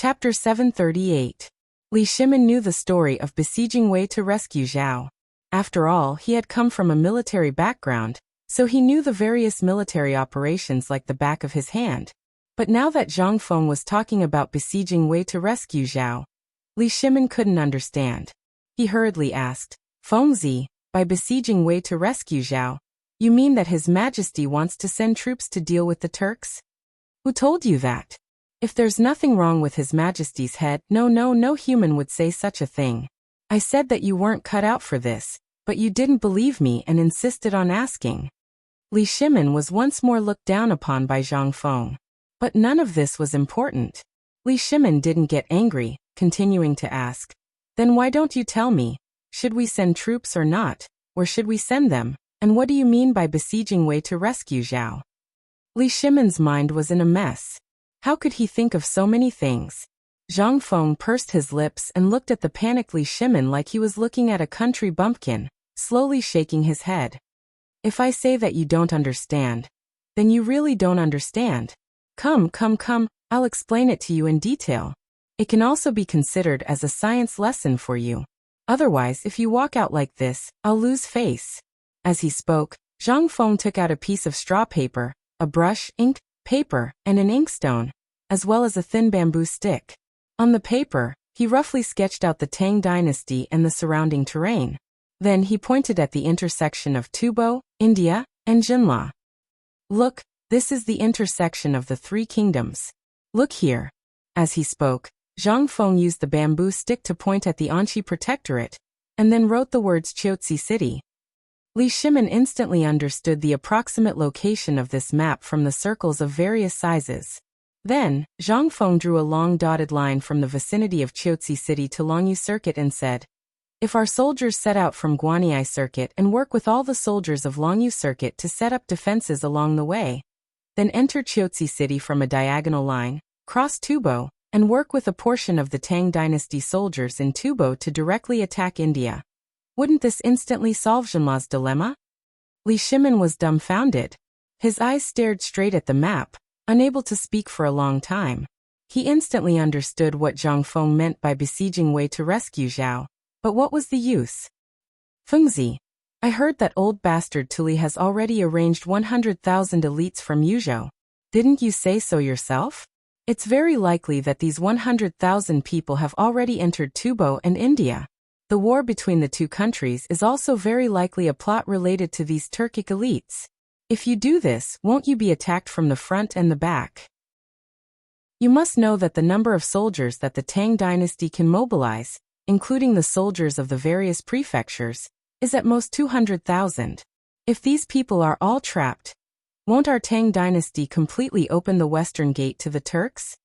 Chapter 738. Li Shimin knew the story of besieging Wei to rescue Zhao. After all, he had come from a military background, so he knew the various military operations like the back of his hand. But now that Zhang Feng was talking about besieging Wei to rescue Zhao, Li Shimin couldn't understand. He hurriedly asked, Fengzi, by besieging Wei to rescue Zhao, you mean that His Majesty wants to send troops to deal with the Turks? Who told you that? If there's nothing wrong with His Majesty's head, no human would say such a thing. I said that you weren't cut out for this, but you didn't believe me and insisted on asking. Li Shimin was once more looked down upon by Zhang Feng. But none of this was important. Li Shimin didn't get angry, continuing to ask, then why don't you tell me? Should we send troops or not? Where should we send them? And what do you mean by besieging Wei to rescue Zhao? Li Shimin's mind was in a mess. How could he think of so many things? Zhang Feng pursed his lips and looked at the panicked Li Shimin like he was looking at a country bumpkin, slowly shaking his head. If I say that you don't understand, then you really don't understand. Come, I'll explain it to you in detail. It can also be considered as a science lesson for you. Otherwise, if you walk out like this, I'll lose face. As he spoke, Zhang Feng took out a piece of straw paper, a brush, ink, paper, and an inkstone, as well as a thin bamboo stick. On the paper, he roughly sketched out the Tang dynasty and the surrounding terrain. Then he pointed at the intersection of Tubo, India, and Jinla. Look, this is the intersection of the three kingdoms. Look here. As he spoke, Zhang Feng used the bamboo stick to point at the Anqi Protectorate, and then wrote the words Qiuzi City. Li Shimin instantly understood the approximate location of this map from the circles of various sizes. Then, Zhang Feng drew a long dotted line from the vicinity of Qiuzi City to Longyu Circuit and said, if our soldiers set out from Guanyi Circuit and work with all the soldiers of Longyu Circuit to set up defenses along the way, then enter Qiuzi City from a diagonal line, cross Tubo, and work with a portion of the Tang dynasty soldiers in Tubo to directly attack India. Wouldn't this instantly solve Jinla's dilemma? Li Shimin was dumbfounded. His eyes stared straight at the map, unable to speak for a long time. He instantly understood what Zhang Feng meant by besieging Wei to rescue Zhao, but what was the use? Fengzi, I heard that old bastard Tuli has already arranged 100,000 elites from Yuzhou. Didn't you say so yourself? It's very likely that these 100,000 people have already entered Tubo and India. The war between the two countries is also very likely a plot related to these Turkic elites. If you do this, won't you be attacked from the front and the back? You must know that the number of soldiers that the Tang dynasty can mobilize, including the soldiers of the various prefectures, is at most 200,000. If these people are all trapped, won't our Tang dynasty completely open the western gate to the Turks?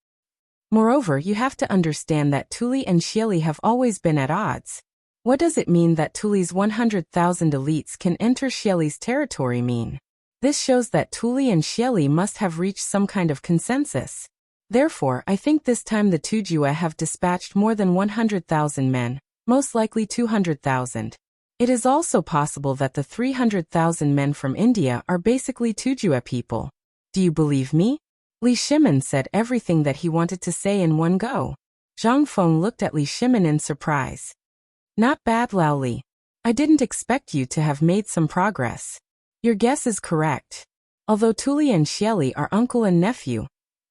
Moreover, you have to understand that Tuli and Xieli have always been at odds. What does it mean that Tuli's 100,000 elites can enter Xieli's territory mean? This shows that Tuli and Xieli must have reached some kind of consensus. Therefore, I think this time the Tujue have dispatched more than 100,000 men, most likely 200,000. It is also possible that the 300,000 men from India are basically Tujue people. Do you believe me? Li Shimin said everything that he wanted to say in one go. Zhang Feng looked at Li Shimin in surprise. Not bad, Lao Li. I didn't expect you to have made some progress. Your guess is correct. Although Tuli and Xieli are uncle and nephew,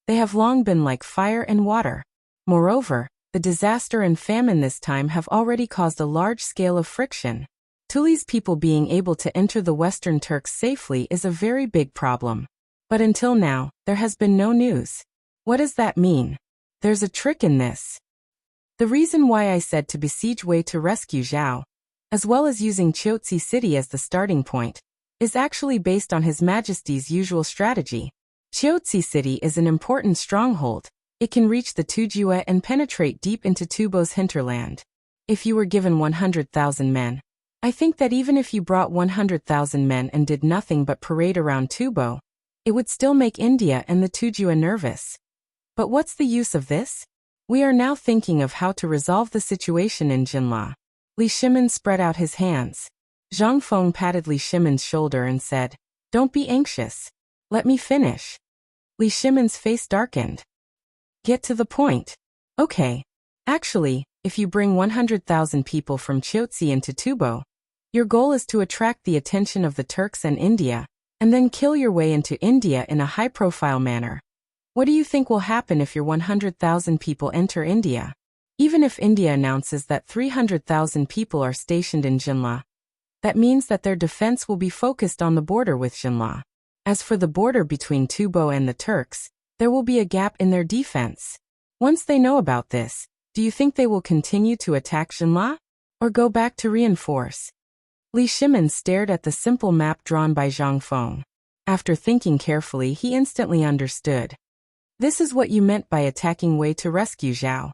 they have long been like fire and water. Moreover, the disaster and famine this time have already caused a large scale of friction. Tuli's people being able to enter the Western Turks safely is a very big problem. But until now, there has been no news. What does that mean? There's a trick in this. The reason why I said to besiege Wei to rescue Zhao, as well as using Qiuzi City as the starting point, is actually based on His Majesty's usual strategy. Qiuzi City is an important stronghold. It can reach the Tujue and penetrate deep into Tubo's hinterland. If you were given 100,000 men, I think that even if you brought 100,000 men and did nothing but parade around Tubo, it would still make India and the Tujue nervous. But what's the use of this? We are now thinking of how to resolve the situation in Jinla. Li Shimin spread out his hands. Zhang Feng patted Li Shimin's shoulder and said, don't be anxious. Let me finish. Li Shimin's face darkened. Get to the point. Okay. Actually, if you bring 100,000 people from Chotsi into Tubo, your goal is to attract the attention of the Turks and India, and then kill your way into India in a high-profile manner. What do you think will happen if your 100,000 people enter India? Even if India announces that 300,000 people are stationed in Jinla, that means that their defense will be focused on the border with Jinla. As for the border between Tubo and the Turks, there will be a gap in their defense. Once they know about this, do you think they will continue to attack Jinla? Or go back to reinforce? Li Shimin stared at the simple map drawn by Zhang Feng. After thinking carefully, he instantly understood. This is what you meant by attacking Wei to rescue Zhao.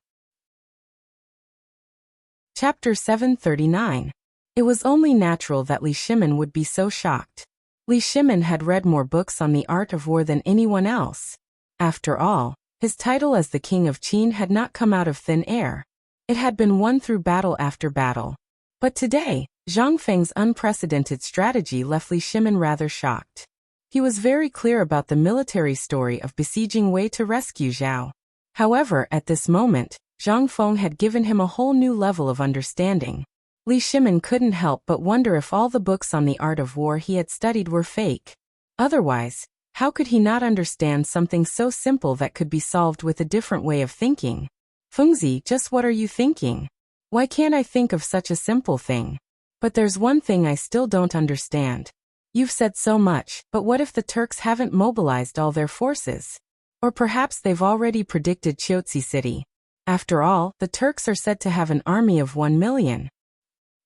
Chapter 739. It was only natural that Li Shimin would be so shocked. Li Shimin had read more books on the art of war than anyone else. After all, his title as the King of Qin had not come out of thin air. It had been won through battle after battle. But today, Zhang Feng's unprecedented strategy left Li Shimin rather shocked. He was very clear about the military story of besieging Wei to rescue Zhao. However, at this moment, Zhang Feng had given him a whole new level of understanding. Li Shimin couldn't help but wonder if all the books on the art of war he had studied were fake. Otherwise, how could he not understand something so simple that could be solved with a different way of thinking? Fengzi, just what are you thinking? Why can't I think of such a simple thing? But there's one thing I still don't understand. You've said so much, but what if the Turks haven't mobilized all their forces? Or perhaps they've already predicted Chotsi city. After all, the Turks are said to have an army of 1 million.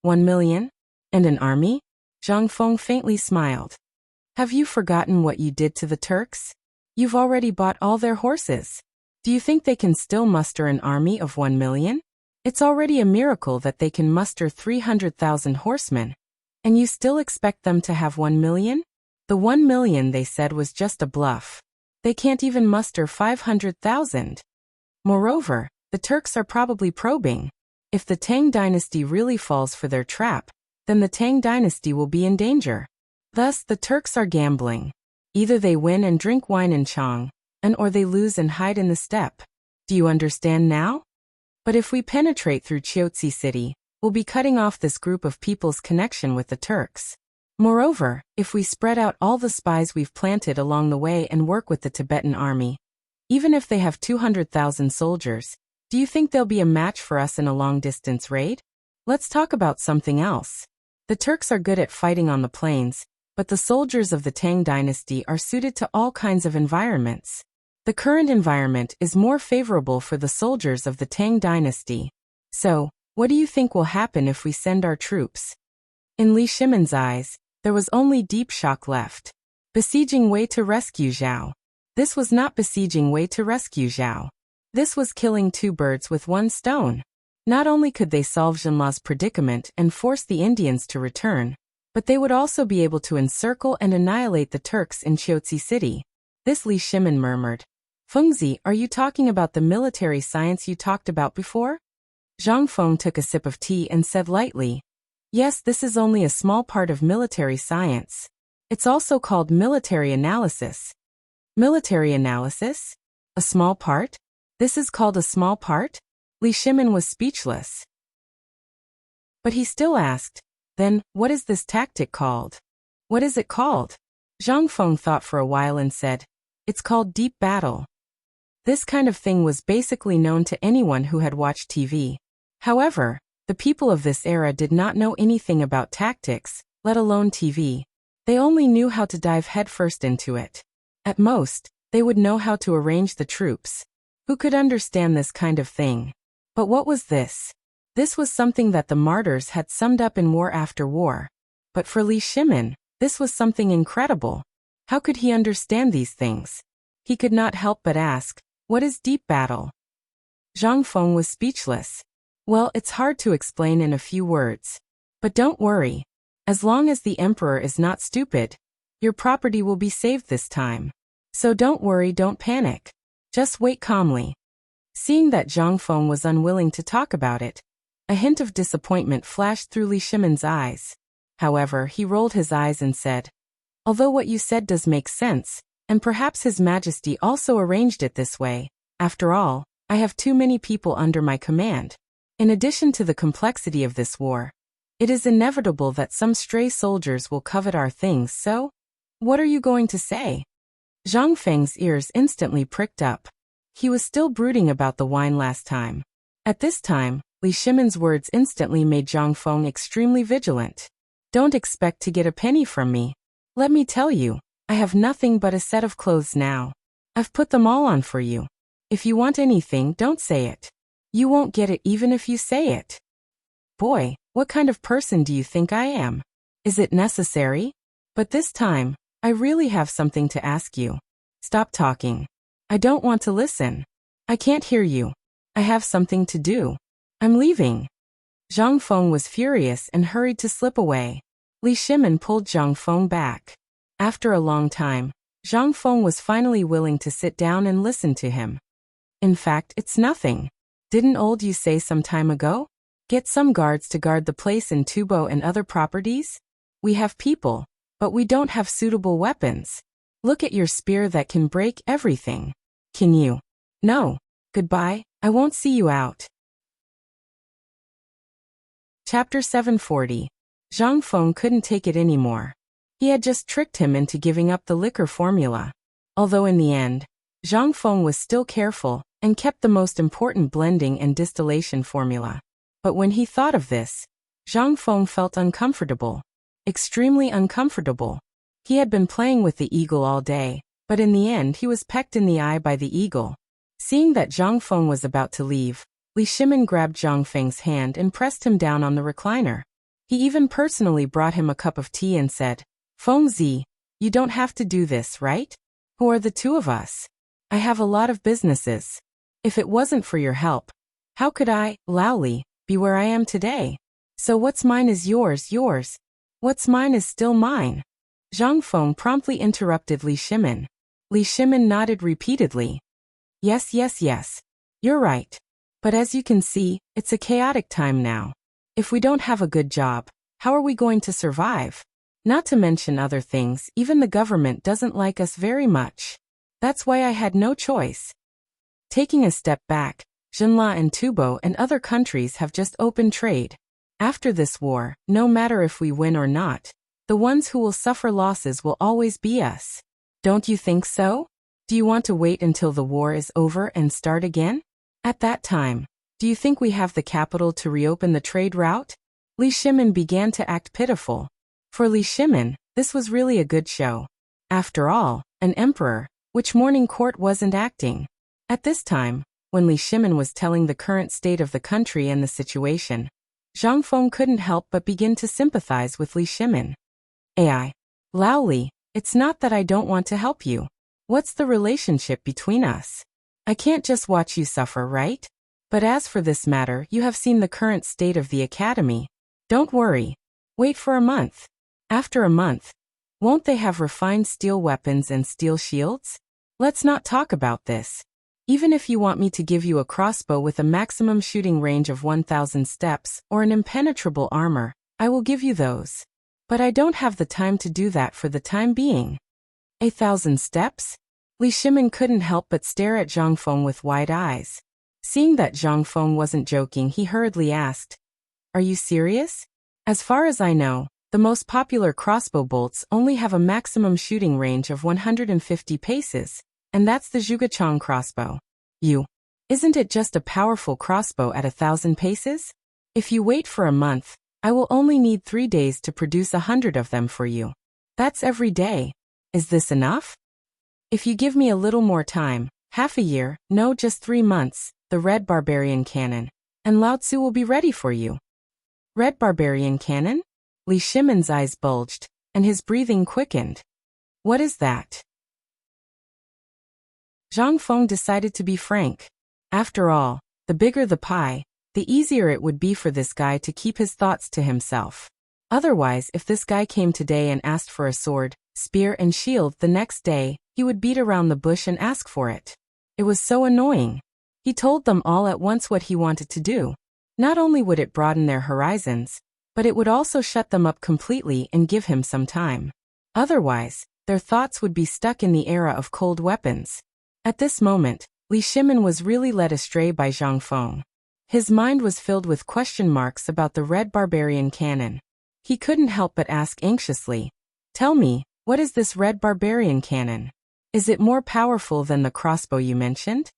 1 million? And an army? Zhang Feng faintly smiled. Have you forgotten what you did to the Turks? You've already bought all their horses. Do you think they can still muster an army of 1 million? It's already a miracle that they can muster 300,000 horsemen. And you still expect them to have 1 million? The 1 million they said was just a bluff. They can't even muster 500,000. Moreover, the Turks are probably probing. If the Tang dynasty really falls for their trap, then the Tang dynasty will be in danger. Thus, the Turks are gambling. Either they win and drink wine in Chang'an, or they lose and hide in the steppe. Do you understand now? But if we penetrate through Chotsi city, we'll be cutting off this group of people's connection with the Turks. Moreover, if we spread out all the spies we've planted along the way and work with the Tibetan army, even if they have 200,000 soldiers, do you think they'll be a match for us in a long-distance raid? Let's talk about something else. The Turks are good at fighting on the plains, but the soldiers of the Tang dynasty are suited to all kinds of environments. The current environment is more favorable for the soldiers of the Tang dynasty. So, what do you think will happen if we send our troops? In Li Shimin's eyes, there was only deep shock left. Besieging Wei to rescue Zhao. This was not besieging Wei to rescue Zhao. This was killing two birds with one stone. Not only could they solve Jinla's predicament and force the Indians to return, but they would also be able to encircle and annihilate the Turks in Chotsi city. This Li Shimin murmured. Fengzi, are you talking about the military science you talked about before? Zhang Feng took a sip of tea and said lightly, yes, this is only a small part of military science. It's also called military analysis. Military analysis? A small part? This is called a small part? Li Shimin was speechless. But he still asked, then, what is this tactic called? What is it called? Zhang Feng thought for a while and said, it's called deep battle. This kind of thing was basically known to anyone who had watched TV. However, the people of this era did not know anything about tactics, let alone TV. They only knew how to dive headfirst into it. At most, they would know how to arrange the troops. Who could understand this kind of thing? But what was this? This was something that the martyrs had summed up in War After War. But for Li Shimin, this was something incredible. How could he understand these things? He could not help but ask, what is deep battle? Zhang Feng was speechless. Well, it's hard to explain in a few words. But don't worry. As long as the emperor is not stupid, your property will be saved this time. So don't worry, don't panic. Just wait calmly. Seeing that Zhang Feng was unwilling to talk about it, a hint of disappointment flashed through Li Shimin's eyes. However, he rolled his eyes and said, although what you said does make sense, and perhaps His Majesty also arranged it this way, after all, I have too many people under my command. In addition to the complexity of this war, it is inevitable that some stray soldiers will covet our things, so what are you going to say? Zhang Feng's ears instantly pricked up. He was still brooding about the wine last time. At this time, Li Shimon's words instantly made Zhang Feng extremely vigilant. Don't expect to get a penny from me. Let me tell you, I have nothing but a set of clothes now. I've put them all on for you. If you want anything, don't say it. You won't get it even if you say it. Boy, what kind of person do you think I am? Is it necessary? But this time, I really have something to ask you. Stop talking. I don't want to listen. I can't hear you. I have something to do. I'm leaving. Zhang Feng was furious and hurried to slip away. Li Shimon pulled Zhang Feng back. After a long time, Zhang Feng was finally willing to sit down and listen to him. In fact, it's nothing. Didn't old you say some time ago? Get some guards to guard the place in Tubo and other properties? We have people, but we don't have suitable weapons. Look at your spear that can break everything. Can you? No. Goodbye, I won't see you out. Chapter 740. Zhang Feng couldn't take it anymore. He had just tricked him into giving up the liquor formula. Although in the end, Zhang Feng was still careful and kept the most important blending and distillation formula. But when he thought of this, Zhang Feng felt uncomfortable. Extremely uncomfortable. He had been playing with the eagle all day, but in the end he was pecked in the eye by the eagle. Seeing that Zhang Feng was about to leave, Li Shimin grabbed Zhang Feng's hand and pressed him down on the recliner. He even personally brought him a cup of tea and said, Feng Zi, you don't have to do this, right? Who are the two of us? I have a lot of businesses. If it wasn't for your help, how could I, Lao Li, be where I am today? So what's mine is yours, yours. What's mine is still mine. Zhang Feng promptly interrupted Li Shimin. Li Shimin nodded repeatedly. Yes, yes, yes. You're right. But as you can see, it's a chaotic time now. If we don't have a good job, how are we going to survive? Not to mention other things, even the government doesn't like us very much. That's why I had no choice. Taking a step back, Jinla and Tubo and other countries have just opened trade. After this war, no matter if we win or not, the ones who will suffer losses will always be us. Don't you think so? Do you want to wait until the war is over and start again? At that time, do you think we have the capital to reopen the trade route? Li Shimin began to act pitiful. For Li Shimin, this was really a good show. After all, an emperor, which morning court wasn't acting. At this time, when Li Shimin was telling the current state of the country and the situation, Zhang Feng couldn't help but begin to sympathize with Li Shimin. Ai, Lao Li, it's not that I don't want to help you. What's the relationship between us? I can't just watch you suffer, right? But as for this matter, you have seen the current state of the academy. Don't worry. Wait for a month. After a month, won't they have refined steel weapons and steel shields? Let's not talk about this. Even if you want me to give you a crossbow with a maximum shooting range of 1,000 steps or an impenetrable armor, I will give you those. But I don't have the time to do that for the time being. 1,000 steps? Li Shimin couldn't help but stare at Zhang Feng with wide eyes. Seeing that Zhang Feng wasn't joking, he hurriedly asked, Are you serious? As far as I know, the most popular crossbow bolts only have a maximum shooting range of 150 paces, and that's the Zhugachang crossbow. Isn't it just a powerful crossbow at 1,000 paces? If you wait for a month, I will only need 3 days to produce 100 of them for you. That's every day. Is this enough? If you give me a little more time, half a year, no, just 3 months, the Red Barbarian Cannon, and Lao Tzu will be ready for you. Red Barbarian Cannon? Li Shimin's eyes bulged, and his breathing quickened. What is that? Zhang Feng decided to be frank. After all, the bigger the pie, the easier it would be for this guy to keep his thoughts to himself. Otherwise, if this guy came today and asked for a sword, spear and shield the next day, he would beat around the bush and ask for it. It was so annoying. He told them all at once what he wanted to do. Not only would it broaden their horizons, but it would also shut them up completely and give him some time. Otherwise, their thoughts would be stuck in the era of cold weapons. At this moment, Li Shimin was really led astray by Zhang Feng. His mind was filled with question marks about the red barbarian cannon. He couldn't help but ask anxiously, "Tell me, what is this red barbarian cannon? Is it more powerful than the crossbow you mentioned?"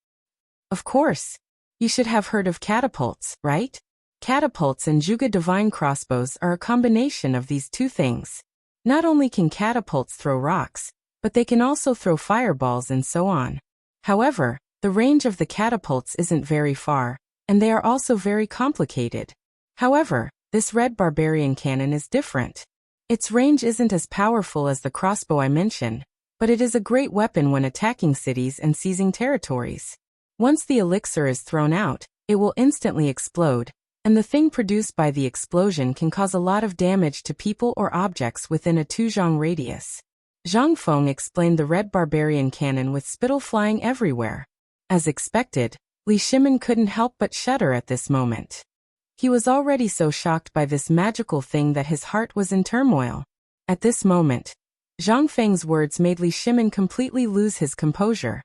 "Of course. You should have heard of catapults, right? Catapults and Juga divine crossbows are a combination of these two things. Not only can catapults throw rocks, but they can also throw fireballs and so on. However, the range of the catapults isn't very far, and they are also very complicated. However, this red barbarian cannon is different. Its range isn't as powerful as the crossbow I mentioned, but it is a great weapon when attacking cities and seizing territories. Once the elixir is thrown out, it will instantly explode, and the thing produced by the explosion can cause a lot of damage to people or objects within a 2-zhang radius." Zhang Feng explained the red barbarian cannon with spittle flying everywhere. As expected, Li Shimin couldn't help but shudder at this moment. He was already so shocked by this magical thing that his heart was in turmoil. At this moment, Zhang Feng's words made Li Shimin completely lose his composure.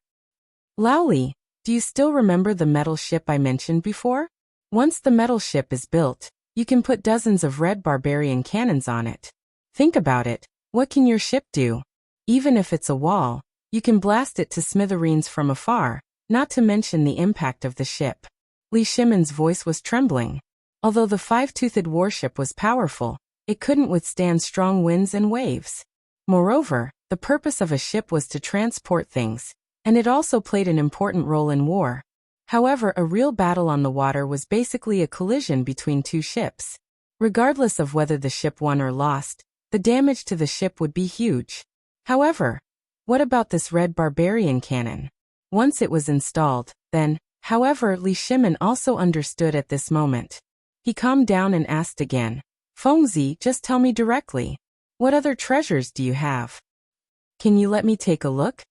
"Lao Li, do you still remember the metal ship I mentioned before? Once the metal ship is built, you can put dozens of red barbarian cannons on it. Think about it, what can your ship do? Even if it's a wall, you can blast it to smithereens from afar, not to mention the impact of the ship." Li Shimin's voice was trembling. Although the five-toothed warship was powerful, it couldn't withstand strong winds and waves. Moreover, the purpose of a ship was to transport things, and it also played an important role in war. However, a real battle on the water was basically a collision between two ships. Regardless of whether the ship won or lost, the damage to the ship would be huge. However, what about this red barbarian cannon? Once it was installed, then, however, Li Shimin also understood at this moment. He calmed down and asked again, "Fengzi, just tell me directly. What other treasures do you have? Can you let me take a look?"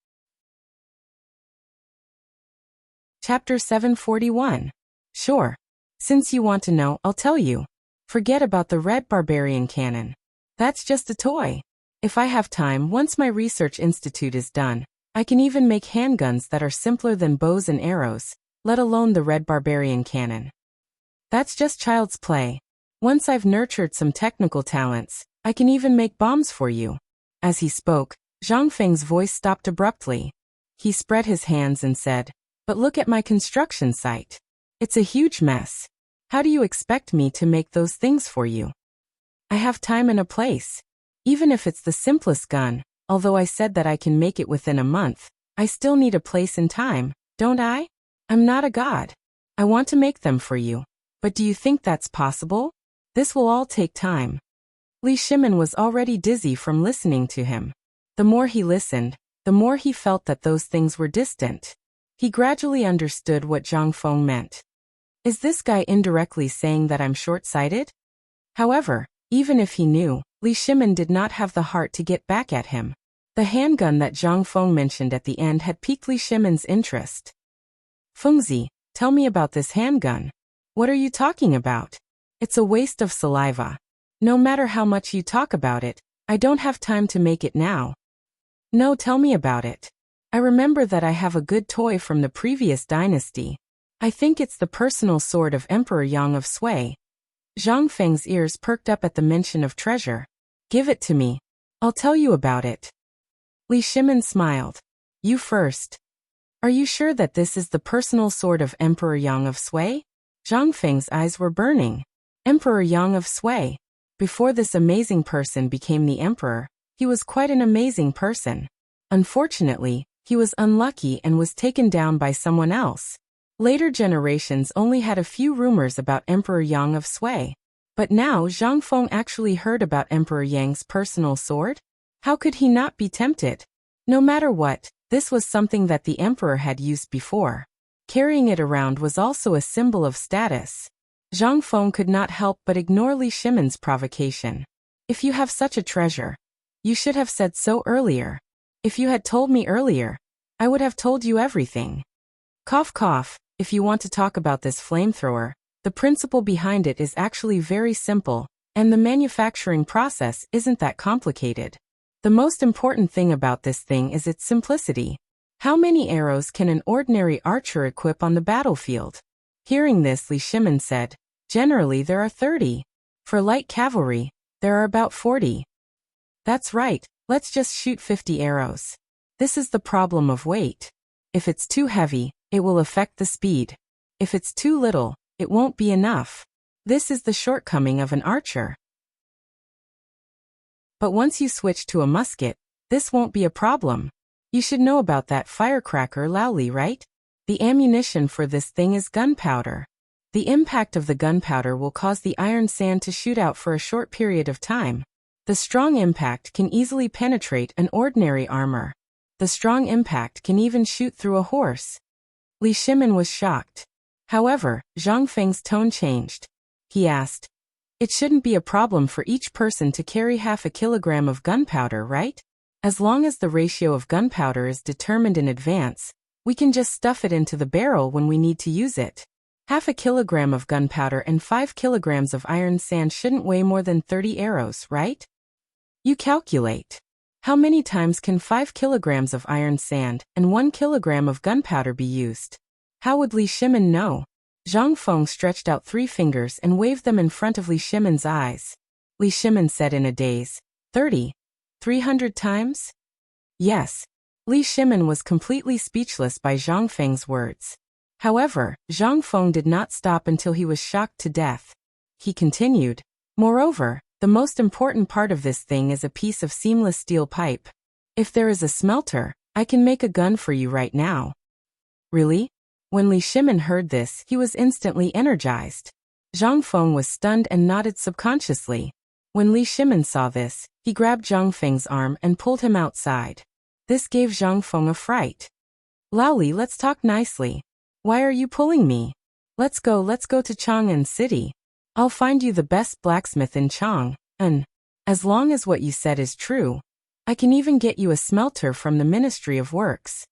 Chapter 741. Sure. Since you want to know, I'll tell you. Forget about the red barbarian cannon. That's just a toy. If I have time, once my research institute is done, I can even make handguns that are simpler than bows and arrows, let alone the red barbarian cannon. That's just child's play. Once I've nurtured some technical talents, I can even make bombs for you." As he spoke, Zhang Feng's voice stopped abruptly. He spread his hands and said, "But look at my construction site. It's a huge mess. How do you expect me to make those things for you? I have time and a place. Even if it's the simplest gun, although I said that I can make it within a month, I still need a place and time, don't I? I'm not a god. I want to make them for you. But do you think that's possible? This will all take time." Li Shimin was already dizzy from listening to him. The more he listened, the more he felt that those things were distant. He gradually understood what Zhang Feng meant. Is this guy indirectly saying that I'm short-sighted? However, even if he knew, Li Shimin did not have the heart to get back at him. The handgun that Zhang Feng mentioned at the end had piqued Li Shimin's interest. "Fengzi, tell me about this handgun. What are you talking about? It's a waste of saliva. No matter how much you talk about it, I don't have time to make it now." "No, tell me about it. I remember that I have a good toy from the previous dynasty. I think it's the personal sword of Emperor Yang of Sui." Zhang Feng's ears perked up at the mention of treasure. "Give it to me. I'll tell you about it." Li Shimin smiled. "You first. Are you sure that this is the personal sword of Emperor Yang of Sui?" Zhang Feng's eyes were burning. Emperor Yang of Sui. Before this amazing person became the emperor, he was quite an amazing person. Unfortunately, he was unlucky and was taken down by someone else. Later generations only had a few rumors about Emperor Yang of Sui. But now Zhang Feng actually heard about Emperor Yang's personal sword? How could he not be tempted? No matter what, this was something that the emperor had used before. Carrying it around was also a symbol of status. Zhang Feng could not help but ignore Li Shimin's provocation. "If you have such a treasure, you should have said so earlier. If you had told me earlier, I would have told you everything." Cough cough, if you want to talk about this flamethrower, the principle behind it is actually very simple, and the manufacturing process isn't that complicated. The most important thing about this thing is its simplicity. How many arrows can an ordinary archer equip on the battlefield? Hearing this, Li Shimin said, generally there are 30. For light cavalry, there are about 40. That's right, let's just shoot 50 arrows. This is the problem of weight. If it's too heavy, it will affect the speed. If it's too little, it won't be enough. This is the shortcoming of an archer. But once you switch to a musket, this won't be a problem. You should know about that firecracker Laoli, right? The ammunition for this thing is gunpowder. The impact of the gunpowder will cause the iron sand to shoot out for a short period of time. The strong impact can easily penetrate an ordinary armor. The strong impact can even shoot through a horse. Li Shimin was shocked. However, Zhang Feng's tone changed. He asked, "It shouldn't be a problem for each person to carry half a kilogram of gunpowder, right? As long as the ratio of gunpowder is determined in advance, we can just stuff it into the barrel when we need to use it. Half a kilogram of gunpowder and 5 kilograms of iron sand shouldn't weigh more than 30 arrows, right? You calculate. How many times can 5 kilograms of iron sand and 1 kilogram of gunpowder be used? How would Li Shimin know?" Zhang Feng stretched out 3 fingers and waved them in front of Li Shimin's eyes. Li Shimin said in a daze, 30. 300 times? Yes. Li Shimin was completely speechless by Zhang Feng's words. However, Zhang Feng did not stop until he was shocked to death. He continued, "Moreover, the most important part of this thing is a piece of seamless steel pipe. If there is a smelter, I can make a gun for you right now." Really? When Li Shimin heard this, he was instantly energized. Zhang Feng was stunned and nodded subconsciously. When Li Shimin saw this, he grabbed Zhang Feng's arm and pulled him outside. This gave Zhang Feng a fright. "Laoli, let's talk nicely. Why are you pulling me? Let's go to Chang'an City. I'll find you the best blacksmith in Chang'an. As long as what you said is true, I can even get you a smelter from the Ministry of Works."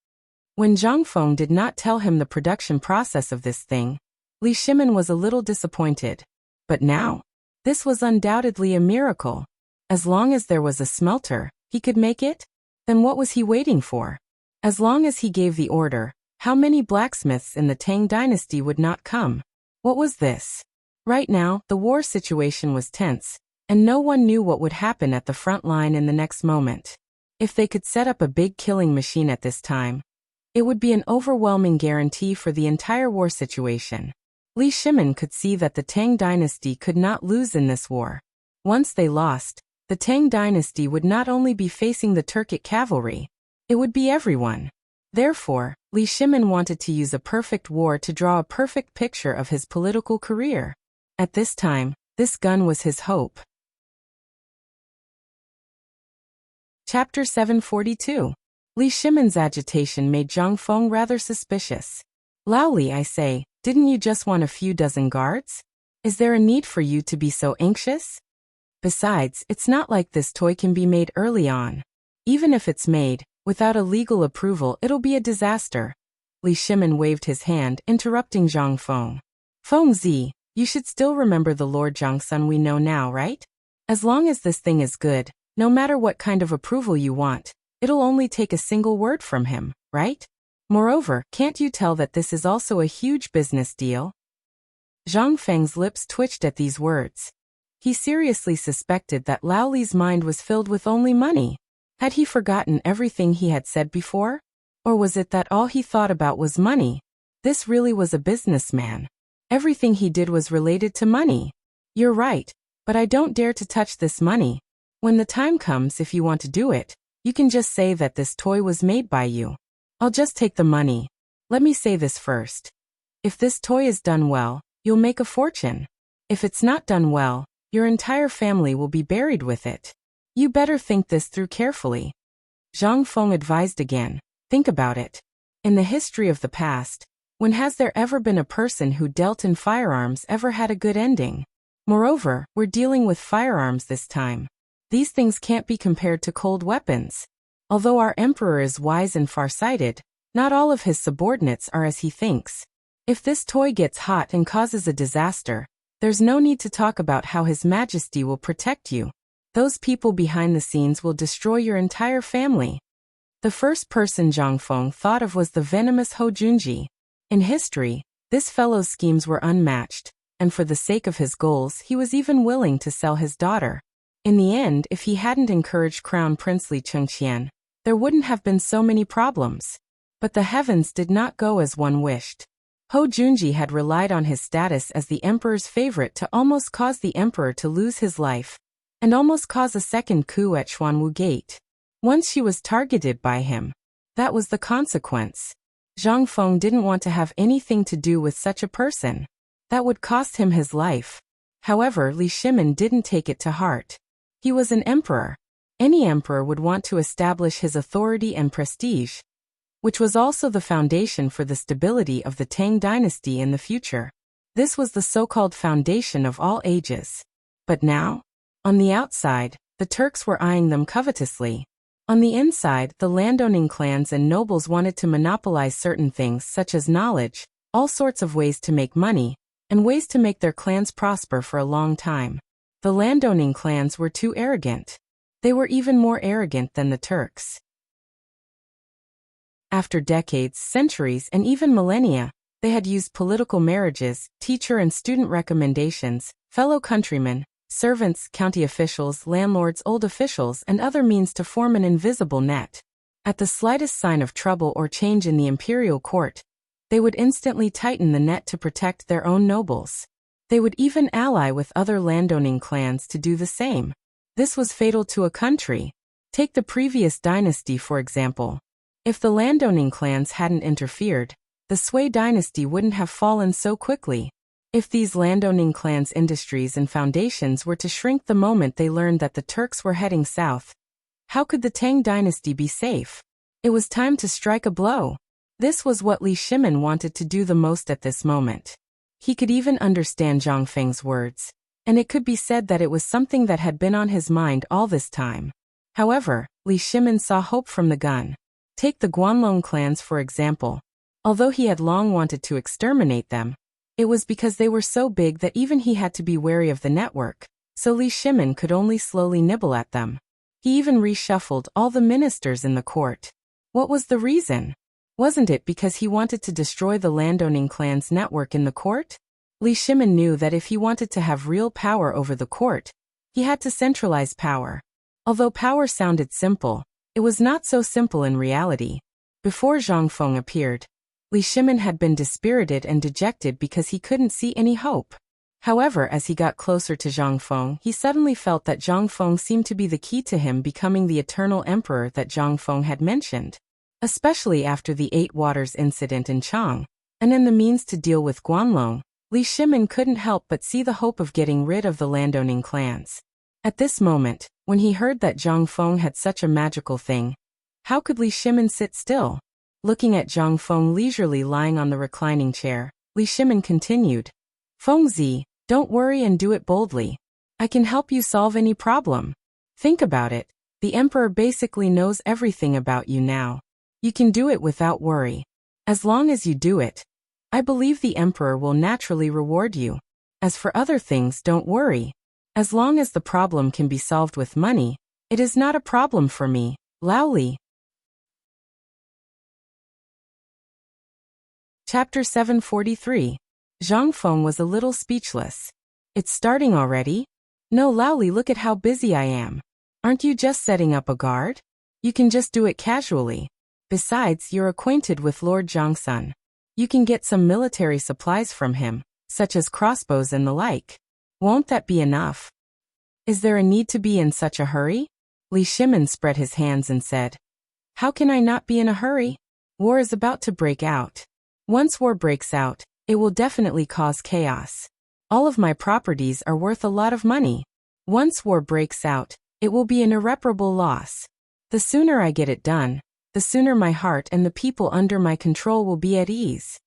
When Zhang Feng did not tell him the production process of this thing, Li Shimin was a little disappointed. But now, this was undoubtedly a miracle. As long as there was a smelter, he could make it? Then what was he waiting for? As long as he gave the order, how many blacksmiths in the Tang dynasty would not come? What was this? Right now, the war situation was tense, and no one knew what would happen at the front line in the next moment. If they could set up a big killing machine at this time, it would be an overwhelming guarantee for the entire war situation. Li Shimin could see that the Tang dynasty could not lose in this war. Once they lost, the Tang dynasty would not only be facing the Turkic cavalry, it would be everyone. Therefore, Li Shimin wanted to use a perfect war to draw a perfect picture of his political career. At this time, this gun was his hope. Chapter 742. Li Shimin's agitation made Zhang Feng rather suspicious. "Laoli, I say, didn't you just want a few dozen guards? Is there a need for you to be so anxious? Besides, it's not like this toy can be made early on. Even if it's made, without a legal approval, it'll be a disaster." Li Shimin waved his hand, interrupting Zhang Feng. "Feng Zi, you should still remember the Lord Zhangsun we know now, right? As long as this thing is good, no matter what kind of approval you want, it'll only take a single word from him, right? Moreover, can't you tell that this is also a huge business deal?" Zhang Feng's lips twitched at these words. He seriously suspected that Laoli's mind was filled with only money. Had he forgotten everything he had said before? Or was it that all he thought about was money? This really was a businessman. Everything he did was related to money. "You're right, but I don't dare to touch this money. When the time comes, if you want to do it, you can just say that this toy was made by you. I'll just take the money. Let me say this first. If this toy is done well, you'll make a fortune. If it's not done well, your entire family will be buried with it. You better think this through carefully." Zhang Feng advised again. "Think about it. In the history of the past, when has there ever been a person who dealt in firearms ever had a good ending? Moreover, we're dealing with firearms this time. These things can't be compared to cold weapons. Although our emperor is wise and far-sighted, not all of his subordinates are as he thinks. If this toy gets hot and causes a disaster, there's no need to talk about how His Majesty will protect you. Those people behind the scenes will destroy your entire family." The first person Zhang Feng thought of was the venomous Hou Junji. In history, this fellow's schemes were unmatched, and for the sake of his goals he was even willing to sell his daughter. In the end, if he hadn't encouraged Crown Prince Li Chengqian, there wouldn't have been so many problems. But the heavens did not go as one wished. Hou Junji had relied on his status as the emperor's favorite to almost cause the emperor to lose his life, and almost cause a second coup at Xuanwu Gate. Once she was targeted by him, that was the consequence. Zhang Feng didn't want to have anything to do with such a person. That would cost him his life. However, Li Shimin didn't take it to heart. He was an emperor. Any emperor would want to establish his authority and prestige, which was also the foundation for the stability of the Tang dynasty in the future. This was the so-called foundation of all ages. But now, on the outside, the Turks were eyeing them covetously. On the inside, the landowning clans and nobles wanted to monopolize certain things such as knowledge, all sorts of ways to make money, and ways to make their clans prosper for a long time. The landowning clans were too arrogant. They were even more arrogant than the Turks. After decades, centuries, and even millennia, they had used political marriages, teacher and student recommendations, fellow countrymen, servants, county officials, landlords, old officials, and other means to form an invisible net. At the slightest sign of trouble or change in the imperial court, they would instantly tighten the net to protect their own nobles. They would even ally with other landowning clans to do the same. This was fatal to a country. Take the previous dynasty for example. If the landowning clans hadn't interfered, the Sui dynasty wouldn't have fallen so quickly. If these landowning clans' industries and foundations were to shrink the moment they learned that the Turks were heading south, how could the Tang dynasty be safe? It was time to strike a blow. This was what Li Shimin wanted to do the most at this moment. He could even understand Zhang Feng's words, and it could be said that it was something that had been on his mind all this time. However, Li Shimin saw hope from the gun. Take the Guanlong clans for example. Although he had long wanted to exterminate them, it was because they were so big that even he had to be wary of the network, so Li Shimin could only slowly nibble at them. He even reshuffled all the ministers in the court. What was the reason? Wasn't it because he wanted to destroy the landowning clan's network in the court? Li Shimin knew that if he wanted to have real power over the court, he had to centralize power. Although power sounded simple, it was not so simple in reality. Before Zhang Feng appeared, Li Shimin had been dispirited and dejected because he couldn't see any hope. However, as he got closer to Zhang Feng, he suddenly felt that Zhang Feng seemed to be the key to him becoming the eternal emperor that Zhang Feng had mentioned. Especially after the 8 Waters incident in Chang'an, and in the means to deal with Guanlong, Li Shimin couldn't help but see the hope of getting rid of the landowning clans. At this moment, when he heard that Zhang Feng had such a magical thing, how could Li Shimin sit still? Looking at Zhang Feng leisurely lying on the reclining chair, Li Shimin continued, "Fengzi, don't worry and do it boldly. I can help you solve any problem. Think about it, the emperor basically knows everything about you now. You can do it without worry. As long as you do it, I believe the emperor will naturally reward you. As for other things, don't worry. As long as the problem can be solved with money, it is not a problem for me, Laoli." Chapter 743. Zhang Feng was a little speechless. "It's starting already? No, Laoli, look at how busy I am. Aren't you just setting up a guard? You can just do it casually. Besides, you're acquainted with Lord Zhangsun. You can get some military supplies from him, such as crossbows and the like. Won't that be enough? Is there a need to be in such a hurry?" Li Shimin spread his hands and said, "How can I not be in a hurry? War is about to break out. Once war breaks out, it will definitely cause chaos. All of my properties are worth a lot of money. Once war breaks out, it will be an irreparable loss. The sooner I get it done, the sooner my heart and the people under my control will be at ease."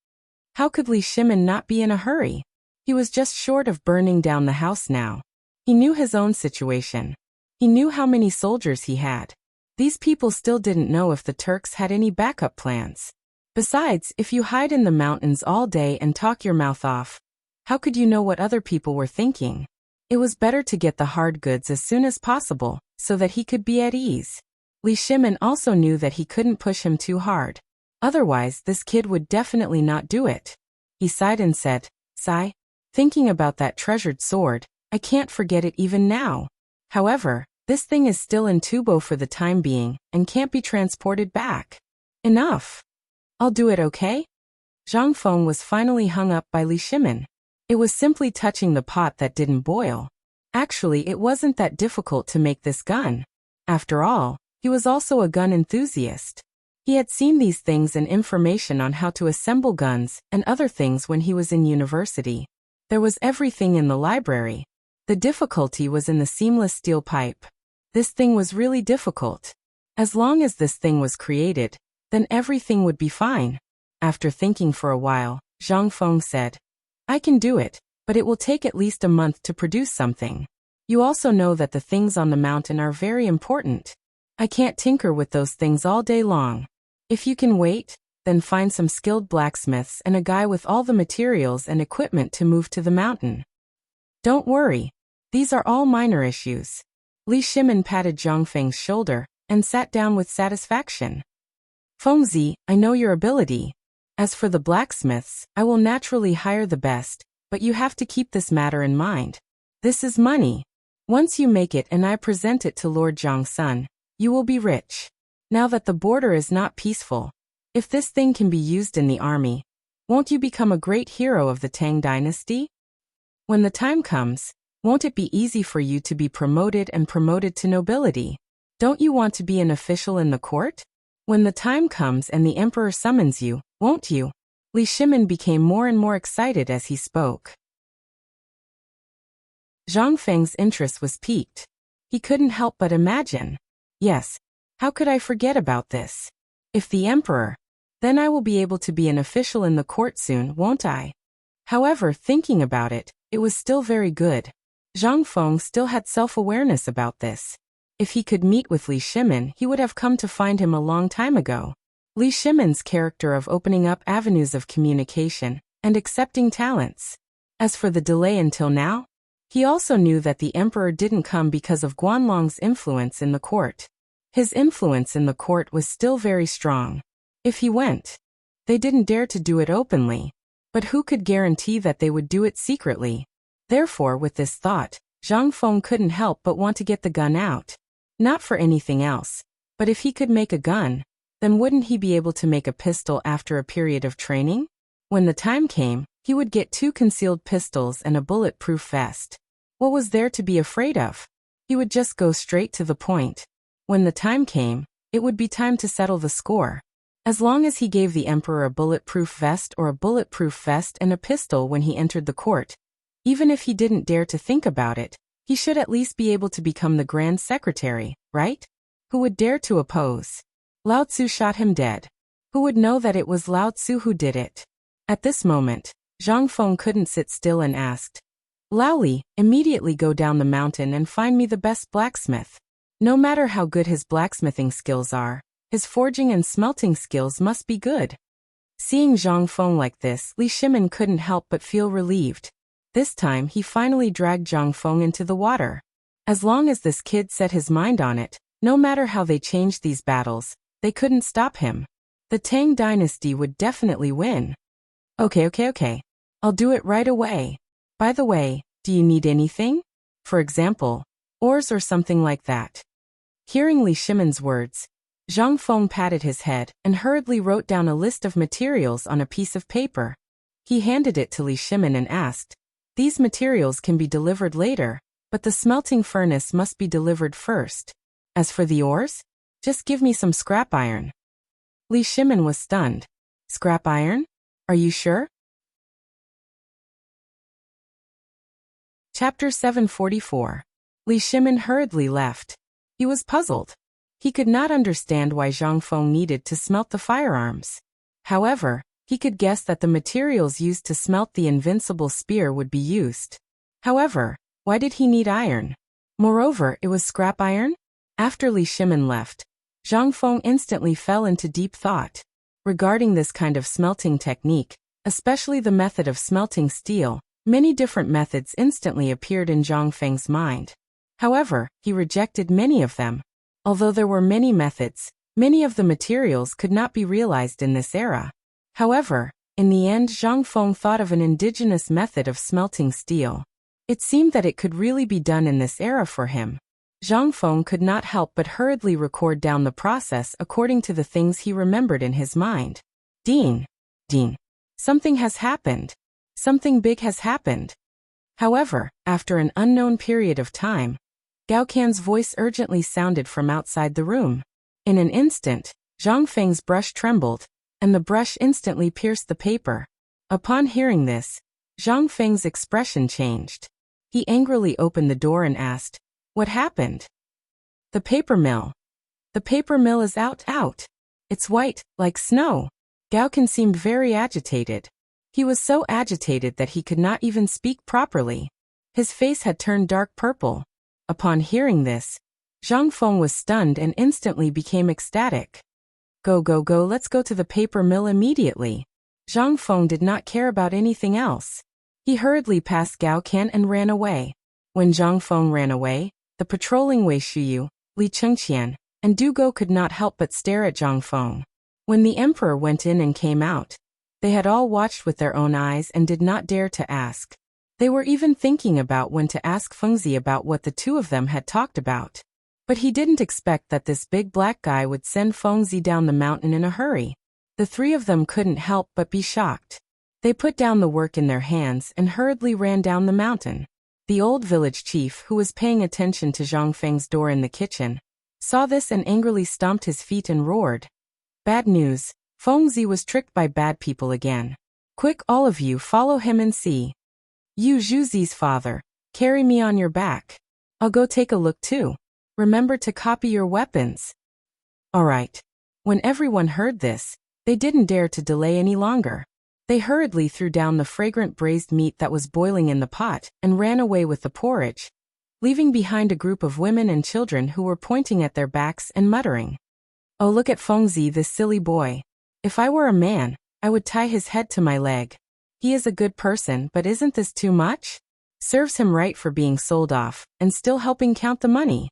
How could Li Shimin not be in a hurry? He was just short of burning down the house now. He knew his own situation. He knew how many soldiers he had. These people still didn't know if the Turks had any backup plans. Besides, if you hide in the mountains all day and talk your mouth off, how could you know what other people were thinking? It was better to get the hard goods as soon as possible, so that he could be at ease. Li Shimin also knew that he couldn't push him too hard. Otherwise, this kid would definitely not do it. He sighed and said, "Sigh, thinking about that treasured sword, I can't forget it even now. However, this thing is still in Tubo for the time being and can't be transported back. Enough. I'll do it, okay?" Zhang Feng was finally hung up by Li Shimin. It was simply touching the pot that didn't boil. Actually, it wasn't that difficult to make this gun. After all, he was also a gun enthusiast. He had seen these things and information on how to assemble guns and other things when he was in university. There was everything in the library. The difficulty was in the seamless steel pipe. This thing was really difficult. As long as this thing was created, then everything would be fine. After thinking for a while, Zhang Feng said, "I can do it, but it will take at least a month to produce something. You also know that the things on the mountain are very important. I can't tinker with those things all day long. If you can wait, then find some skilled blacksmiths and a guy with all the materials and equipment to move to the mountain. Don't worry. These are all minor issues." Li Shimin patted Zhang Feng's shoulder and sat down with satisfaction. "Fengzi, I know your ability. As for the blacksmiths, I will naturally hire the best, but you have to keep this matter in mind. This is money. Once you make it and I present it to Lord Zhang's son, you will be rich. Now that the border is not peaceful, if this thing can be used in the army, won't you become a great hero of the Tang dynasty? When the time comes, won't it be easy for you to be promoted to nobility? Don't you want to be an official in the court? When the time comes and the emperor summons you, won't you?" Li Shimin became more and more excited as he spoke. Zhang Feng's interest was piqued. He couldn't help but imagine. Yes, how could I forget about this? If the emperor, then I will be able to be an official in the court soon, won't I? However, thinking about it, it was still very good. Zhang Feng still had self-awareness about this. If he could meet with Li Shimin, he would have come to find him a long time ago. Li Shimin's character of opening up avenues of communication and accepting talents. As for the delay until now, he also knew that the emperor didn't come because of Guanlong's influence in the court. His influence in the court was still very strong. If he went, they didn't dare to do it openly. But who could guarantee that they would do it secretly? Therefore, with this thought, Zhang Feng couldn't help but want to get the gun out. Not for anything else, but if he could make a gun, then wouldn't he be able to make a pistol after a period of training? When the time came, he would get 2 concealed pistols and a bulletproof vest. What was there to be afraid of? He would just go straight to the point. When the time came, it would be time to settle the score. As long as he gave the emperor a bulletproof vest or a bulletproof vest and a pistol when he entered the court, even if he didn't dare to think about it, he should at least be able to become the Grand Secretary, right? Who would dare to oppose? Lao Tzu shot him dead. Who would know that it was Lao Tzu who did it? At this moment, Zhang Feng couldn't sit still and asked, "Lao Li, immediately go down the mountain and find me the best blacksmith. No matter how good his blacksmithing skills are, his forging and smelting skills must be good." Seeing Zhang Feng like this, Li Shimin couldn't help but feel relieved. This time he finally dragged Zhang Feng into the water. As long as this kid set his mind on it, no matter how they changed these battles, they couldn't stop him. The Tang dynasty would definitely win. Okay. I'll do it right away. By the way, do you need anything? For example, oars or something like that. Hearing Li Shimin's words, Zhang Feng patted his head and hurriedly wrote down a list of materials on a piece of paper. He handed it to Li Shimin and asked, "These materials can be delivered later, but the smelting furnace must be delivered first. As for the oars, just give me some scrap iron." Li Shimin was stunned. "Scrap iron? Are you sure?" Chapter 744. Li Shimin hurriedly left. He was puzzled. He could not understand why Zhang Feng needed to smelt the firearms. However, he could guess that the materials used to smelt the invincible spear would be used. However, why did he need iron? Moreover, it was scrap iron? After Li Shimin left, Zhang Feng instantly fell into deep thought. Regarding this kind of smelting technique, especially the method of smelting steel, many different methods instantly appeared in Zhang Feng's mind. However, he rejected many of them. Although there were many methods, many of the materials could not be realized in this era. However, in the end Zhang Feng thought of an indigenous method of smelting steel. It seemed that it could really be done in this era for him. Zhang Feng could not help but hurriedly record down the process according to the things he remembered in his mind. Dean. Something has happened. Something big has happened. However, after an unknown period of time, Gao Can's voice urgently sounded from outside the room. In an instant, Zhang Feng's brush trembled, and the brush instantly pierced the paper. Upon hearing this, Zhang Feng's expression changed. He angrily opened the door and asked, "What happened?" "The paper mill. The paper mill is out. It's white, like snow." Gao Can seemed very agitated. He was so agitated that he could not even speak properly. His face had turned dark purple. Upon hearing this, Zhang Feng was stunned and instantly became ecstatic. Go, let's go to the paper mill immediately." Zhang Feng did not care about anything else. He hurriedly passed Gao Can and ran away. When Zhang Feng ran away, the patrolling Wei Shuyu, Li Chengqian, and Du Go could not help but stare at Zhang Feng. When the emperor went in and came out, they had all watched with their own eyes and did not dare to ask. They were even thinking about when to ask Fengzi about what the two of them had talked about. But he didn't expect that this big black guy would send Fengzi down the mountain in a hurry. The three of them couldn't help but be shocked. They put down the work in their hands and hurriedly ran down the mountain. The old village chief, who was paying attention to Zhang Feng's door in the kitchen, saw this and angrily stomped his feet and roared. "Bad news. Fengzi was tricked by bad people again. Quick, all of you, follow him and see. You Zhuzi's father, carry me on your back. I'll go take a look too. Remember to copy your weapons." All right. When everyone heard this, they didn't dare to delay any longer. They hurriedly threw down the fragrant braised meat that was boiling in the pot and ran away with the porridge, leaving behind a group of women and children who were pointing at their backs and muttering, "Oh, look at Fengzi, this silly boy. If I were a man, I would tie his head to my leg. He is a good person, but isn't this too much? Serves him right for being sold off and still helping count the money.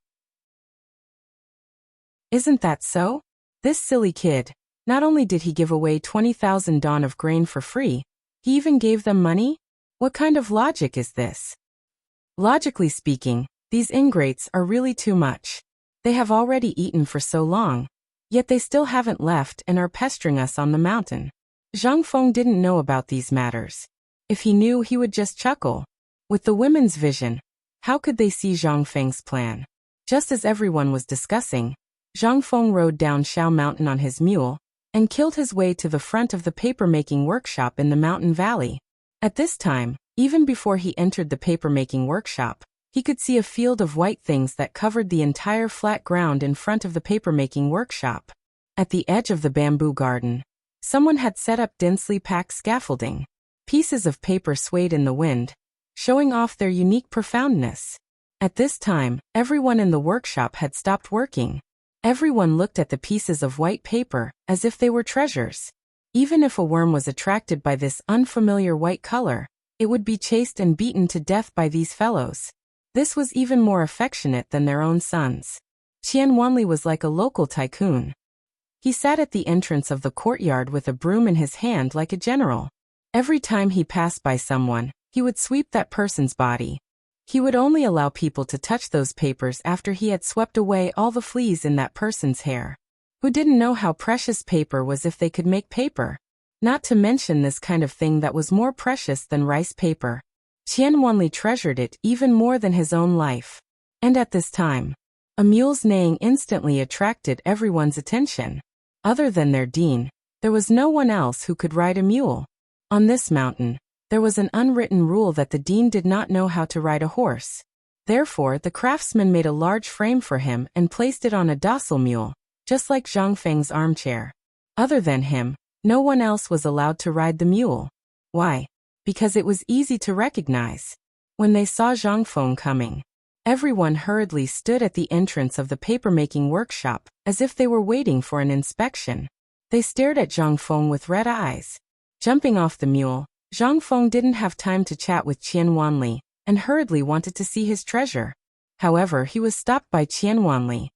Isn't that so? This silly kid. Not only did he give away 20,000 dawn of grain for free, he even gave them money? What kind of logic is this? Logically speaking, these ingrates are really too much. They have already eaten for so long, yet they still haven't left and are pestering us on the mountain." Zhang Feng didn't know about these matters. If he knew, he would just chuckle. With the women's vision, how could they see Zhang Feng's plan? Just as everyone was discussing, Zhang Feng rode down Shao Mountain on his mule and killed his way to the front of the paper-making workshop in the mountain valley. At this time, even before he entered the paper-making workshop, he could see a field of white things that covered the entire flat ground in front of the paper-making workshop. At the edge of the bamboo garden, someone had set up densely packed scaffolding. Pieces of paper swayed in the wind, showing off their unique profoundness. At this time, everyone in the workshop had stopped working. Everyone looked at the pieces of white paper as if they were treasures. Even if a worm was attracted by this unfamiliar white color, it would be chased and beaten to death by these fellows. This was even more affectionate than their own sons. Qian Wanli was like a local tycoon. He sat at the entrance of the courtyard with a broom in his hand like a general. Every time he passed by someone, he would sweep that person's body. He would only allow people to touch those papers after he had swept away all the fleas in that person's hair. Who didn't know how precious paper was if they could make paper? Not to mention this kind of thing that was more precious than rice paper. Qian Wanli treasured it even more than his own life. And at this time, a mule's neighing instantly attracted everyone's attention. Other than their dean, there was no one else who could ride a mule. On this mountain, there was an unwritten rule that the dean did not know how to ride a horse. Therefore, the craftsman made a large frame for him and placed it on a docile mule, just like Zhang Feng's armchair. Other than him, no one else was allowed to ride the mule. Why? Because it was easy to recognize. When they saw Zhang Feng coming, everyone hurriedly stood at the entrance of the paper-making workshop, as if they were waiting for an inspection. They stared at Zhang Feng with red eyes. Jumping off the mule, Zhang Feng didn't have time to chat with Qian Wanli, and hurriedly wanted to see his treasure. However, he was stopped by Qian Wanli.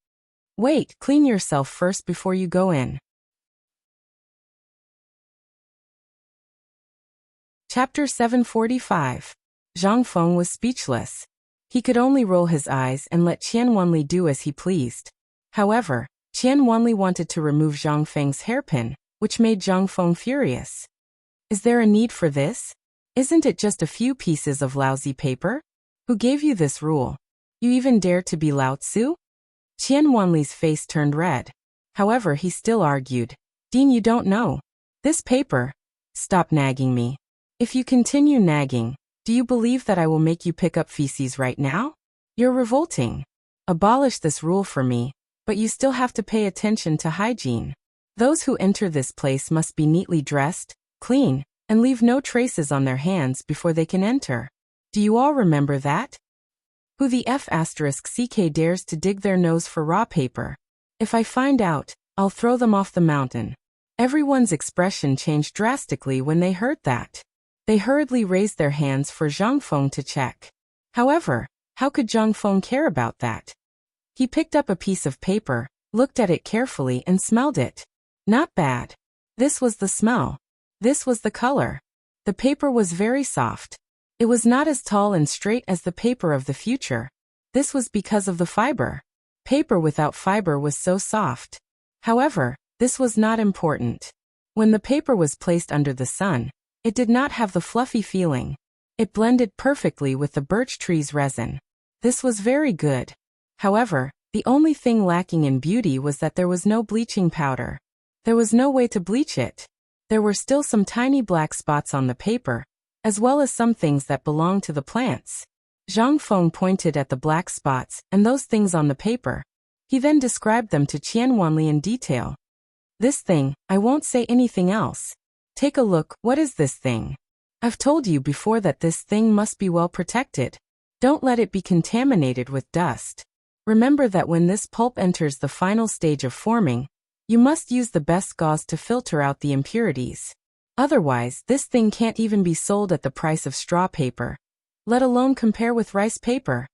Wait, clean yourself first before you go in. Chapter 745. Zhang Feng was speechless. He could only roll his eyes and let Qian Wanli do as he pleased. However, Qian Wanli wanted to remove Zhang Feng's hairpin, which made Zhang Feng furious. Is there a need for this? Isn't it just a few pieces of lousy paper? Who gave you this rule? You even dare to be Lao Tzu? Qian Wanli's face turned red. However, he still argued. Dean, you don't know. This paper. Stop nagging me. If you continue nagging, do you believe that I will make you pick up feces right now? You're revolting. Abolish this rule for me, but you still have to pay attention to hygiene. Those who enter this place must be neatly dressed, clean, and leave no traces on their hands before they can enter. Do you all remember that? Who the F***ck dares to dig their nose for raw paper? If I find out, I'll throw them off the mountain. Everyone's expression changed drastically when they heard that. They hurriedly raised their hands for Zhang Feng to check. However, how could Zhang Feng care about that? He picked up a piece of paper, looked at it carefully and smelled it. Not bad. This was the smell. This was the color. The paper was very soft. It was not as tall and straight as the paper of the future. This was because of the fiber. Paper without fiber was so soft. However, this was not important. When the paper was placed under the sun, it did not have the fluffy feeling. It blended perfectly with the birch tree's resin. This was very good. However, the only thing lacking in beauty was that there was no bleaching powder. There was no way to bleach it. There were still some tiny black spots on the paper, as well as some things that belonged to the plants. Zhang Feng pointed at the black spots and those things on the paper. He then described them to Qian Wanli in detail. This thing, I won't say anything else. Take a look, what is this thing? I've told you before that this thing must be well protected. Don't let it be contaminated with dust. Remember that when this pulp enters the final stage of forming, you must use the best gauze to filter out the impurities. Otherwise, this thing can't even be sold at the price of straw paper, let alone compare with rice paper.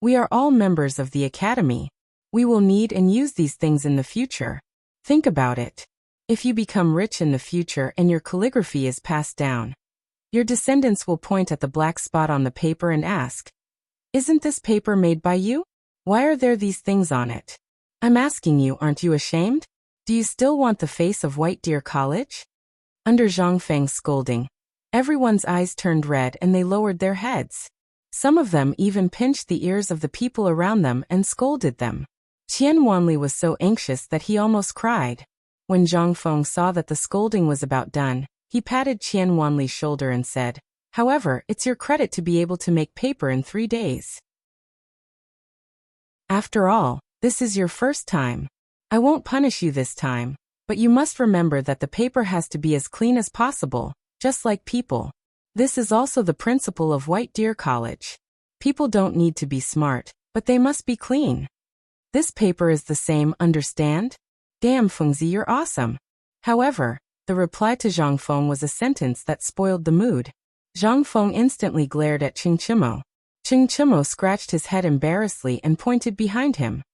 We are all members of the academy. We will need and use these things in the future. Think about it. If you become rich in the future and your calligraphy is passed down, your descendants will point at the black spot on the paper and ask, "Isn't this paper made by you? Why are there these things on it?" I'm asking you, aren't you ashamed? Do you still want the face of White Deer College? Under Zhang Feng's scolding, everyone's eyes turned red and they lowered their heads. Some of them even pinched the ears of the people around them and scolded them. Qian Wanli was so anxious that he almost cried. When Zhang Feng saw that the scolding was about done, he patted Qian Wanli's shoulder and said, "However, it's your credit to be able to make paper in 3 days. After all, this is your first time. I won't punish you this time, but you must remember that the paper has to be as clean as possible, just like people. This is also the principle of White Deer College. People don't need to be smart, but they must be clean. This paper is the same, understand? Damn, Fengzi, you're awesome." However, the reply to Zhang Feng was a sentence that spoiled the mood. Zhang Feng instantly glared at Chingchimo. Chingchimo scratched his head embarrassedly and pointed behind him.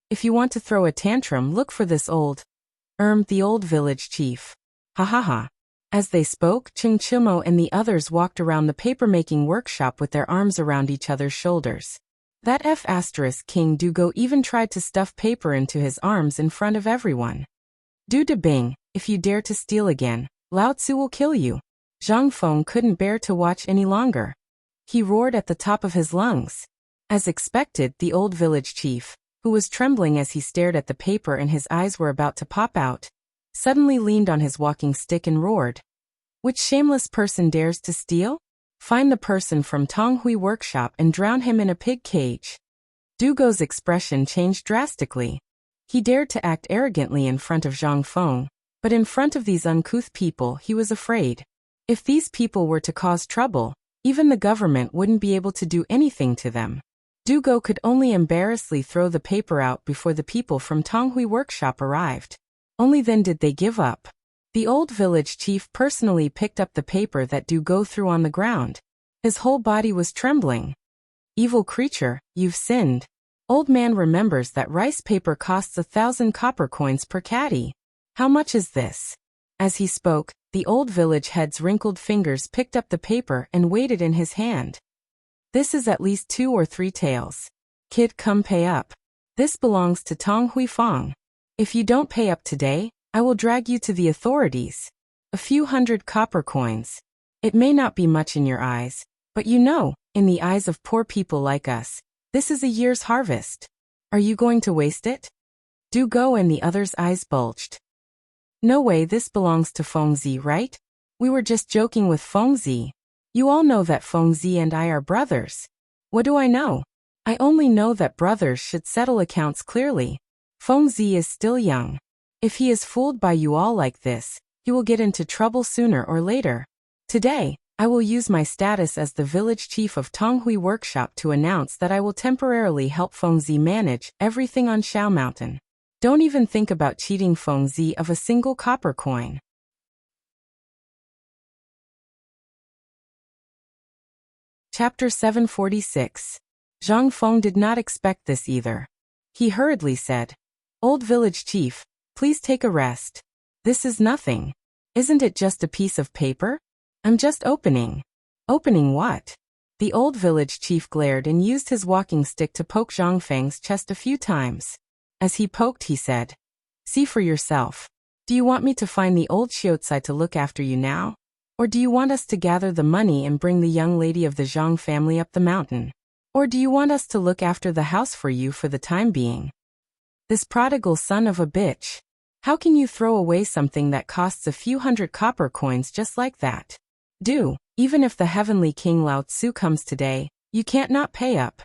"If you want to throw a tantrum, look for this the old village chief. Ha ha ha." As they spoke, Chingchimo and the others walked around the paper-making workshop with their arms around each other's shoulders. That King Dugo even tried to stuff paper into his arms in front of everyone. "Du de Bing, if you dare to steal again, Lao Tzu will kill you." Zhang Feng couldn't bear to watch any longer. He roared at the top of his lungs. As expected, the old village chief, who was trembling as he stared at the paper and his eyes were about to pop out, suddenly leaned on his walking stick and roared. "Which shameless person dares to steal? Find the person from Tonghui Workshop and drown him in a pig cage." Dugo's expression changed drastically. He dared to act arrogantly in front of Zhang Feng, but in front of these uncouth people he was afraid. If these people were to cause trouble, even the government wouldn't be able to do anything to them. Dugo could only embarrassedly throw the paper out before the people from Tonghui Workshop arrived. Only then did they give up. The old village chief personally picked up the paper that Dugo threw on the ground. His whole body was trembling. "Evil creature, you've sinned. Old man remembers that rice paper costs 1,000 copper coins per caddy. How much is this? As he spoke, the old village head's wrinkled fingers picked up the paper and weighed it in his hand. This is at least 2 or 3 taels. Kid, come pay up. This belongs to Tong Hui Fong. If you don't pay up today, I will drag you to the authorities. A few hundred copper coins. It may not be much in your eyes, but you know, in the eyes of poor people like us, this is a year's harvest. Are you going to waste it? Do go, and the other's eyes bulged. No way, this belongs to Feng Zi, right? We were just joking with Feng Zi. You all know that Feng Zi and I are brothers. What do I know? I only know that brothers should settle accounts clearly. Feng Zi is still young. If he is fooled by you all like this, he will get into trouble sooner or later. Today, I will use my status as the village chief of Tonghui Workshop to announce that I will temporarily help Feng Zi manage everything on Shao Mountain. Don't even think about cheating Feng Zi of a single copper coin. Chapter 746. Zhang Feng did not expect this either. He hurriedly said, "Old village chief, please take a rest. This is nothing. Isn't it just a piece of paper? I'm just opening." Opening what? The old village chief glared and used his walking stick to poke Zhang Feng's chest a few times. As he poked, he said, "See for yourself. Do you want me to find the old Xiaocai to look after you now? Or do you want us to gather the money and bring the young lady of the Zhang family up the mountain? Or do you want us to look after the house for you for the time being? This prodigal son of a bitch. How can you throw away something that costs a few hundred copper coins just like that? Even if the heavenly King Lao Tzu comes today, you can't not pay up."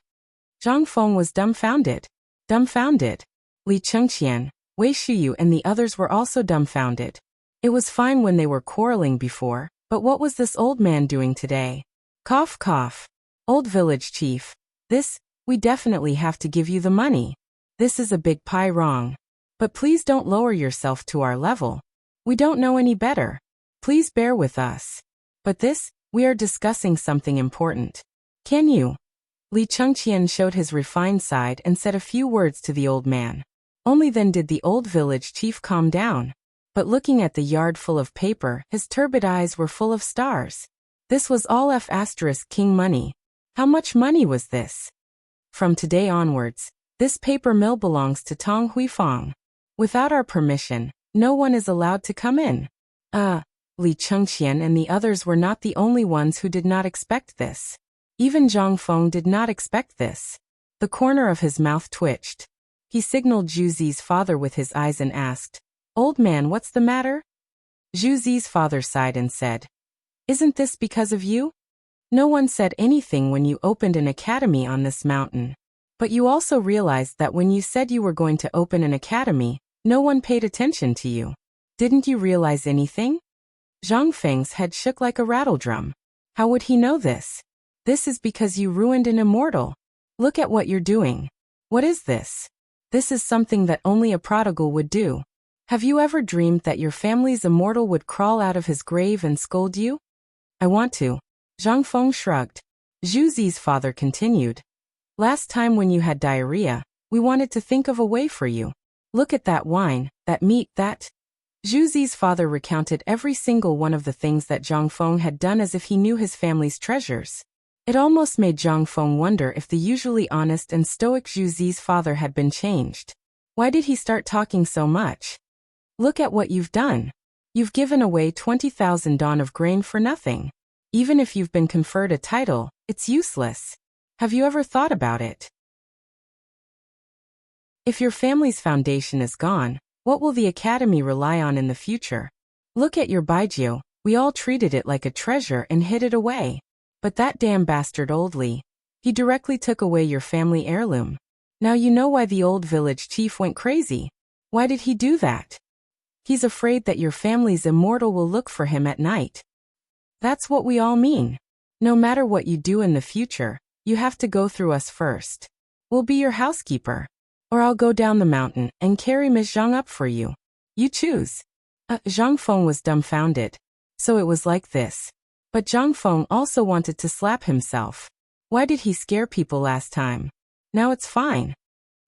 Zhang Feng was dumbfounded. Dumbfounded. Li Chengqian, Wei Shuyu and the others were also dumbfounded. It was fine when they were quarreling before, but what was this old man doing today? Cough cough. Old village chief. We definitely have to give you the money. This is a big pie wrong. But please don't lower yourself to our level. We don't know any better. Please bear with us. But we are discussing something important. Can you? Li Chengqian showed his refined side and said a few words to the old man. Only then did the old village chief calm down. But looking at the yard full of paper, his turbid eyes were full of stars. This was all King money. How much money was this? From today onwards, this paper mill belongs to Tong Hui Fong. Without our permission, no one is allowed to come in. Li Chengqian and the others were not the only ones who did not expect this. Even Zhang Feng did not expect this. The corner of his mouth twitched. He signaled Zhu Zi's father with his eyes and asked, "Old man, what's the matter?" Zhu Zi's father sighed and said, "Isn't this because of you? No one said anything when you opened an academy on this mountain. But you also realized that when you said you were going to open an academy, no one paid attention to you. Didn't you realize anything?" Zhang Feng's head shook like a rattledrum. How would he know this? This is because you ruined an immortal. Look at what you're doing. What is this? This is something that only a prodigal would do. Have you ever dreamed that your family's immortal would crawl out of his grave and scold you? I want to. Zhang Feng shrugged. Zhu Zi's father continued. Last time when you had diarrhea, we wanted to think of a way for you. Look at that wine, that meat, that... Zhu Zi's father recounted every single one of the things that Zhang Feng had done as if he knew his family's treasures. It almost made Zhang Feng wonder if the usually honest and stoic Zhu Zi's father had been changed. Why did he start talking so much? Look at what you've done. You've given away 20,000 dawn of grain for nothing. Even if you've been conferred a title, it's useless. Have you ever thought about it? If your family's foundation is gone, what will the academy rely on in the future? Look at your Baijiu, we all treated it like a treasure and hid it away. But that damn bastard old Li, he directly took away your family heirloom. Now you know why the old village chief went crazy. Why did he do that? He's afraid that your family's immortal will look for him at night. That's what we all mean. No matter what you do in the future, you have to go through us first. We'll be your housekeeper. Or I'll go down the mountain and carry Miss Zhang up for you. You choose. Zhang Feng was dumbfounded. So it was like this. But Zhang Feng also wanted to slap himself. Why did he scare people last time? Now it's fine.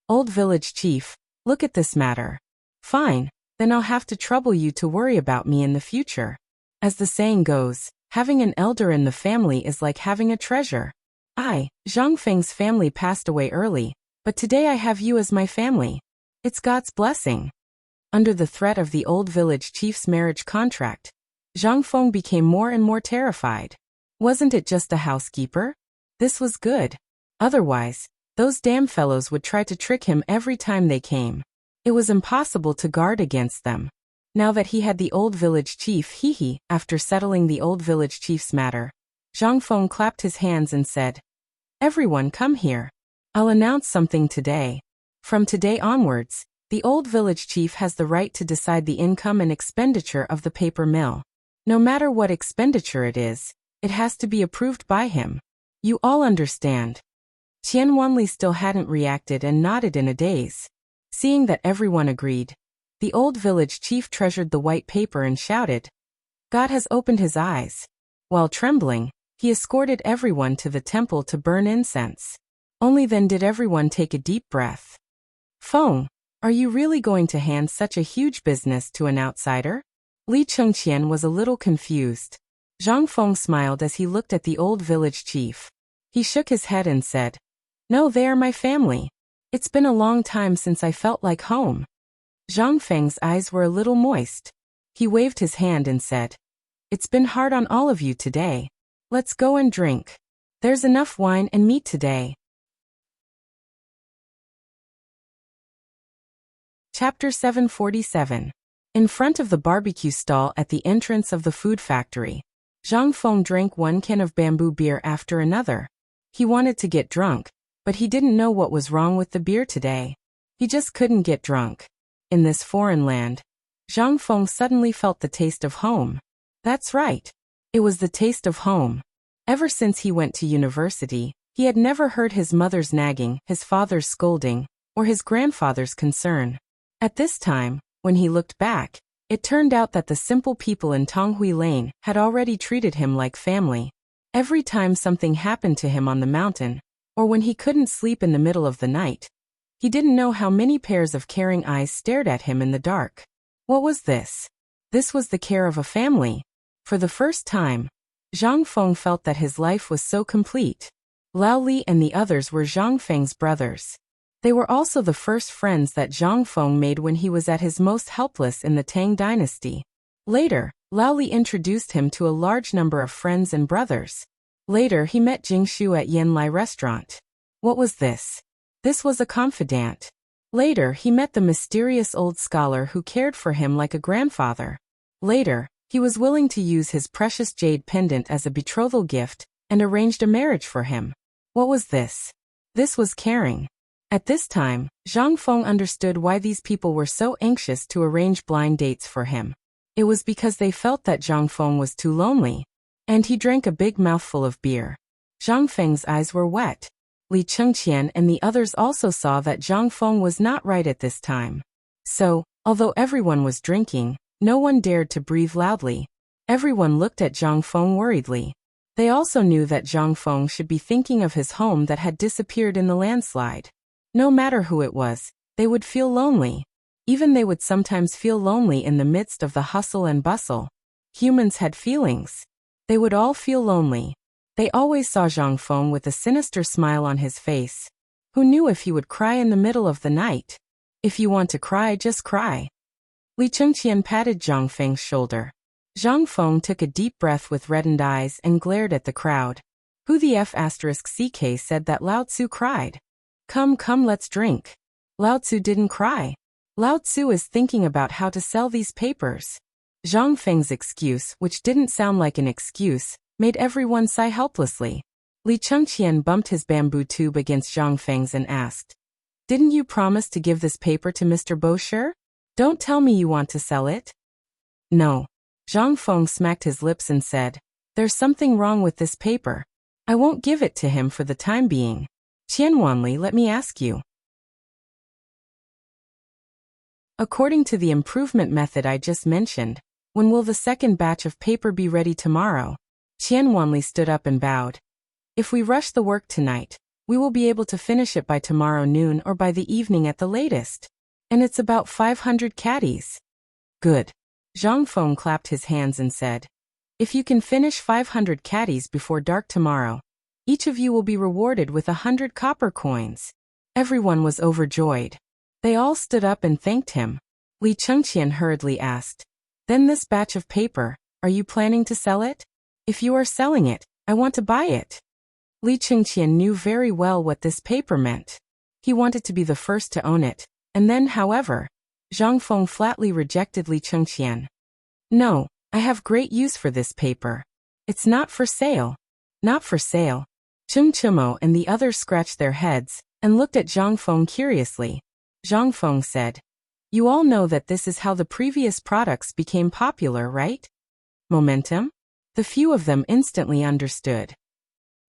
Old village chief, look at this matter. Fine, then I'll have to trouble you to worry about me in the future. As the saying goes, having an elder in the family is like having a treasure. Zhang Feng's family passed away early, but today I have you as my family. It's God's blessing. Under the threat of the old village chief's marriage contract, Zhang Feng became more and more terrified. Wasn't it just a housekeeper? This was good. Otherwise, those damn fellows would try to trick him every time they came. It was impossible to guard against them. Now that he had the old village chief, after settling the old village chief's matter, Zhang Feng clapped his hands and said, "Everyone come here. I'll announce something today. From today onwards, the old village chief has the right to decide the income and expenditure of the paper mill. No matter what expenditure it is, it has to be approved by him. You all understand." Qian Wanli still hadn't reacted and nodded in a daze. Seeing that everyone agreed, the old village chief treasured the white paper and shouted, "God has opened his eyes." While trembling, he escorted everyone to the temple to burn incense. Only then did everyone take a deep breath. "Feng, are you really going to hand such a huge business to an outsider?" Li Chengqian was a little confused. Zhang Feng smiled as he looked at the old village chief. He shook his head and said, "No, they are my family. It's been a long time since I felt like home." Zhang Feng's eyes were a little moist. He waved his hand and said, "It's been hard on all of you today. Let's go and drink. There's enough wine and meat today." Chapter 747. In front of the barbecue stall at the entrance of the food factory, Zhang Feng drank one can of bamboo beer after another. He wanted to get drunk, but he didn't know what was wrong with the beer today. He just couldn't get drunk. In this foreign land, Zhang Feng suddenly felt the taste of home. That's right. It was the taste of home. Ever since he went to university, he had never heard his mother's nagging, his father's scolding, or his grandfather's concern. At this time, when he looked back, it turned out that the simple people in Tonghui Lane had already treated him like family. Every time something happened to him on the mountain, or when he couldn't sleep in the middle of the night, he didn't know how many pairs of caring eyes stared at him in the dark. What was this? This was the care of a family. For the first time, Zhang Feng felt that his life was so complete. Lao Li and the others were Zhang Feng's brothers. They were also the first friends that Zhang Feng made when he was at his most helpless in the Tang dynasty. Later, Lao Li introduced him to a large number of friends and brothers. Later he met Jing Shu at Yan Lai restaurant. What was this? This was a confidant. Later he met the mysterious old scholar who cared for him like a grandfather. Later, he was willing to use his precious jade pendant as a betrothal gift and arranged a marriage for him. What was this? This was caring. At this time, Zhang Feng understood why these people were so anxious to arrange blind dates for him. It was because they felt that Zhang Feng was too lonely. And he drank a big mouthful of beer. Zhang Feng's eyes were wet. Li Chengqian and the others also saw that Zhang Feng was not right at this time. So, although everyone was drinking, no one dared to breathe loudly. Everyone looked at Zhang Feng worriedly. They also knew that Zhang Feng should be thinking of his home that had disappeared in the landslide. No matter who it was, they would feel lonely. Even they would sometimes feel lonely in the midst of the hustle and bustle. Humans had feelings. They would all feel lonely. They always saw Zhang Feng with a sinister smile on his face. Who knew if he would cry in the middle of the night? If you want to cry, just cry. Li Chengqian patted Zhang Feng's shoulder. Zhang Feng took a deep breath with reddened eyes and glared at the crowd. Who the F***ck said that Lao Tzu cried? Come, let's drink. Lao Tzu didn't cry. Lao Tzu is thinking about how to sell these papers. Zhang Feng's excuse, which didn't sound like an excuse, made everyone sigh helplessly. Li Chengqian bumped his bamboo tube against Zhang Feng's and asked, "Didn't you promise to give this paper to Mr. Bosher? Don't tell me you want to sell it." "No." Zhang Feng smacked his lips and said, "There's something wrong with this paper. I won't give it to him for the time being. Qian Wanli, let me ask you. According to the improvement method I just mentioned, when will the second batch of paper be ready tomorrow?" Qian Wanli stood up and bowed. "If we rush the work tonight, We will be able to finish it by tomorrow noon or by the evening at the latest. And it's about 500 caddies. Good. Zhang Feng clapped his hands and said, if you can finish 500 caddies before dark tomorrow, each of you will be rewarded with 100 copper coins. Everyone was overjoyed. They all stood up and thanked him. Li Chengqian hurriedly asked, then this batch of paper, are you planning to sell it? If you are selling it, I want to buy it. Li Chengqian knew very well what this paper meant. He wanted to be the first to own it, and then, however, Zhang Feng flatly rejected Li Chengqian. No, I have great use for this paper. It's not for sale. Not for sale. Cheng Chimo and the others scratched their heads and looked at Zhang Feng curiously. Zhang Feng said, you all know that this is how the previous products became popular, right? Momentum? The few of them instantly understood.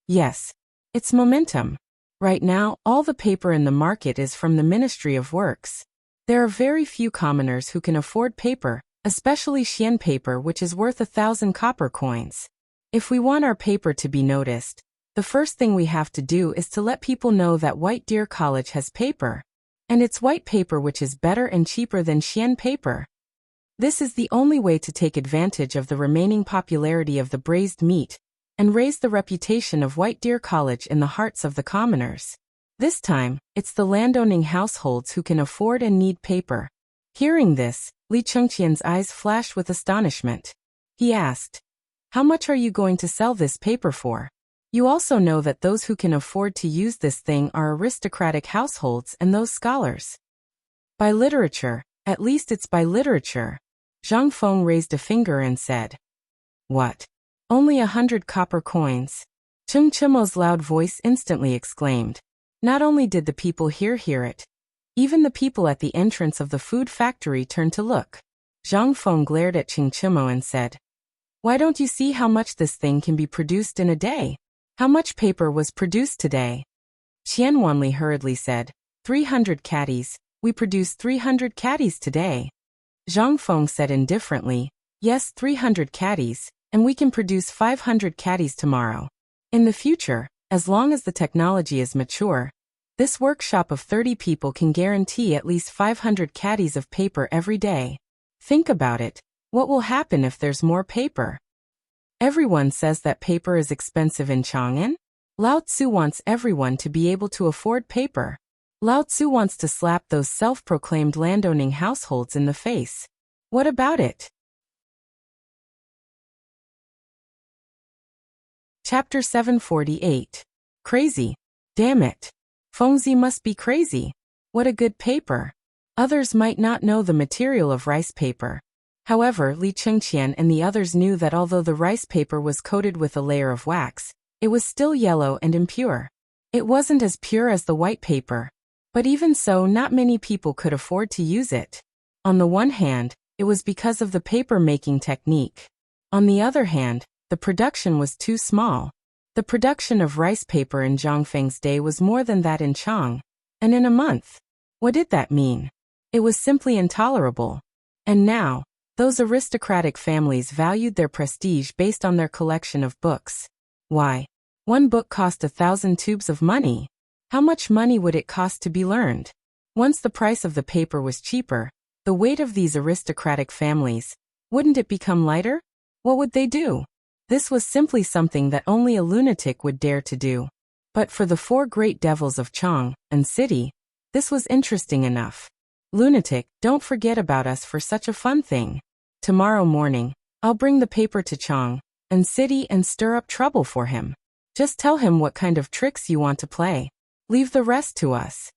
Yes, it's momentum. Right now, all the paper in the market is from the Ministry of Works. There are very few commoners who can afford paper, especially Xian paper, which is worth 1,000 copper coins. If we want our paper to be noticed, the first thing we have to do is to let people know that White Deer College has paper. And it's white paper which is better and cheaper than Xian paper. This is the only way to take advantage of the remaining popularity of the braised meat and raise the reputation of White Deer College in the hearts of the commoners. This time, it's the landowning households who can afford and need paper. Hearing this, Li Chengqian's eyes flashed with astonishment. He asked, how much are you going to sell this paper for? You also know that those who can afford to use this thing are aristocratic households and those scholars. By literature, at least it's by literature. Zhang Feng raised a finger and said, what? Only 100 copper coins? Cheng Chimo's loud voice instantly exclaimed. Not only did the people hear it, even the people at the entrance of the food factory turned to look. Zhang Feng glared at Cheng Chimo and said, why don't you see how much this thing can be produced in a day? How much paper was produced today? Qian Wanli hurriedly said, 300 caddies, we produced 300 caddies today. Zhang Feng said indifferently, yes, 300 caddies, and we can produce 500 caddies tomorrow. In the future, as long as the technology is mature, this workshop of 30 people can guarantee at least 500 caddies of paper every day. Think about it, what will happen if there's more paper? Everyone says that paper is expensive in Chang'an. Lao Tzu wants everyone to be able to afford paper. Lao Tzu wants to slap those self-proclaimed landowning households in the face. What about it? Chapter 748. Crazy. Damn it. Fengzi must be crazy. What a good paper. Others might not know the material of rice paper. However, Li Chengqian and the others knew that although the rice paper was coated with a layer of wax, it was still yellow and impure. It wasn't as pure as the white paper. But even so, not many people could afford to use it. On the one hand, it was because of the paper-making technique. On the other hand, the production was too small. The production of rice paper in Zhang Feng's day was more than that in Chang. And in a month. What did that mean? It was simply intolerable. And now, those aristocratic families valued their prestige based on their collection of books. Why? One book cost 1,000 tubes of money. How much money would it cost to be learned? Once the price of the paper was cheaper, the weight of these aristocratic families, wouldn't it become lighter? What would they do? This was simply something that only a lunatic would dare to do. But for the four great devils of Chang'an city, this was interesting enough. Lunatic, don't forget about us for such a fun thing. Tomorrow morning, I'll bring the paper to Chang'an city and stir up trouble for him. Just tell him what kind of tricks you want to play. Leave the rest to us.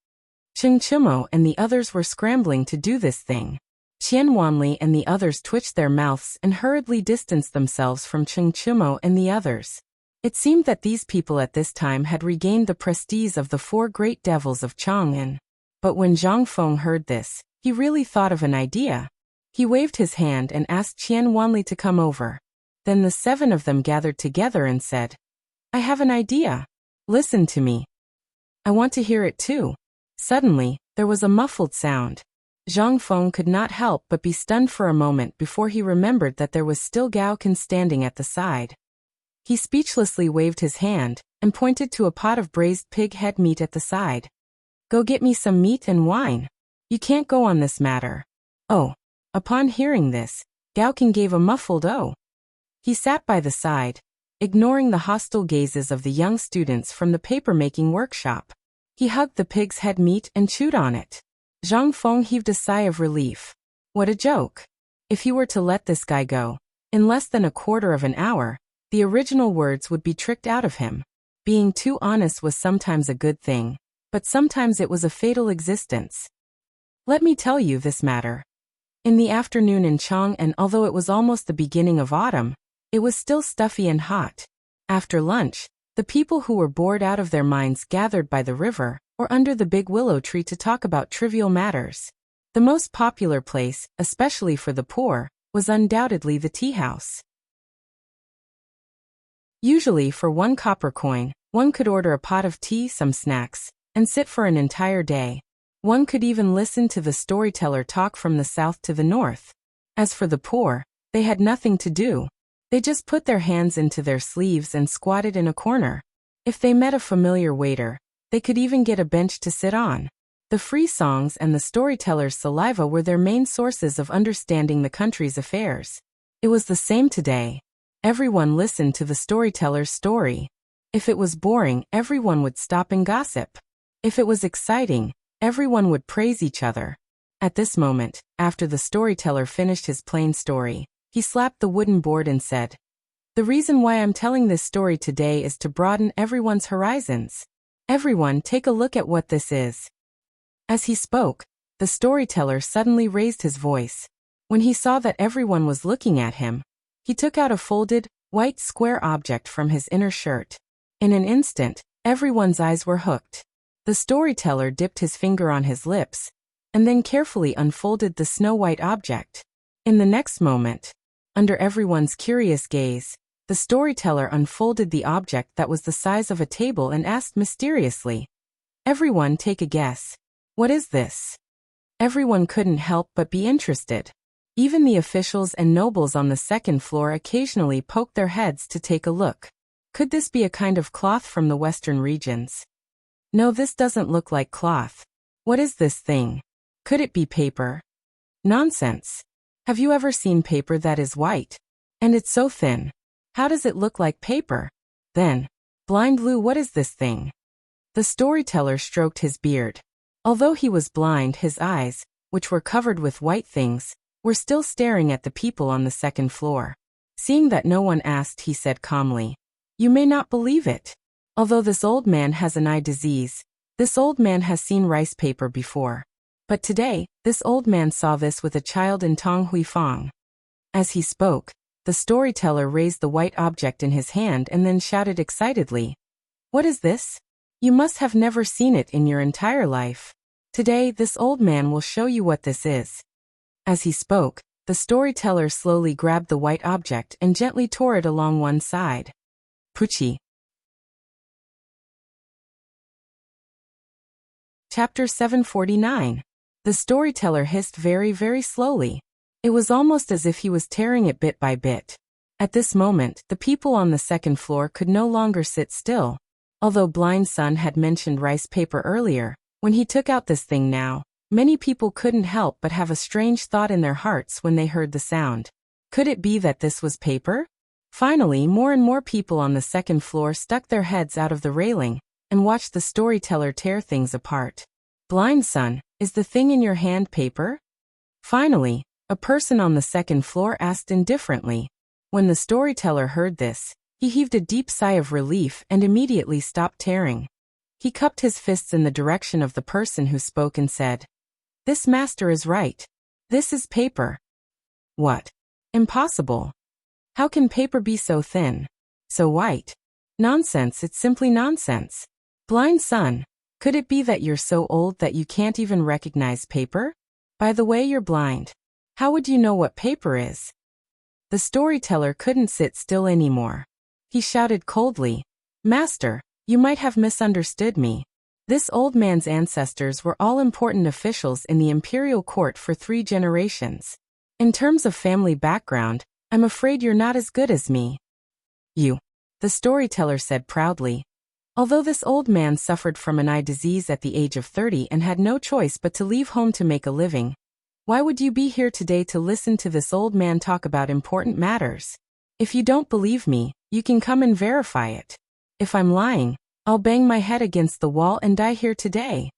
Cheng Chimo and the others were scrambling to do this thing. Qian Wanli and the others twitched their mouths and hurriedly distanced themselves from Cheng Chimo and the others. It seemed that these people at this time had regained the prestige of the four great devils of Chang'an. But when Zhang Feng heard this, he really thought of an idea. He waved his hand and asked Qian Wanli to come over. Then the seven of them gathered together and said, I have an idea. Listen to me. I want to hear it too. Suddenly, there was a muffled sound. Zhang Feng could not help but be stunned for a moment before he remembered that there was still Gao Can standing at the side. He speechlessly waved his hand, and pointed to a pot of braised pig head meat at the side. Go get me some meat and wine. You can't go on this matter. Oh. Upon hearing this, Gaoqing gave a muffled oh. He sat by the side, ignoring the hostile gazes of the young students from the paper-making workshop. He hugged the pig's head meat and chewed on it. Zhang Feng heaved a sigh of relief. What a joke. If he were to let this guy go, in less than a quarter of an hour, the original words would be tricked out of him. Being too honest was sometimes a good thing, but sometimes it was a fatal existence. Let me tell you this matter. In the afternoon in Chang'an, although it was almost the beginning of autumn, it was still stuffy and hot. After lunch, the people who were bored out of their minds gathered by the river or under the big willow tree to talk about trivial matters. The most popular place, especially for the poor, was undoubtedly the tea house. Usually for 1 copper coin, one could order a pot of tea, some snacks, and sit for an entire day. One could even listen to the storyteller talk from the south to the north. As for the poor, they had nothing to do. They just put their hands into their sleeves and squatted in a corner. If they met a familiar waiter, they could even get a bench to sit on. The free songs and the storyteller's saliva were their main sources of understanding the country's affairs. It was the same today. Everyone listened to the storyteller's story. If it was boring, everyone would stop and gossip. If it was exciting, everyone would praise each other. At this moment, after the storyteller finished his plain story, he slapped the wooden board and said, "The reason why I'm telling this story today is to broaden everyone's horizons. Everyone, take a look at what this is." As he spoke, the storyteller suddenly raised his voice. When he saw that everyone was looking at him, he took out a folded, white square object from his inner shirt. In an instant, everyone's eyes were hooked. The storyteller dipped his finger on his lips, and then carefully unfolded the snow-white object. In the next moment, under everyone's curious gaze, the storyteller unfolded the object that was the size of a table and asked mysteriously, "Everyone, take a guess. What is this?" Everyone couldn't help but be interested. Even the officials and nobles on the second floor occasionally poked their heads to take a look. Could this be a kind of cloth from the western regions? No, this doesn't look like cloth. What is this thing? Could it be paper? Nonsense. Have you ever seen paper that is white? And it's so thin. How does it look like paper? Then, Blind Lou, what is this thing? The storyteller stroked his beard. Although he was blind, his eyes, which were covered with white things, were still staring at the people on the second floor. Seeing that no one asked, he said calmly, "You may not believe it. Although this old man has an eye disease, this old man has seen rice paper before. But today, this old man saw this with a child in Tong Huifang." As he spoke, the storyteller raised the white object in his hand and then shouted excitedly, "What is this? You must have never seen it in your entire life. Today, this old man will show you what this is." As he spoke, the storyteller slowly grabbed the white object and gently tore it along one side. Puchi. Chapter 749. The storyteller hissed very, very slowly. It was almost as if he was tearing it bit by bit. At this moment, the people on the second floor could no longer sit still. Although Blind Sun had mentioned rice paper earlier, when he took out this thing now, many people couldn't help but have a strange thought in their hearts when they heard the sound. Could it be that this was paper? Finally, more and more people on the second floor stuck their heads out of the railing and watched the storyteller tear things apart. "Blind Sun, is the thing in your hand paper?" Finally, a person on the second floor asked indifferently. When the storyteller heard this, he heaved a deep sigh of relief and immediately stopped tearing. He cupped his fists in the direction of the person who spoke and said, "This master is right. This is paper." "What? Impossible. How can paper be so thin? So white? Nonsense, it's simply nonsense. Blind Sun, could it be that you're so old that you can't even recognize paper? By the way, you're blind. How would you know what paper is?" The storyteller couldn't sit still anymore. He shouted coldly, "Master, you might have misunderstood me. This old man's ancestors were all important officials in the imperial court for 3 generations. In terms of family background, I'm afraid you're not as good as me." "You," the storyteller said proudly, Although this old man suffered from an eye disease at the age of 30 and had no choice but to leave home to make a living, why would you be here today to listen to this old man talk about important matters? If you don't believe me, you can come and verify it. If I'm lying, I'll bang my head against the wall and die here today.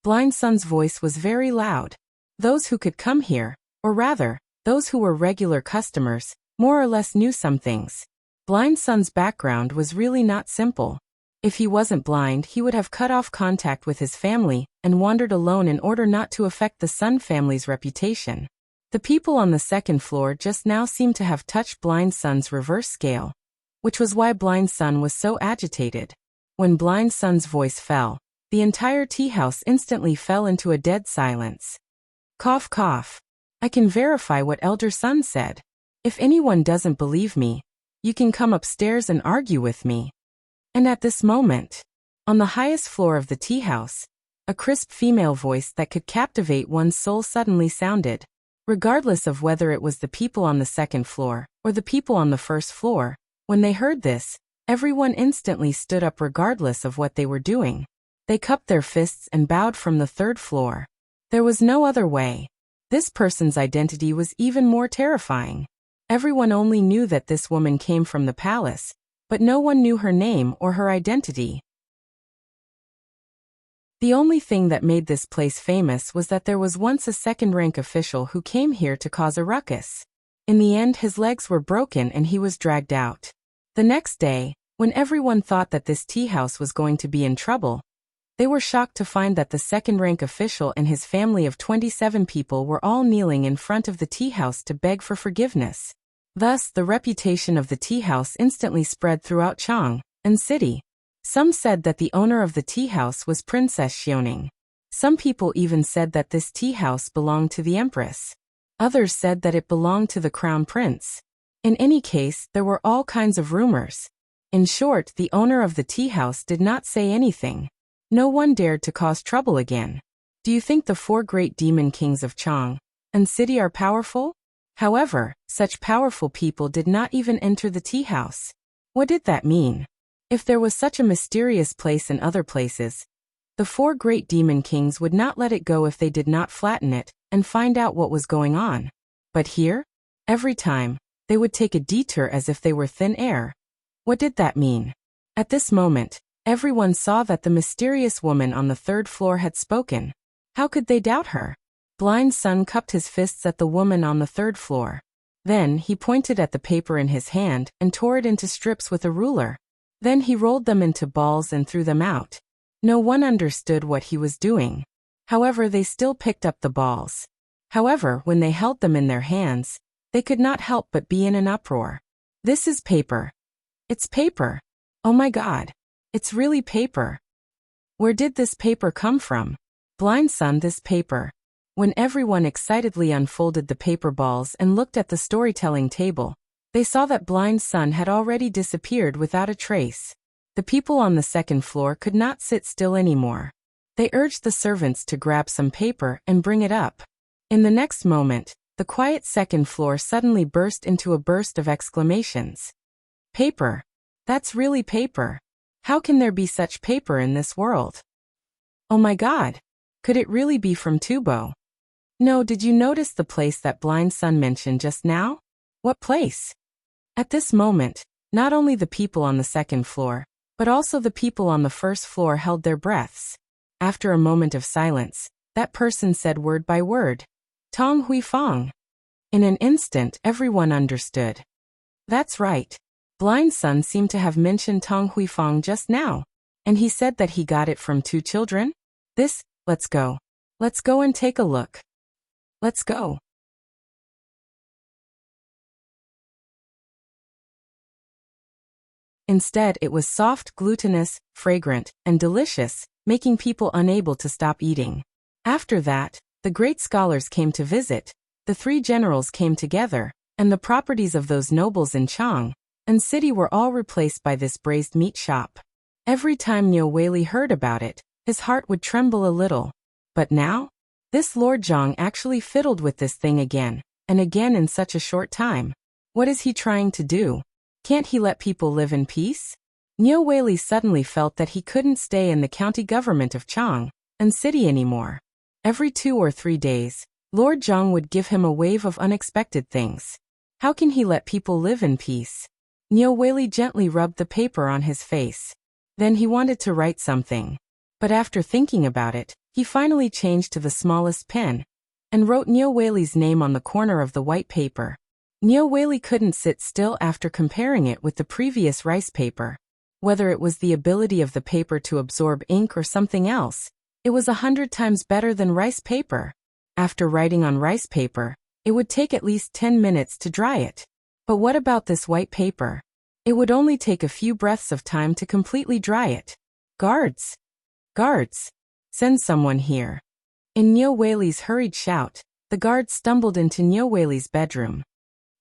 Blind Sun's voice was very loud. Those who could come here, or rather, those who were regular customers, more or less knew some things. Blind Sun's background was really not simple. If he wasn't blind, he would have cut off contact with his family and wandered alone in order not to affect the Sun family's reputation. The people on the second floor just now seemed to have touched Blind Sun's reverse scale, which was why Blind Sun was so agitated. When Blind Sun's voice fell, the entire tea house instantly fell into a dead silence. Cough cough. I can verify what Elder Sun said. If anyone doesn't believe me, you can come upstairs and argue with me. And at this moment, on the highest floor of the tea house, a crisp female voice that could captivate one's soul suddenly sounded. Regardless of whether it was the people on the second floor or the people on the first floor, when they heard this, everyone instantly stood up regardless of what they were doing. They cupped their fists and bowed from the third floor. There was no other way. This person's identity was even more terrifying. Everyone only knew that this woman came from the palace, but no one knew her name or her identity. The only thing that made this place famous was that there was once a second-rank official who came here to cause a ruckus. In the end, his legs were broken and he was dragged out. The next day, when everyone thought that this tea house was going to be in trouble, they were shocked to find that the second-rank official and his family of 27 people were all kneeling in front of the tea house to beg for forgiveness. Thus, the reputation of the tea house instantly spread throughout Chang'an city. Some said that the owner of the tea house was Princess Xiaoning. Some people even said that this tea house belonged to the Empress. Others said that it belonged to the Crown Prince. In any case, there were all kinds of rumors. In short, the owner of the tea house did not say anything. No one dared to cause trouble again. Do you think the 4 great demon kings of Chang'an city are powerful? However, such powerful people did not even enter the tea house. What did that mean? If there was such a mysterious place in other places, the 4 great demon kings would not let it go if they did not flatten it and find out what was going on. But here, every time, they would take a detour as if they were thin air. What did that mean? At this moment, everyone saw that the mysterious woman on the third floor had spoken. How could they doubt her? Blind Sun cupped his fists at the woman on the third floor. Then he pointed at the paper in his hand and tore it into strips with a ruler. Then he rolled them into balls and threw them out. No one understood what he was doing. However, they still picked up the balls. However, when they held them in their hands, they could not help but be in an uproar. This is paper. It's paper. Oh my God. It's really paper. Where did this paper come from? Blind Sun, this paper. When everyone excitedly unfolded the paper balls and looked at the storytelling table, they saw that Blind Sun had already disappeared without a trace. The people on the second floor could not sit still anymore. They urged the servants to grab some paper and bring it up. In the next moment, the quiet second floor suddenly burst into a burst of exclamations. Paper. That's really paper. How can there be such paper in this world? Oh my God. Could it really be from Tubo? No, did you notice the place that Blind Sun mentioned just now? What place? At this moment, not only the people on the second floor, but also the people on the first floor held their breaths. After a moment of silence, that person said word by word, Tong Hui Fong. In an instant, everyone understood. That's right. Blind Sun seemed to have mentioned Tong Hui Fong just now, and he said that he got it from 2 children? Let's go. Let's go and take a look. Let's go. Instead, it was soft, glutinous, fragrant, and delicious, making people unable to stop eating. After that, the great scholars came to visit, the 3 generals came together, and the properties of those nobles in Chang'an city were all replaced by this braised meat shop. Every time Niu Weili heard about it, his heart would tremble a little. But now? This Lord Zhang actually fiddled with this thing again, and again in such a short time. What is he trying to do? Can't he let people live in peace? Niu Weili suddenly felt that he couldn't stay in the county government of Chang'an City anymore. Every 2 or 3 days, Lord Zhang would give him a wave of unexpected things. How can he let people live in peace? Niu Weili gently rubbed the paper on his face. Then he wanted to write something. But after thinking about it, he finally changed to the smallest pen and wrote Niu Weili's name on the corner of the white paper. Niu Weili couldn't sit still after comparing it with the previous rice paper. Whether it was the ability of the paper to absorb ink or something else, it was 100 times better than rice paper. After writing on rice paper, it would take at least 10 minutes to dry it. But what about this white paper? It would only take a few breaths of time to completely dry it. Guards! Guards! Send someone here. In Niu Weili's hurried shout, the guards stumbled into Niu Weili's bedroom.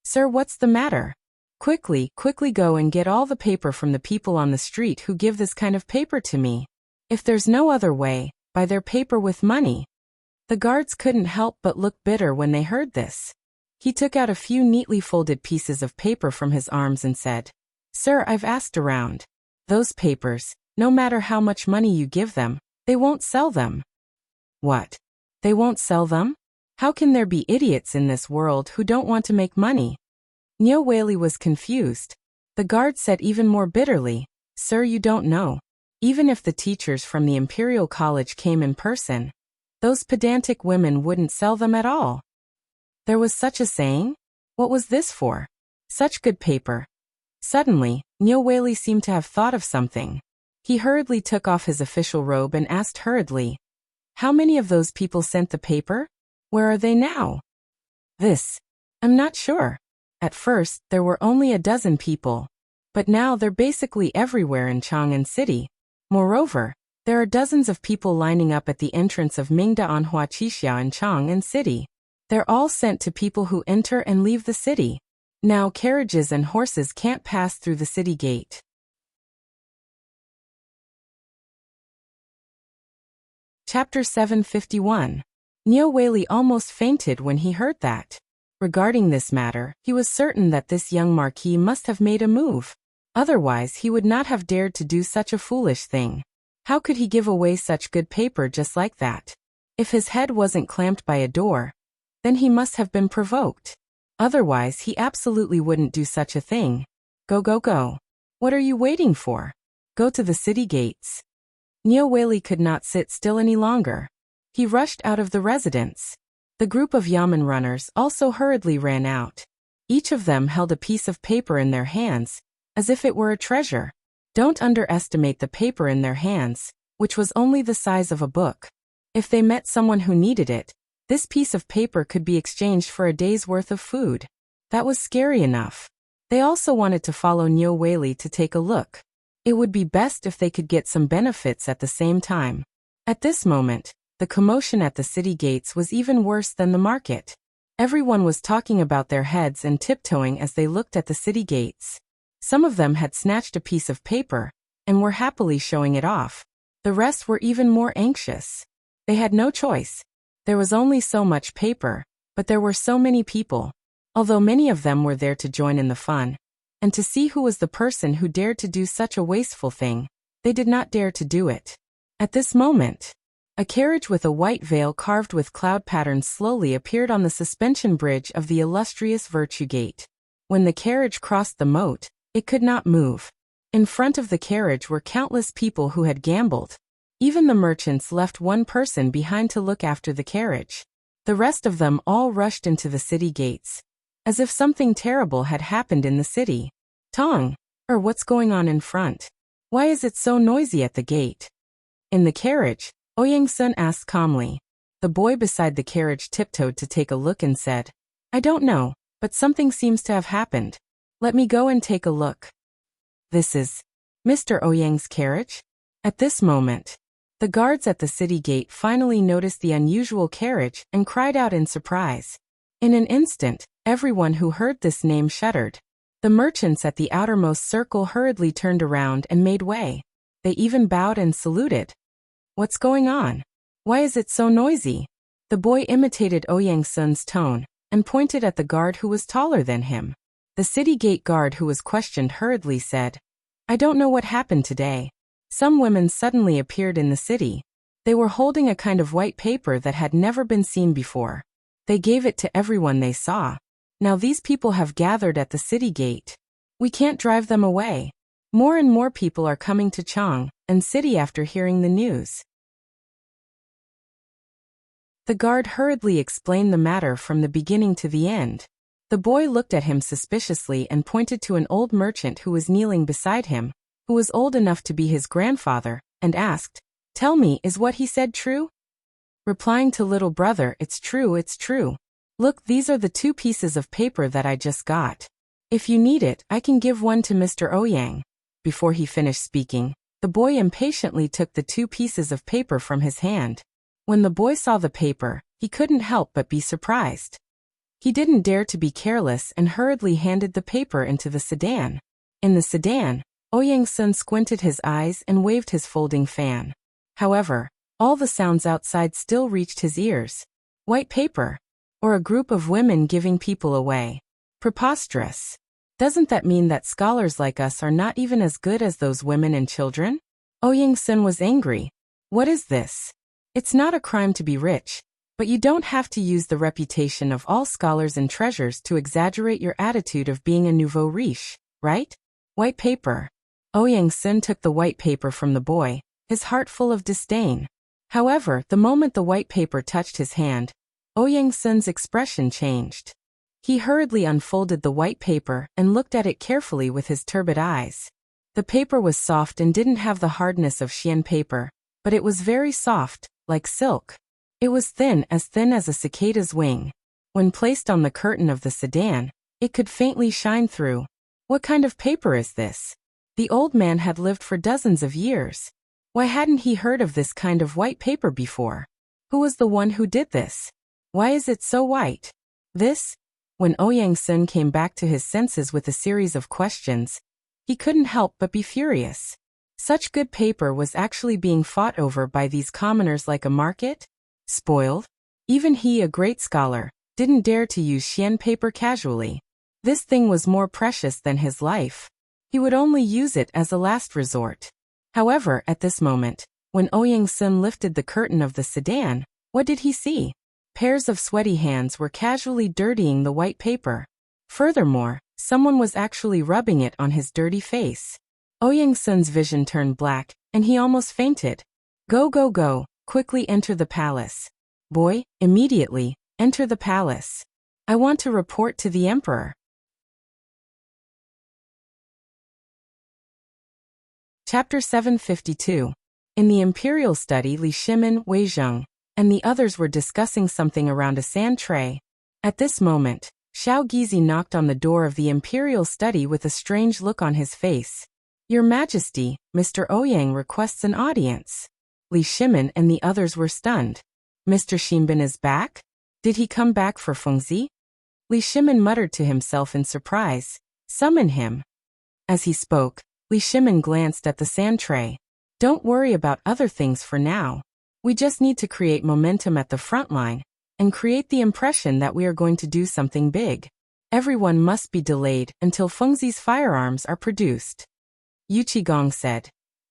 Sir, what's the matter? Quickly go and get all the paper from the people on the street who give this kind of paper to me. If there's no other way, buy their paper with money. The guards couldn't help but look bitter when they heard this. He took out a few neatly folded pieces of paper from his arms and said, Sir, I've asked around. Those papers, no matter how much money you give them, they won't sell them. What? They won't sell them? How can there be idiots in this world who don't want to make money? Niu Weili was confused. The guard said even more bitterly, Sir, you don't know. Even if the teachers from the Imperial College came in person, those pedantic women wouldn't sell them at all. There was such a saying? What was this for? Such good paper. Suddenly, Niu Weili seemed to have thought of something. He hurriedly took off his official robe and asked hurriedly, How many of those people sent the paper? Where are they now? I'm not sure. At first, there were only a dozen people. But now they're basically everywhere in Chang'an City. Moreover, there are dozens of people lining up at the entrance of Mingda on Huaqixia in Chang'an City. They're all sent to people who enter and leave the city. Now carriages and horses can't pass through the city gate. Chapter 751. Niu Weili almost fainted when he heard that. Regarding this matter, he was certain that this young marquis must have made a move. Otherwise, he would not have dared to do such a foolish thing. How could he give away such good paper just like that? If his head wasn't clamped by a door, then he must have been provoked. Otherwise, he absolutely wouldn't do such a thing. Go. What are you waiting for? Go to the city gates. Niu Weili could not sit still any longer. He rushed out of the residence. The group of yamen runners also hurriedly ran out. Each of them held a piece of paper in their hands, as if it were a treasure. Don't underestimate the paper in their hands, which was only the size of a book. If they met someone who needed it, this piece of paper could be exchanged for a day's worth of food. That was scary enough. They also wanted to follow Niu Weili to take a look. It would be best if they could get some benefits at the same time. At this moment, the commotion at the city gates was even worse than the market. Everyone was talking about their heads and tiptoeing as they looked at the city gates. Some of them had snatched a piece of paper and were happily showing it off. The rest were even more anxious. They had no choice. There was only so much paper, but there were so many people. Although many of them were there to join in the fun, and to see who was the person who dared to do such a wasteful thing, they did not dare to do it. At this moment, a carriage with a white veil carved with cloud patterns slowly appeared on the suspension bridge of the illustrious Virtue Gate. When the carriage crossed the moat, it could not move. In front of the carriage were countless people who had gambled. Even the merchants left one person behind to look after the carriage. The rest of them all rushed into the city gates, as if something terrible had happened in the city. What's going on in front? Why is it so noisy at the gate? In the carriage, Ouyang-sun asked calmly. The boy beside the carriage tiptoed to take a look and said, I don't know, but something seems to have happened. Let me go and take a look. This is Mr. Ouyang's carriage? At this moment, the guards at the city gate finally noticed the unusual carriage and cried out in surprise. In an instant, everyone who heard this name shuddered. The merchants at the outermost circle hurriedly turned around and made way. They even bowed and saluted. What's going on? Why is it so noisy? The boy imitated Ouyang-sun's tone and pointed at the guard who was taller than him. The city gate guard who was questioned hurriedly said, I don't know what happened today. Some women suddenly appeared in the city. They were holding a kind of white paper that had never been seen before. They gave it to everyone they saw. Now these people have gathered at the city gate. We can't drive them away. More and more people are coming to Chang'an city after hearing the news. The guard hurriedly explained the matter from the beginning to the end. The boy looked at him suspiciously and pointed to an old merchant who was kneeling beside him, who was old enough to be his grandfather, and asked, "Tell me, is what he said true?" Replying to little brother, "It's true, it's true. Look, these are the 2 pieces of paper that I just got. If you need it, I can give one to Mr. Ouyang." Before he finished speaking, the boy impatiently took the 2 pieces of paper from his hand. When the boy saw the paper, he couldn't help but be surprised. He didn't dare to be careless and hurriedly handed the paper into the sedan. In the sedan, Ouyang's son squinted his eyes and waved his folding fan. However, all the sounds outside still reached his ears. White paper. Or a group of women giving people away. Preposterous. Doesn't that mean that scholars like us are not even as good as those women and children? Ouyang's son was angry. What is this? It's not a crime to be rich, but you don't have to use the reputation of all scholars and treasures to exaggerate your attitude of being a nouveau riche, right? White paper. Ouyang's son took the white paper from the boy, his heart full of disdain. However, the moment the white paper touched his hand, Ouyang's son's expression changed. He hurriedly unfolded the white paper and looked at it carefully with his turbid eyes. The paper was soft and didn't have the hardness of Xian paper, but it was very soft, like silk. It was thin as a cicada's wing. When placed on the curtain of the sedan, it could faintly shine through. What kind of paper is this? The old man had lived for dozens of years. Why hadn't he heard of this kind of white paper before? Who was the one who did this? Why is it so white? This? When Ouyang's son came back to his senses with a series of questions, he couldn't help but be furious. Such good paper was actually being fought over by these commoners like a market? Spoiled? Even he, a great scholar, didn't dare to use Xian paper casually. This thing was more precious than his life. He would only use it as a last resort. However, at this moment, when Ouyang's son lifted the curtain of the sedan, what did he see? Pairs of sweaty hands were casually dirtying the white paper. Furthermore, someone was actually rubbing it on his dirty face. Ouyang's son's vision turned black, and he almost fainted. Go, go, go, quickly enter the palace. Boy, immediately, enter the palace. I want to report to the emperor. Chapter 752. In the imperial study, Li Shimin, Wei Zheng, and the others were discussing something around a sand tray. At this moment, Xiao Gizi knocked on the door of the imperial study with a strange look on his face. Your Majesty, Mr. Ouyang requests an audience. Li Shimin and the others were stunned. Mr. Xinbin is back? Did he come back for Fengzi? Li Shimin muttered to himself in surprise. Summon him. As he spoke, Li Shimin glanced at the sand tray. Don't worry about other things for now. We just need to create momentum at the front line, and create the impression that we are going to do something big. Everyone must be delayed until Fengzi's firearms are produced. Yu Qigong said,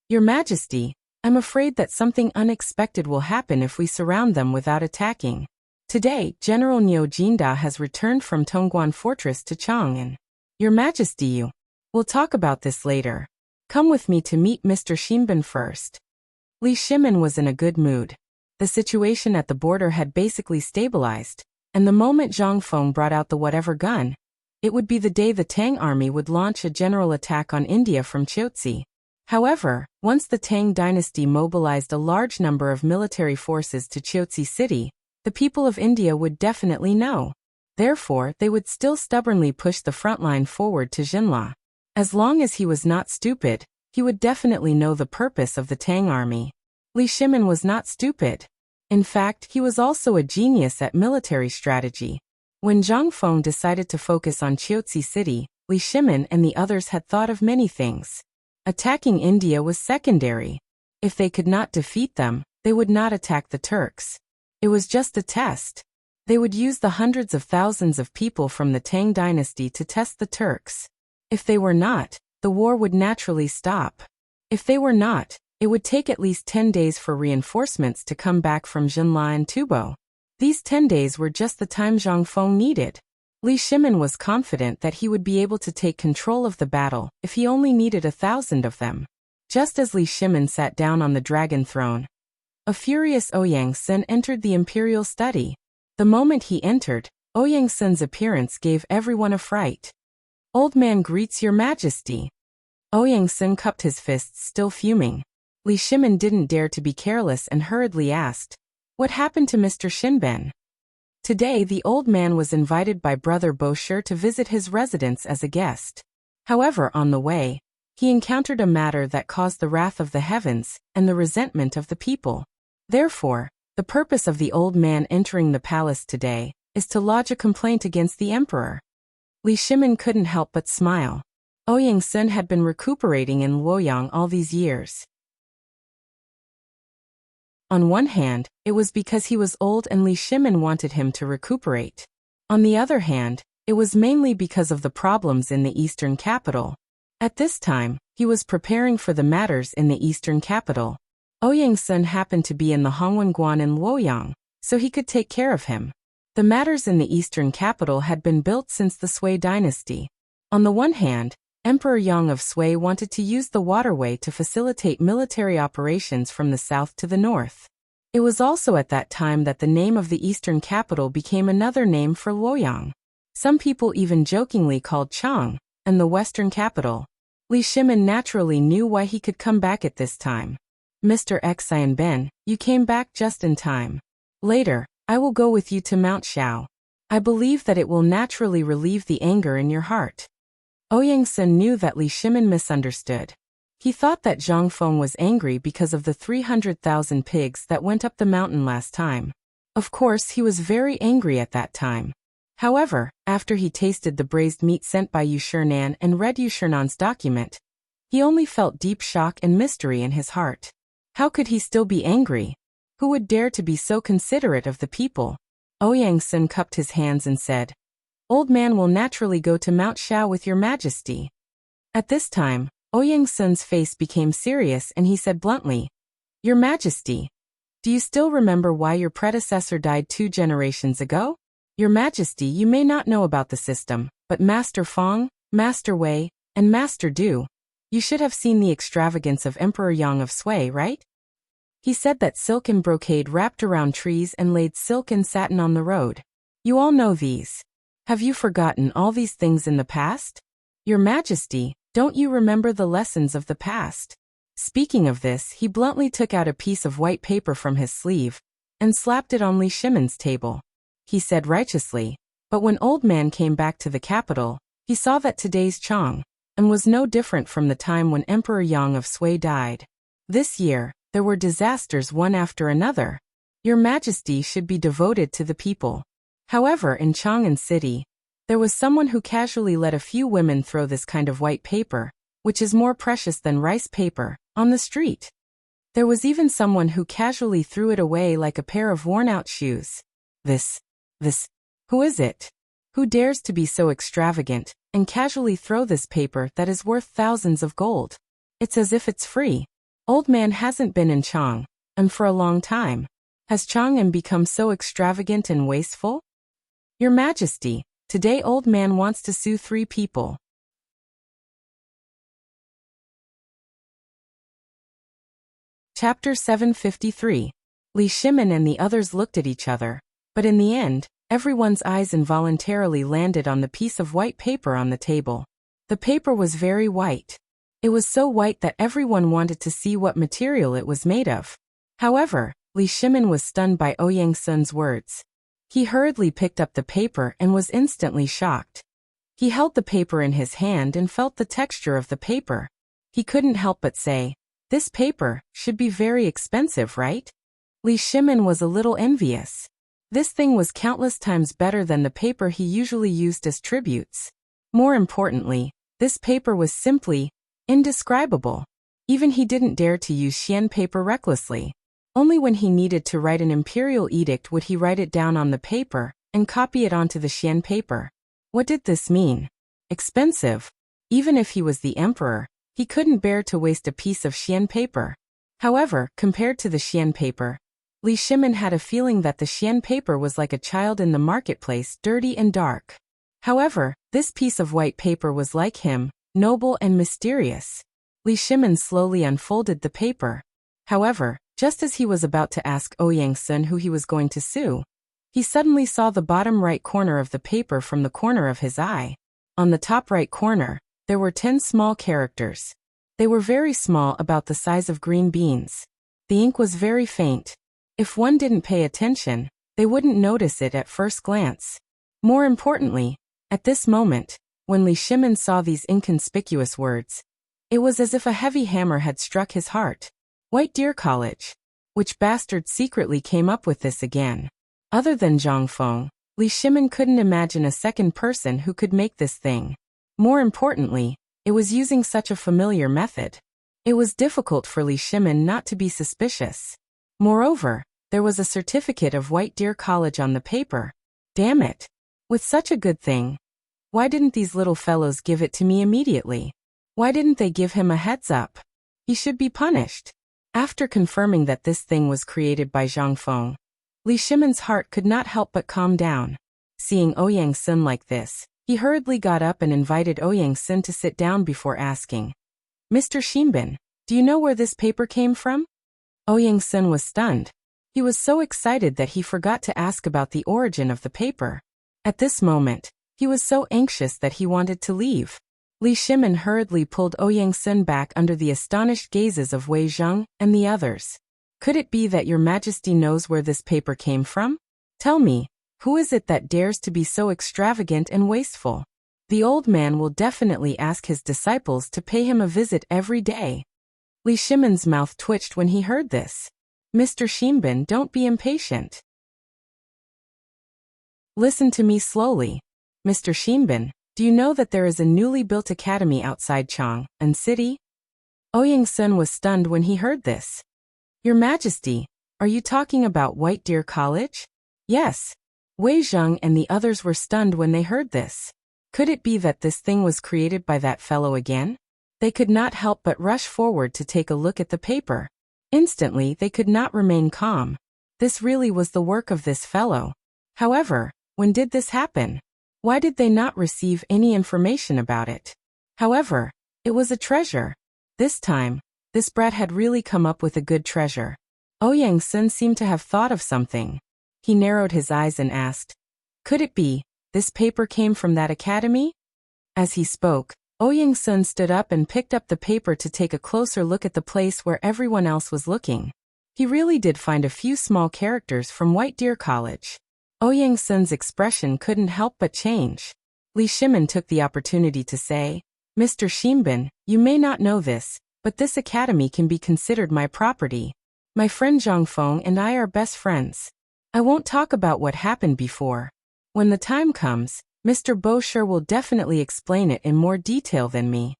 Your Majesty, I'm afraid that something unexpected will happen if we surround them without attacking. Today, General Niu Jinda has returned from Tongguan Fortress to Chang'an. Your Majesty, you. We'll talk about this later. Come with me to meet Mr. Xinbin first. Li Shimin was in a good mood. The situation at the border had basically stabilized, and the moment Zhang Feng brought out the whatever gun, it would be the day the Tang army would launch a general attack on India from Chotzi. However, once the Tang dynasty mobilized a large number of military forces to Chotzi city, the people of India would definitely know. Therefore, they would still stubbornly push the front line forward to Jinla. As long as he was not stupid, he would definitely know the purpose of the Tang army. Li Shimin was not stupid. In fact, he was also a genius at military strategy. When Zhang Feng decided to focus on Chotzi city, Li Shimin and the others had thought of many things. Attacking India was secondary. If they could not defeat them, they would not attack the Turks. It was just a test. They would use the hundreds of thousands of people from the Tang dynasty to test the Turks. If they were not, the war would naturally stop. If they were not, it would take at least 10 days for reinforcements to come back from Jinla and Tubo. These 10 days were just the time Zhang Feng needed. Li Shimin was confident that he would be able to take control of the battle if he only needed 1,000 of them. Just as Li Shimin sat down on the dragon throne, a furious Ouyang Sun entered the imperial study. The moment he entered, Ouyang Sun's appearance gave everyone a fright. "Old man greets your majesty." Ouyang Sun cupped his fists, still fuming. Li Shimin didn't dare to be careless and hurriedly asked, "What happened to Mr. Shinben?" Today the old man was invited by brother Boshir to visit his residence as a guest. However, on the way, he encountered a matter that caused the wrath of the heavens and the resentment of the people. Therefore, the purpose of the old man entering the palace today is to lodge a complaint against the emperor. Li Shimin couldn't help but smile. Ouyang Sun had been recuperating in Luoyang all these years. On one hand, it was because he was old and Li Shimin wanted him to recuperate. On the other hand, it was mainly because of the problems in the eastern capital. At this time, he was preparing for the matters in the eastern capital. Ouyang Sun happened to be in the Hongwenguan in Luoyang, so he could take care of him. The matters in the eastern capital had been built since the Sui dynasty. On the one hand, Emperor Yang of Sui wanted to use the waterway to facilitate military operations from the south to the north. It was also at that time that the name of the eastern capital became another name for Luoyang. Some people even jokingly called Chang'an and the western capital. Li Shimin naturally knew why he could come back at this time. "Mr. Xianben, you came back just in time. Later, I will go with you to Mount Shao. I believe that it will naturally relieve the anger in your heart." Ouyang Sun knew that Li Shimin misunderstood. He thought that Zhang Feng was angry because of the 300,000 pigs that went up the mountain last time. Of course, he was very angry at that time. However, after he tasted the braised meat sent by Yu Shinan and read Yu Shinan's document, he only felt deep shock and mystery in his heart. How could he still be angry? Who would dare to be so considerate of the people? Ouyang Sun cupped his hands and said, "Old man will naturally go to Mount Shao with your majesty." At this time, Ouyang Sun's face became serious and he said bluntly, "Your majesty, do you still remember why your predecessor died 2 generations ago? Your majesty, you may not know about the system, but Master Feng, Master Wei, and Master Du, you should have seen the extravagance of Emperor Yang of Sui, right? He said that silk and brocade wrapped around trees and laid silk and satin on the road. You all know these. Have you forgotten all these things in the past? Your majesty, don't you remember the lessons of the past?" Speaking of this, he bluntly took out a piece of white paper from his sleeve and slapped it on Li Shimin's table. He said righteously, but when old man came back to the capital, he saw that today's Chang'an was no different from the time when Emperor Yang of Sui died. This year, there were disasters one after another. Your majesty should be devoted to the people. However, in Chang'an City, there was someone who casually let a few women throw this kind of white paper, which is more precious than rice paper, on the street. There was even someone who casually threw it away like a pair of worn-out shoes. Who is it? Who dares to be so extravagant and casually throw this paper that is worth thousands of gold? It's as if it's free. Old man hasn't been in Chang'an for a long time. Has Chang'an become so extravagant and wasteful? Your majesty, today old man wants to sue 3 people. Chapter 753. Li Shimin and the others looked at each other, but in the end, everyone's eyes involuntarily landed on the piece of white paper on the table. The paper was very white. It was so white that everyone wanted to see what material it was made of. However, Li Shimin was stunned by Ouyang Sun's words. He hurriedly picked up the paper and was instantly shocked. He held the paper in his hand and felt the texture of the paper. He couldn't help but say, "This paper should be very expensive, right?" Li Shimin was a little envious. This thing was countless times better than the paper he usually used as tributes. More importantly, this paper was simply indescribable. Even he didn't dare to use Xian paper recklessly. Only when he needed to write an imperial edict would he write it down on the paper and copy it onto the Xian paper. What did this mean? Expensive. Even if he was the emperor, he couldn't bear to waste a piece of Xian paper. However, compared to the Xian paper, Li Shimin had a feeling that the Xian paper was like a child in the marketplace, dirty and dark. However, this piece of white paper was like him, noble and mysterious. Li Shimin slowly unfolded the paper. However, just as he was about to ask Ouyang Sun who he was going to sue, he suddenly saw the bottom right corner of the paper from the corner of his eye. On the top right corner, there were 10 small characters. They were very small, about the size of green beans. The ink was very faint. If one didn't pay attention, they wouldn't notice it at first glance. More importantly, at this moment, when Li Shimin saw these inconspicuous words, it was as if a heavy hammer had struck his heart. White Deer College. Which bastard secretly came up with this again? Other than Zhang Feng, Li Shimin couldn't imagine a second person who could make this thing. More importantly, it was using such a familiar method. It was difficult for Li Shimin not to be suspicious. Moreover, there was a certificate of White Deer College on the paper. Damn it! With such a good thing, why didn't these little fellows give it to me immediately? Why didn't they give him a heads up? He should be punished. After confirming that this thing was created by Zhang Feng, Li Shimin's heart could not help but calm down. Seeing Ouyang Sun like this, he hurriedly got up and invited Ouyang Sun to sit down before asking, "Mr. Xinbin, do you know where this paper came from?" Ouyang Sun was stunned. He was so excited that he forgot to ask about the origin of the paper. At this moment, he was so anxious that he wanted to leave. Li Shimin hurriedly pulled Ouyang Sun back under the astonished gazes of Wei Zheng and the others. "Could it be that your majesty knows where this paper came from? Tell me, who is it that dares to be so extravagant and wasteful? The old man will definitely ask his disciples to pay him a visit every day." Li Shimin's mouth twitched when he heard this. "Mr. Xinbin, don't be impatient. Listen to me slowly. Mr. Xinbin, do you know that there is a newly built academy outside Chang'an city?" Ouyang Sun was stunned when he heard this. "Your Majesty, are you talking about White Deer College?" "Yes." Wei Zheng and the others were stunned when they heard this. Could it be that this thing was created by that fellow again? They could not help but rush forward to take a look at the paper. Instantly, they could not remain calm. This really was the work of this fellow. However, when did this happen? Why did they not receive any information about it? However, it was a treasure. This time, this brat had really come up with a good treasure. Ouyang Sun seemed to have thought of something. He narrowed his eyes and asked, "Could it be, this paper came from that academy?" As he spoke, Ouyang Sun stood up and picked up the paper to take a closer look at the place where everyone else was looking. He really did find a few small characters from White Deer College. Ouyang Sun's expression couldn't help but change. Li Shimin took the opportunity to say, "Mr. Xinbin, you may not know this, but this academy can be considered my property. My friend Zhang Feng and I are best friends. I won't talk about what happened before. When the time comes, Mr. Bosher will definitely explain it in more detail than me.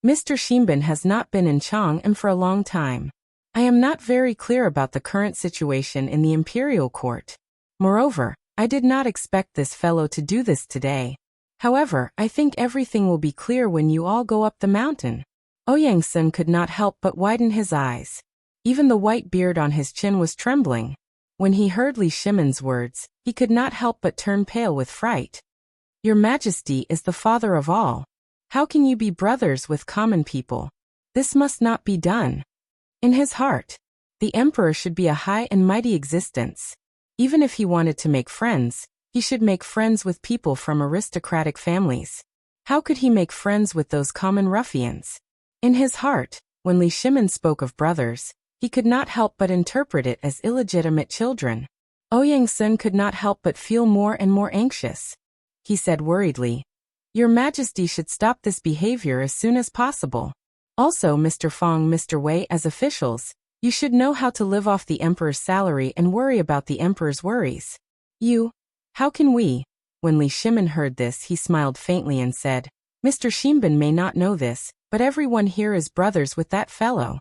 Mr. Xinbin has not been in Chang'an for a long time. I am not very clear about the current situation in the imperial court. Moreover, I did not expect this fellow to do this today. However, I think everything will be clear when you all go up the mountain." Ouyang Sun could not help but widen his eyes. Even the white beard on his chin was trembling. When he heard Li Shimin's words, he could not help but turn pale with fright. "Your Majesty is the father of all. How can you be brothers with common people? This must not be done." In his heart, the emperor should be a high and mighty existence. Even if he wanted to make friends, he should make friends with people from aristocratic families. How could he make friends with those common ruffians? In his heart, when Li Shimin spoke of brothers, he could not help but interpret it as illegitimate children. Ouyang Sun could not help but feel more and more anxious. He said worriedly, "Your Majesty should stop this behavior as soon as possible. Also, Mr. Feng, Mr. Wei, as officials, you should know how to live off the emperor's salary and worry about the emperor's worries. How can we?" When Li Shimin heard this, he smiled faintly and said, "Mr. Xinbin may not know this, but everyone here is brothers with that fellow."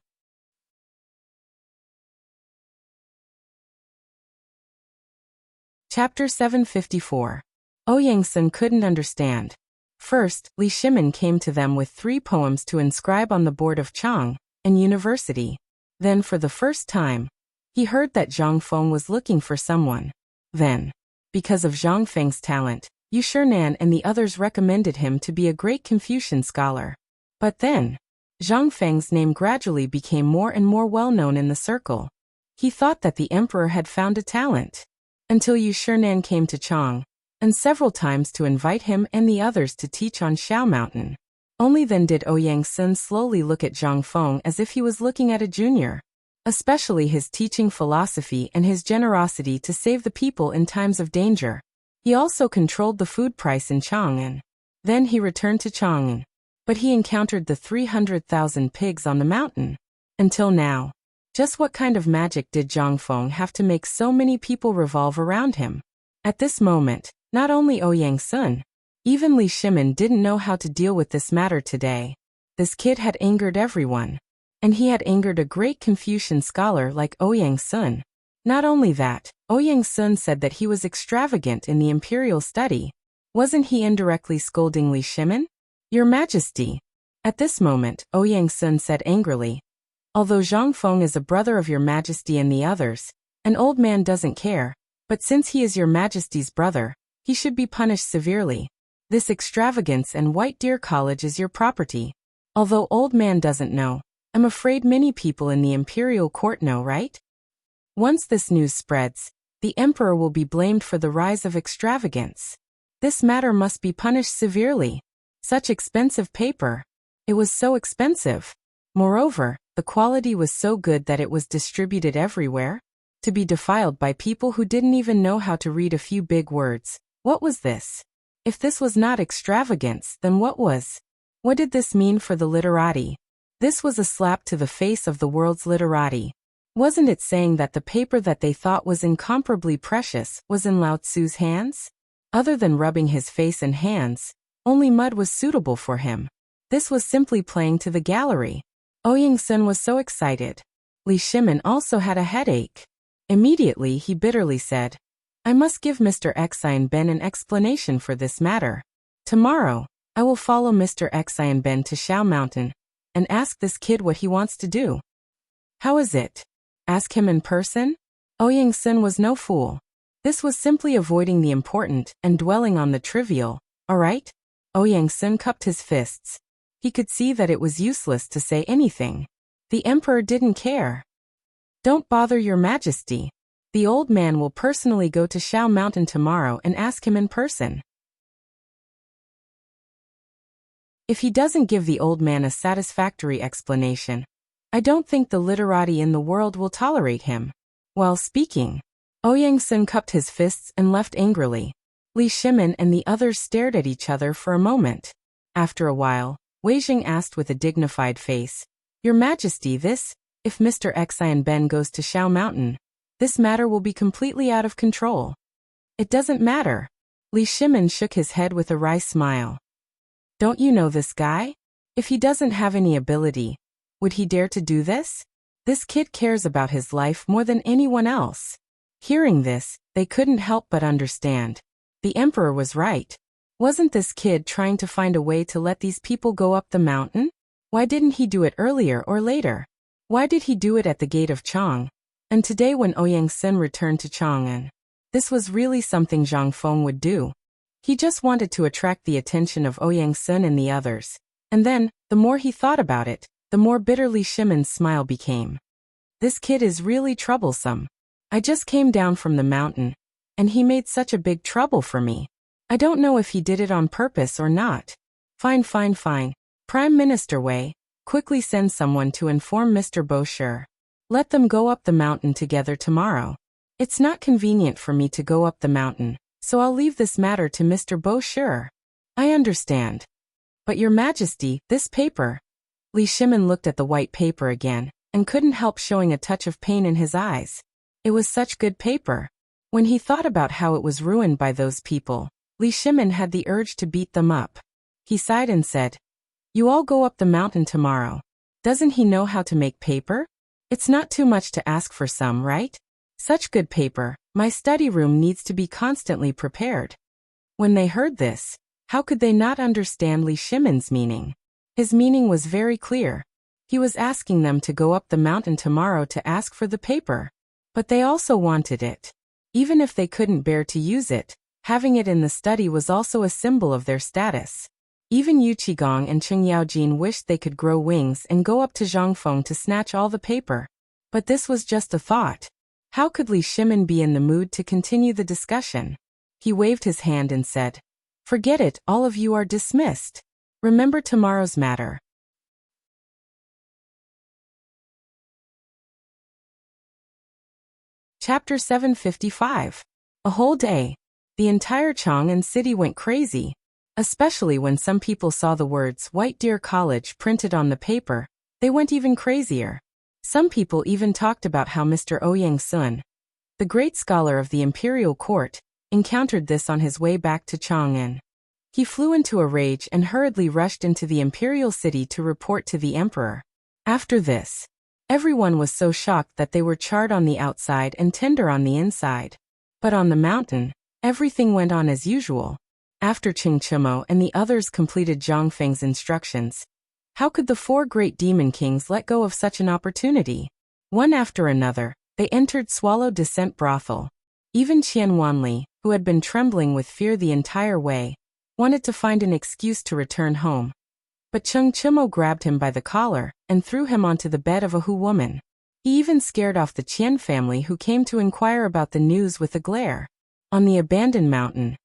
Chapter 754. Ouyang Sun couldn't understand. First, Li Shimin came to them with 3 poems to inscribe on the board of Chang'an University. Then for the first time, he heard that Zhang Feng was looking for someone. Then, because of Zhang Feng's talent, Yu Shinan and the others recommended him to be a great Confucian scholar. But then, Zhang Feng's name gradually became more and more well-known in the circle. He thought that the emperor had found a talent. Until Yu Shinan came to Chang'an, and several times to invite him and the others to teach on Shao Mountain. Only then did Ouyang Sun slowly look at Zhang Feng as if he was looking at a junior. Especially his teaching philosophy and his generosity to save the people in times of danger. He also controlled the food price in Chang'an. Then he returned to Chang'an. But he encountered the 300,000 pigs on the mountain. Until now, just what kind of magic did Zhang Feng have to make so many people revolve around him? At this moment, not only Ouyang Sun, even Li Shimin didn't know how to deal with this matter today. This kid had angered everyone. And he had angered a great Confucian scholar like Ouyang Sun. Not only that, Ouyang Sun said that he was extravagant in the imperial study. Wasn't he indirectly scolding Li Shimin? Your Majesty. At this moment, Ouyang Sun said angrily, although Zhang Feng is a brother of your Majesty and the others, an old man doesn't care, but since he is your Majesty's brother, he should be punished severely. This extravagance and White Deer College is your property. Although old man doesn't know, I'm afraid many people in the imperial court know, right? Once this news spreads, the emperor will be blamed for the rise of extravagance. This matter must be punished severely. Such expensive paper. It was so expensive. Moreover, the quality was so good that it was distributed everywhere. To be defiled by people who didn't even know how to read a few big words. What was this? If this was not extravagance, then what was? What did this mean for the literati? This was a slap to the face of the world's literati. Wasn't it saying that the paper that they thought was incomparably precious was in Lao Tzu's hands? Other than rubbing his face and hands, only mud was suitable for him. This was simply playing to the gallery. Ouyang Sun was so excited. Li Shimin also had a headache. Immediately he bitterly said, I must give Mr. Xian Ben an explanation for this matter. Tomorrow, I will follow Mr. Xian Ben to Shao Mountain and ask this kid what he wants to do. How is it? Ask him in person? Ouyang Sun was no fool. This was simply avoiding the important and dwelling on the trivial, alright? Ouyang Sun cupped his fists. He could see that it was useless to say anything. The emperor didn't care. Don't bother your Majesty. The old man will personally go to Shao Mountain tomorrow and ask him in person. If he doesn't give the old man a satisfactory explanation, I don't think the literati in the world will tolerate him. While speaking, Ouyang Sun cupped his fists and left angrily. Li Shimin and the others stared at each other for a moment. After a while, Wei Jing asked with a dignified face, Your Majesty, if Mr. Xian Ben goes to Shao Mountain, this matter will be completely out of control. It doesn't matter. Li Shimin shook his head with a wry smile. Don't you know this guy? If he doesn't have any ability, would he dare to do this? This kid cares about his life more than anyone else. Hearing this, they couldn't help but understand. The emperor was right. Wasn't this kid trying to find a way to let these people go up the mountain? Why didn't he do it earlier or later? Why did he do it at the gate of Chang'an? And today when Ouyang Sun returned to Chang'an, this was really something Zhang Feng would do. He just wanted to attract the attention of Ouyang Sun and the others. And then, the more he thought about it, the more bitter Li Shimin's smile became. This kid is really troublesome. I just came down from the mountain, and he made such a big trouble for me. I don't know if he did it on purpose or not. Fine. Prime Minister Wei, quickly send someone to inform Mr. Bosher. Let them go up the mountain together tomorrow. It's not convenient for me to go up the mountain, so I'll leave this matter to Mr. Bosher. I understand. But Your Majesty, this paper. Li Shimin looked at the white paper again, and couldn't help showing a touch of pain in his eyes. It was such good paper. When he thought about how it was ruined by those people, Li Shimin had the urge to beat them up. He sighed and said, You all go up the mountain tomorrow. Doesn't he know how to make paper? It's not too much to ask for some, right? Such good paper, my study room needs to be constantly prepared. When they heard this, How could they not understand Li Shimon's meaning? His meaning was very clear. He was asking them to go up the mountain tomorrow to ask for the paper. But they also wanted it. Even if they couldn't bear to use it, having it in the study was also a symbol of their status. Even Yu Qigong and Cheng Yaojin wished they could grow wings and go up to Zhang Feng to snatch all the paper. But this was just a thought. How could Li Shimon be in the mood to continue the discussion? He waved his hand and said, "Forget it, all of you are dismissed. Remember tomorrow's matter." Chapter 755. A whole day. The entire Chang'an city went crazy. Especially when some people saw the words White Deer College printed on the paper, they went even crazier. Some people even talked about how Mr. Ouyang Sun, the great scholar of the imperial court, encountered this on his way back to Chang'an. He flew into a rage and hurriedly rushed into the imperial city to report to the emperor. After this, everyone was so shocked that they were charred on the outside and tender on the inside. But on the mountain, everything went on as usual. After Qing Chimo and the others completed Zhang Feng's instructions, how could the 4 great demon kings let go of such an opportunity? One after another, they entered Swallow Descent Brothel. Even Qian Wanli, who had been trembling with fear the entire way, wanted to find an excuse to return home. But Cheng Chimo grabbed him by the collar and threw him onto the bed of a Hu woman. He even scared off the Qian family who came to inquire about the news with a glare. On the abandoned mountain,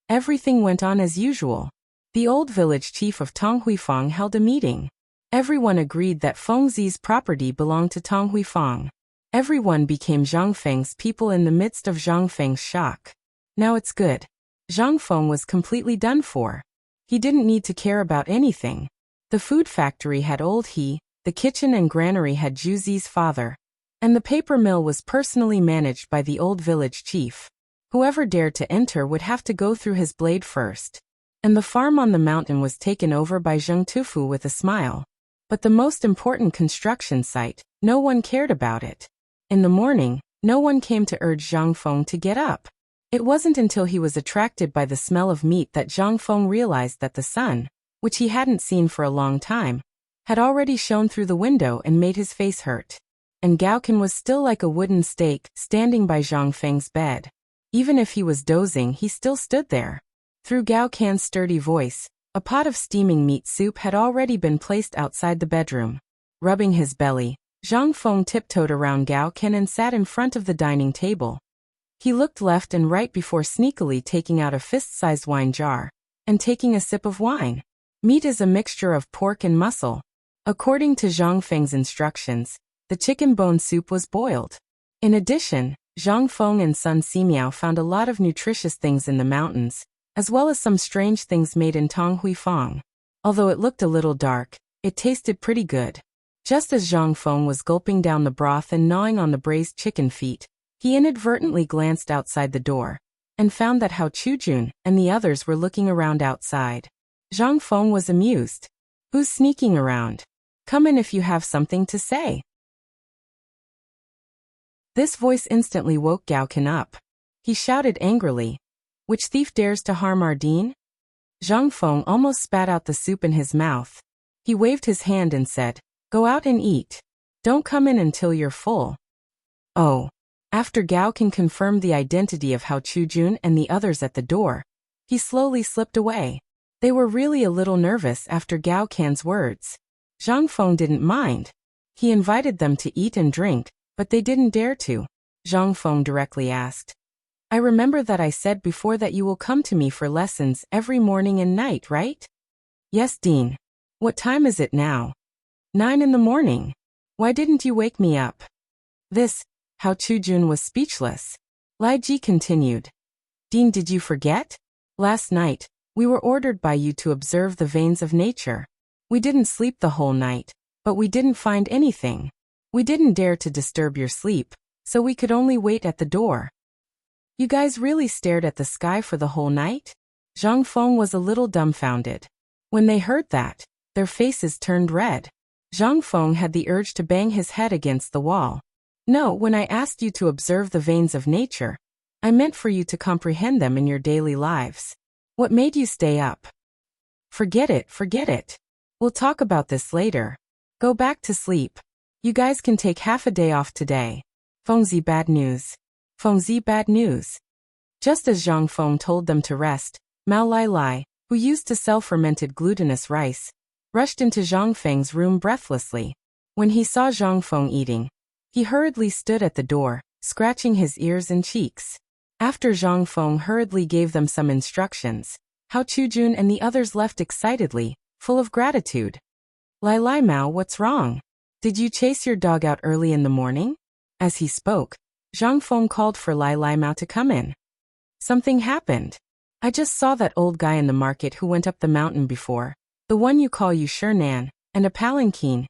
everything went on as usual. The old village chief of Tonghuifang held a meeting. Everyone agreed that Fengzi's property belonged to Tonghuifang. Everyone became Zhang Feng's people in the midst of Zhang Feng's shock. Now it's good. Zhang Feng was completely done for. He didn't need to care about anything. The food factory had old He, the kitchen and granary had Juzi's father, and the paper mill was personally managed by the old village chief. Whoever dared to enter would have to go through his blade first. And the farm on the mountain was taken over by Zheng Tufu with a smile. But the most important construction site, no one cared about it. In the morning, no one came to urge Zhang Feng to get up. It wasn't until he was attracted by the smell of meat that Zhang Feng realized that the sun, which he hadn't seen for a long time, had already shone through the window and made his face hurt. And Gaokan was still like a wooden stake, standing by Zhang Feng's bed. Even if he was dozing, he still stood there. Through Gao Can's sturdy voice, a pot of steaming meat soup had already been placed outside the bedroom. Rubbing his belly, Zhang Feng tiptoed around Gao Can and sat in front of the dining table. He looked left and right before sneakily taking out a fist-sized wine jar and taking a sip of wine. Meat is a mixture of pork and muscle. According to Zhang Feng's instructions, the chicken bone soup was boiled. In addition, Zhang Feng and Sun Simiao found a lot of nutritious things in the mountains, as well as some strange things made in Tonghuifang. Although it looked a little dark, it tasted pretty good. Just as Zhang Feng was gulping down the broth and gnawing on the braised chicken feet, he inadvertently glanced outside the door, and found that Hao Chujun and the others were looking around outside. Zhang Feng was amused. "Who's sneaking around? Come in if you have something to say." This voice instantly woke Gao Can up. He shouted angrily, "Which thief dares to harm our dean?" Zhang Feng almost spat out the soup in his mouth. He waved his hand and said, "Go out and eat. Don't come in until you're full." Oh. After Gao Can confirmed the identity of Hao Chujun and the others at the door, he slowly slipped away. They were really a little nervous after Gao Can's words. Zhang Feng didn't mind. He invited them to eat and drink, but they didn't dare to. Zhang Feng directly asked, "I remember that I said before that you will come to me for lessons every morning and night, right?" "Yes, Dean. What time is it now?" 9 in the morning. Why didn't you wake me up?" Hao Chujun was speechless. Lai Ji continued, "Dean, did you forget? Last night, we were ordered by you to observe the veins of nature. We didn't sleep the whole night, but we didn't find anything. We didn't dare to disturb your sleep, so we could only wait at the door." "You guys really stared at the sky for the whole night?" Zhang Feng was a little dumbfounded. When they heard that, their faces turned red. Zhang Feng had the urge to bang his head against the wall. "No, when I asked you to observe the veins of nature, I meant for you to comprehend them in your daily lives. What made you stay up?" Forget it, forget it. We'll talk about this later. Go back to sleep. You guys can take half a day off today. Fengzi bad news. Fengzi bad news. Just as Zhang Feng told them to rest, Mao Lai Lai, who used to sell fermented glutinous rice, rushed into Zhang Feng's room breathlessly. When he saw Zhang Feng eating, he hurriedly stood at the door, scratching his ears and cheeks. After Zhang Feng hurriedly gave them some instructions, Hao Chujun and the others left excitedly, full of gratitude. Lai Lai Mao, what's wrong? Did you chase your dog out early in the morning? As he spoke, Zhang Feng called for Lai Lai Mao to come in. Something happened. I just saw that old guy in the market who went up the mountain before, the one you call Nan, and a palanquin,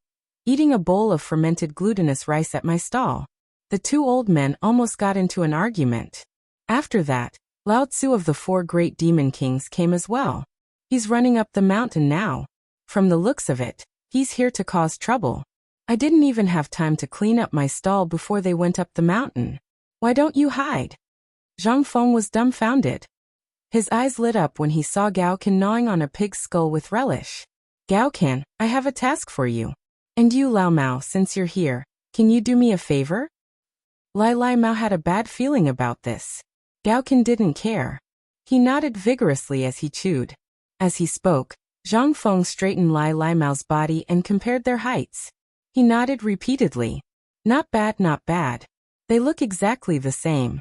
eating a bowl of fermented glutinous rice at my stall. The two old men almost got into an argument. After that, Lao Tzu of the 4 great demon kings came as well. He's running up the mountain now. From the looks of it, he's here to cause trouble. I didn't even have time to clean up my stall before they went up the mountain. Why don't you hide? Zhang Feng was dumbfounded. His eyes lit up when he saw Gao Can gnawing on a pig's skull with relish. Gao Can, I have a task for you. And you, Lao Mao, since you're here, can you do me a favor? Lai Lai Mao had a bad feeling about this. Gao Can didn't care. He nodded vigorously as he chewed. As he spoke, Zhang Feng straightened Lai Lai Mao's body and compared their heights. He nodded repeatedly. Not bad, not bad. They look exactly the same.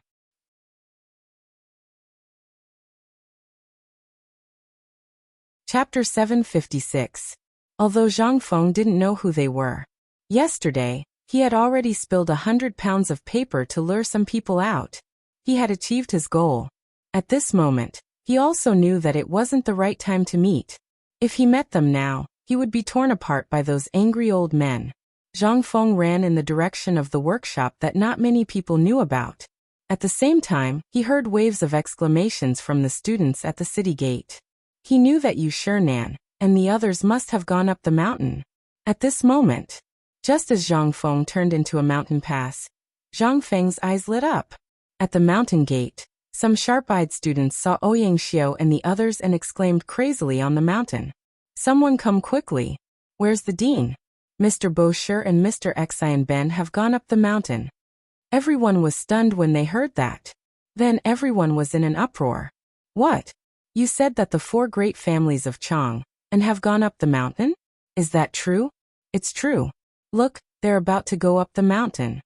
Chapter 756. Although Zhang Feng didn't know who they were. Yesterday, he had already spilled 100 pounds of paper to lure some people out. He had achieved his goal. At this moment, he also knew that it wasn't the right time to meet. If he met them now, he would be torn apart by those angry old men. Zhang Feng ran in the direction of the workshop that not many people knew about. At the same time, he heard waves of exclamations from the students at the city gate. He knew that Nan and the others must have gone up the mountain. At this moment, just as Zhang Feng turned into a mountain pass, Zhang Feng's eyes lit up. At the mountain gate, some sharp-eyed students saw Ouyang Xiao and the others and exclaimed crazily on the mountain. Someone come quickly. Where's the dean? Mr. Bosher and Mr. Xian Ben have gone up the mountain. Everyone was stunned when they heard that. Then everyone was in an uproar. What? You said that the 4 great families of Chang'an have gone up the mountain? Is that true? It's true. Look, they're about to go up the mountain.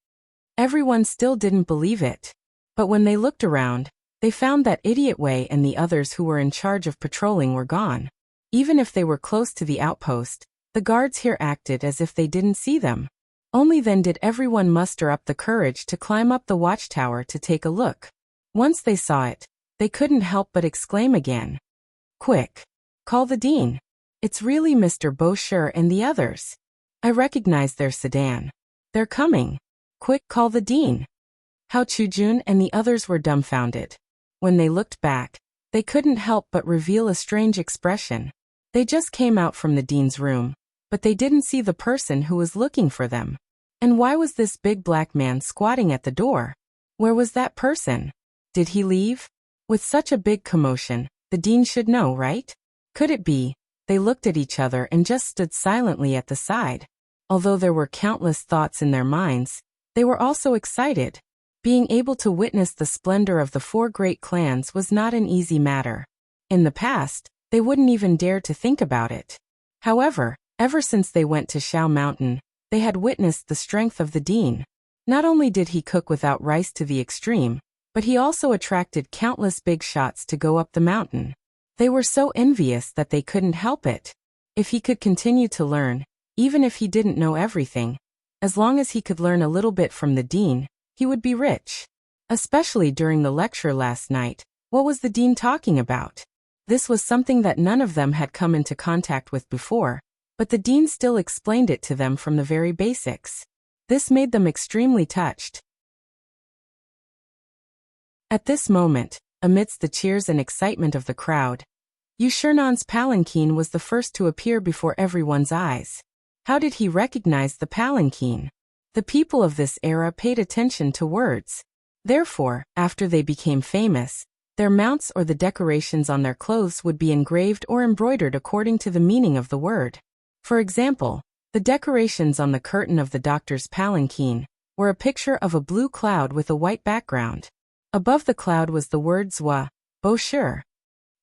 Everyone still didn't believe it. But when they looked around, they found that Idiot Wei and the others who were in charge of patrolling were gone. Even if they were close to the outpost, the guards here acted as if they didn't see them. Only then did everyone muster up the courage to climb up the watchtower to take a look. Once they saw it, they couldn't help but exclaim again. Quick! Call the dean. It's really Mr. Bosher and the others. I recognize their sedan. They're coming. Quick, call the dean. Hao Chujun and the others were dumbfounded. When they looked back, they couldn't help but reveal a strange expression. They just came out from the dean's room, but they didn't see the person who was looking for them. And why was this big black man squatting at the door? Where was that person? Did he leave? With such a big commotion, the dean should know, right? Could it be? They looked at each other and just stood silently at the side. Although there were countless thoughts in their minds, they were also excited. Being able to witness the splendor of the 4 great clans was not an easy matter. In the past, they wouldn't even dare to think about it. However, ever since they went to Shao Mountain, they had witnessed the strength of the dean. Not only did he cook without rice to the extreme, but he also attracted countless big shots to go up the mountain. They were so envious that they couldn't help it. If he could continue to learn, even if he didn't know everything, as long as he could learn a little bit from the dean, he would be rich. Especially during the lecture last night, what was the dean talking about? This was something that none of them had come into contact with before, but the dean still explained it to them from the very basics. This made them extremely touched. At this moment, amidst the cheers and excitement of the crowd, Yushernan's palanquin was the first to appear before everyone's eyes. How did he recognize the palanquin? The people of this era paid attention to words. Therefore, after they became famous, Their mounts or the decorations on their clothes would be engraved or embroidered according to the meaning of the word. For example, the decorations on the curtain of the doctor's palanquin were a picture of a blue cloud with a white background. Above the cloud was the word Zwa, brochure.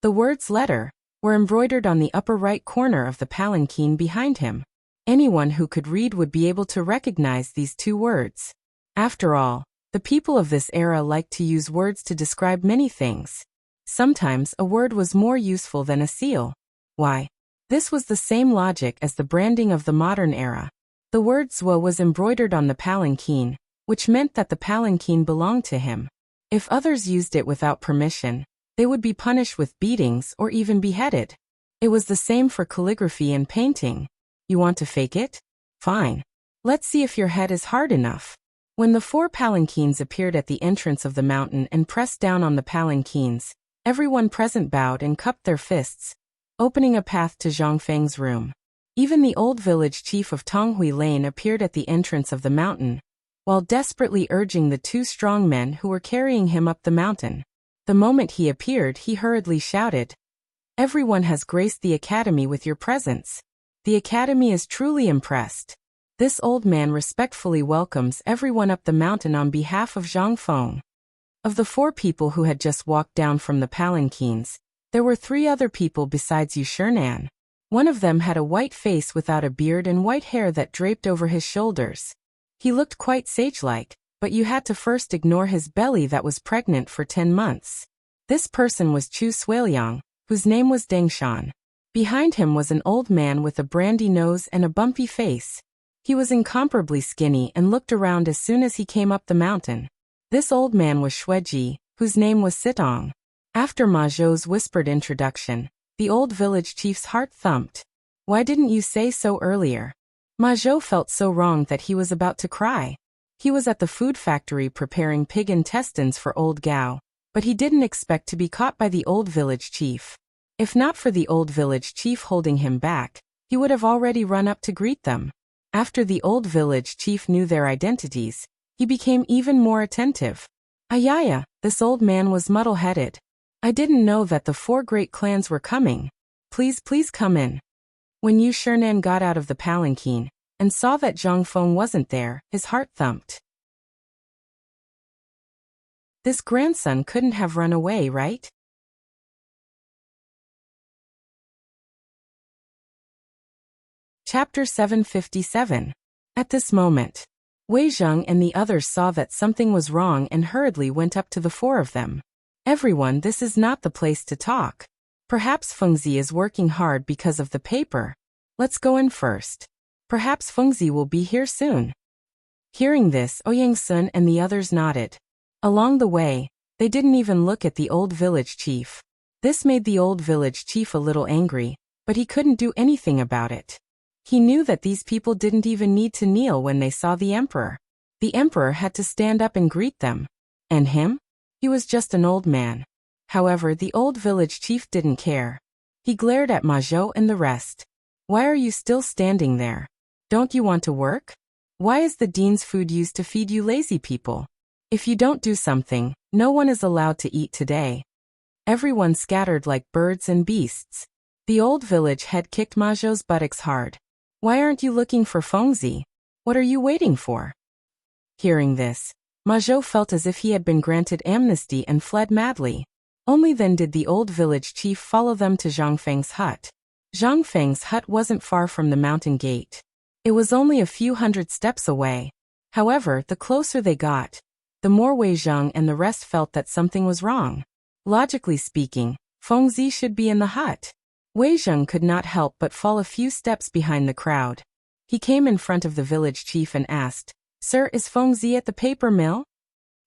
The words letter were embroidered on the upper right corner of the palanquin behind him. Anyone who could read would be able to recognize these two words. After all, the people of this era liked to use words to describe many things. Sometimes a word was more useful than a seal. Why? This was the same logic as the branding of the modern era. The word Zwa was embroidered on the palanquin, which meant that the palanquin belonged to him. If others used it without permission, they would be punished with beatings or even beheaded. It was the same for calligraphy and painting. You want to fake it? Fine. Let's see if your head is hard enough. When the 4 palanquins appeared at the entrance of the mountain and pressed down on the palanquins, everyone present bowed and cupped their fists, opening a path to Zhang Feng's room. Even the old village chief of Tonghui Lane appeared at the entrance of the mountain, while desperately urging the 2 strong men who were carrying him up the mountain. The moment he appeared, he hurriedly shouted, "Everyone has graced the academy with your presence. The academy is truly impressed. This old man respectfully welcomes everyone up the mountain on behalf of Zhang Feng." Of the 4 people who had just walked down from the palanquins, there were 3 other people besides Yu Shinan. One of them had a white face without a beard and white hair that draped over his shoulders. He looked quite sage-like, but you had to first ignore his belly that was pregnant for 10 months. This person was Chu Suiliang, whose name was Deng Shan. Behind him was an old man with a brandy nose and a bumpy face. He was incomparably skinny and looked around as soon as he came up the mountain. This old man was Xueji, whose name was Sitong. After Ma Zhou's whispered introduction, the old village chief's heart thumped. Why didn't you say so earlier? Ma Zhou felt so wrong that he was about to cry. He was at the food factory preparing pig intestines for old Gao, but he didn't expect to be caught by the old village chief. If not for the old village chief holding him back, he would have already run up to greet them. After the old village chief knew their identities, he became even more attentive. Ayaya, this old man was muddle-headed. I didn't know that the 4 great clans were coming. Please come in. When Yu Shinan got out of the palanquin and saw that Zhang Feng wasn't there, his heart thumped. This grandson couldn't have run away, right? Chapter 757. At this moment, Wei Zheng and the others saw that something was wrong and hurriedly went up to the 4 of them. Everyone, this is not the place to talk. Perhaps Fengzi is working hard because of the paper. Let's go in first. Perhaps Fengzi will be here soon. Hearing this, Ouyang Sun and the others nodded. Along the way, they didn't even look at the old village chief. This made the old village chief a little angry, but he couldn't do anything about it. He knew that these people didn't even need to kneel when they saw the emperor. The emperor had to stand up and greet them. And him? He was just an old man. However, the old village chief didn't care. He glared at Ma Zhou and the rest. Why are you still standing there? Don't you want to work? Why is the dean's food used to feed you lazy people? If you don't do something, no one is allowed to eat today. Everyone scattered like birds and beasts. The old village head kicked Ma Zhou's buttocks hard. Why aren't you looking for Fengzi? What are you waiting for? Hearing this, Ma Zhou felt as if he had been granted amnesty and fled madly. Only then did the old village chief follow them to Zhang Feng's hut. Zhang Feng's hut wasn't far from the mountain gate. It was only a few hundred steps away. However, the closer they got, the more Wei Zheng and the rest felt that something was wrong. Logically speaking, Fengzi should be in the hut. Wei Zheng could not help but fall a few steps behind the crowd. He came in front of the village chief and asked, "Sir, is Fengzi at the paper mill?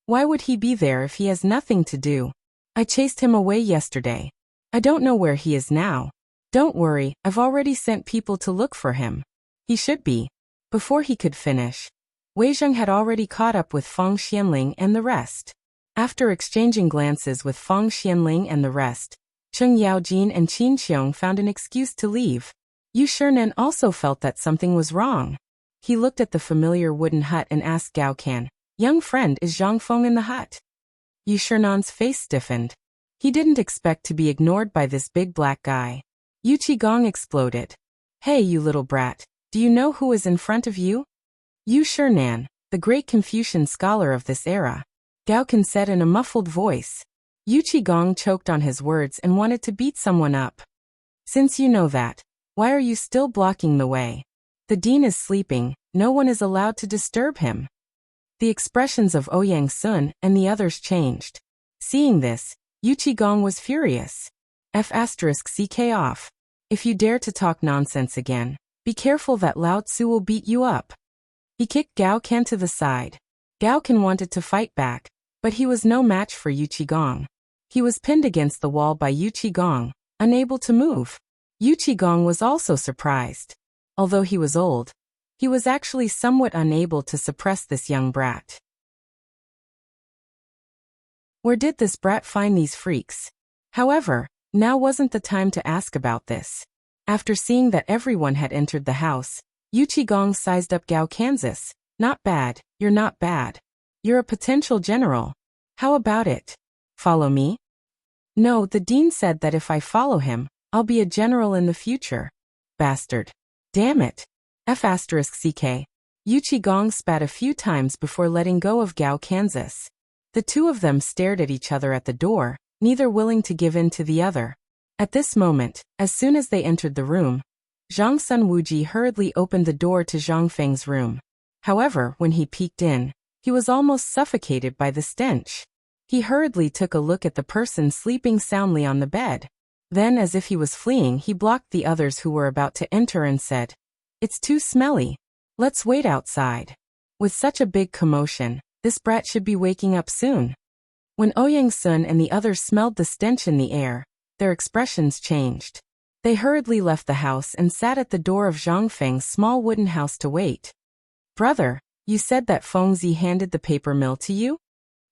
Why would he be there if he has nothing to do? I chased him away yesterday. I don't know where he is now. Don't worry, I've already sent people to look for him. He should be." Before he could finish, Wei Zheng had already caught up with Feng Xianling and the rest. After exchanging glances with Feng Xianling and the rest, Cheng Yaojin and Qin Xiong found an excuse to leave. Yu Shinan also felt that something was wrong. He looked at the familiar wooden hut and asked Gao Can, "Young friend, is Zhang Feng in the hut?" Yu Shinan's face stiffened. He didn't expect to be ignored by this big black guy. Yu Qigong exploded. Hey, you little brat, do you know who is in front of you? Yu Shinan, the great Confucian scholar of this era. Gao Kan said in a muffled voice. Yu Qigong choked on his words and wanted to beat someone up. Since you know that, why are you still blocking the way? The dean is sleeping, no one is allowed to disturb him. The expressions of Ouyang Sun and the others changed. Seeing this, Yu Qigong was furious. F***ck off. If you dare to talk nonsense again, be careful that Lao Tzu will beat you up. He kicked Gao Kan to the side. Gao Kan wanted to fight back, but he was no match for Yu Qigong. He was pinned against the wall by Yu Qigong, unable to move. Yu Qigong was also surprised. Although he was old, he was actually somewhat unable to suppress this young brat. Where did this brat find these freaks? However, now wasn't the time to ask about this. After seeing that everyone had entered the house, Yu Qigong sized up Gao Kansas. Not bad, you're not bad. You're a potential general. How about it? Follow me? No, the dean said that if I follow him, I'll be a general in the future. Bastard. Damn it. F***ck. Yu Qigong spat a few times before letting go of Gao Kansas. The two of them stared at each other at the door, neither willing to give in to the other. At this moment, as soon as they entered the room, Zhang Sun Wuji hurriedly opened the door to Zhang Feng's room. However, when he peeked in, he was almost suffocated by the stench. He hurriedly took a look at the person sleeping soundly on the bed. Then, as if he was fleeing, he blocked the others who were about to enter and said, "It's too smelly. Let's wait outside." With such a big commotion, this brat should be waking up soon. When Ouyang Sun and the others smelled the stench in the air, their expressions changed. They hurriedly left the house and sat at the door of Zhang Feng's small wooden house to wait. "Brother, you said that Fengzi handed the paper mill to you?"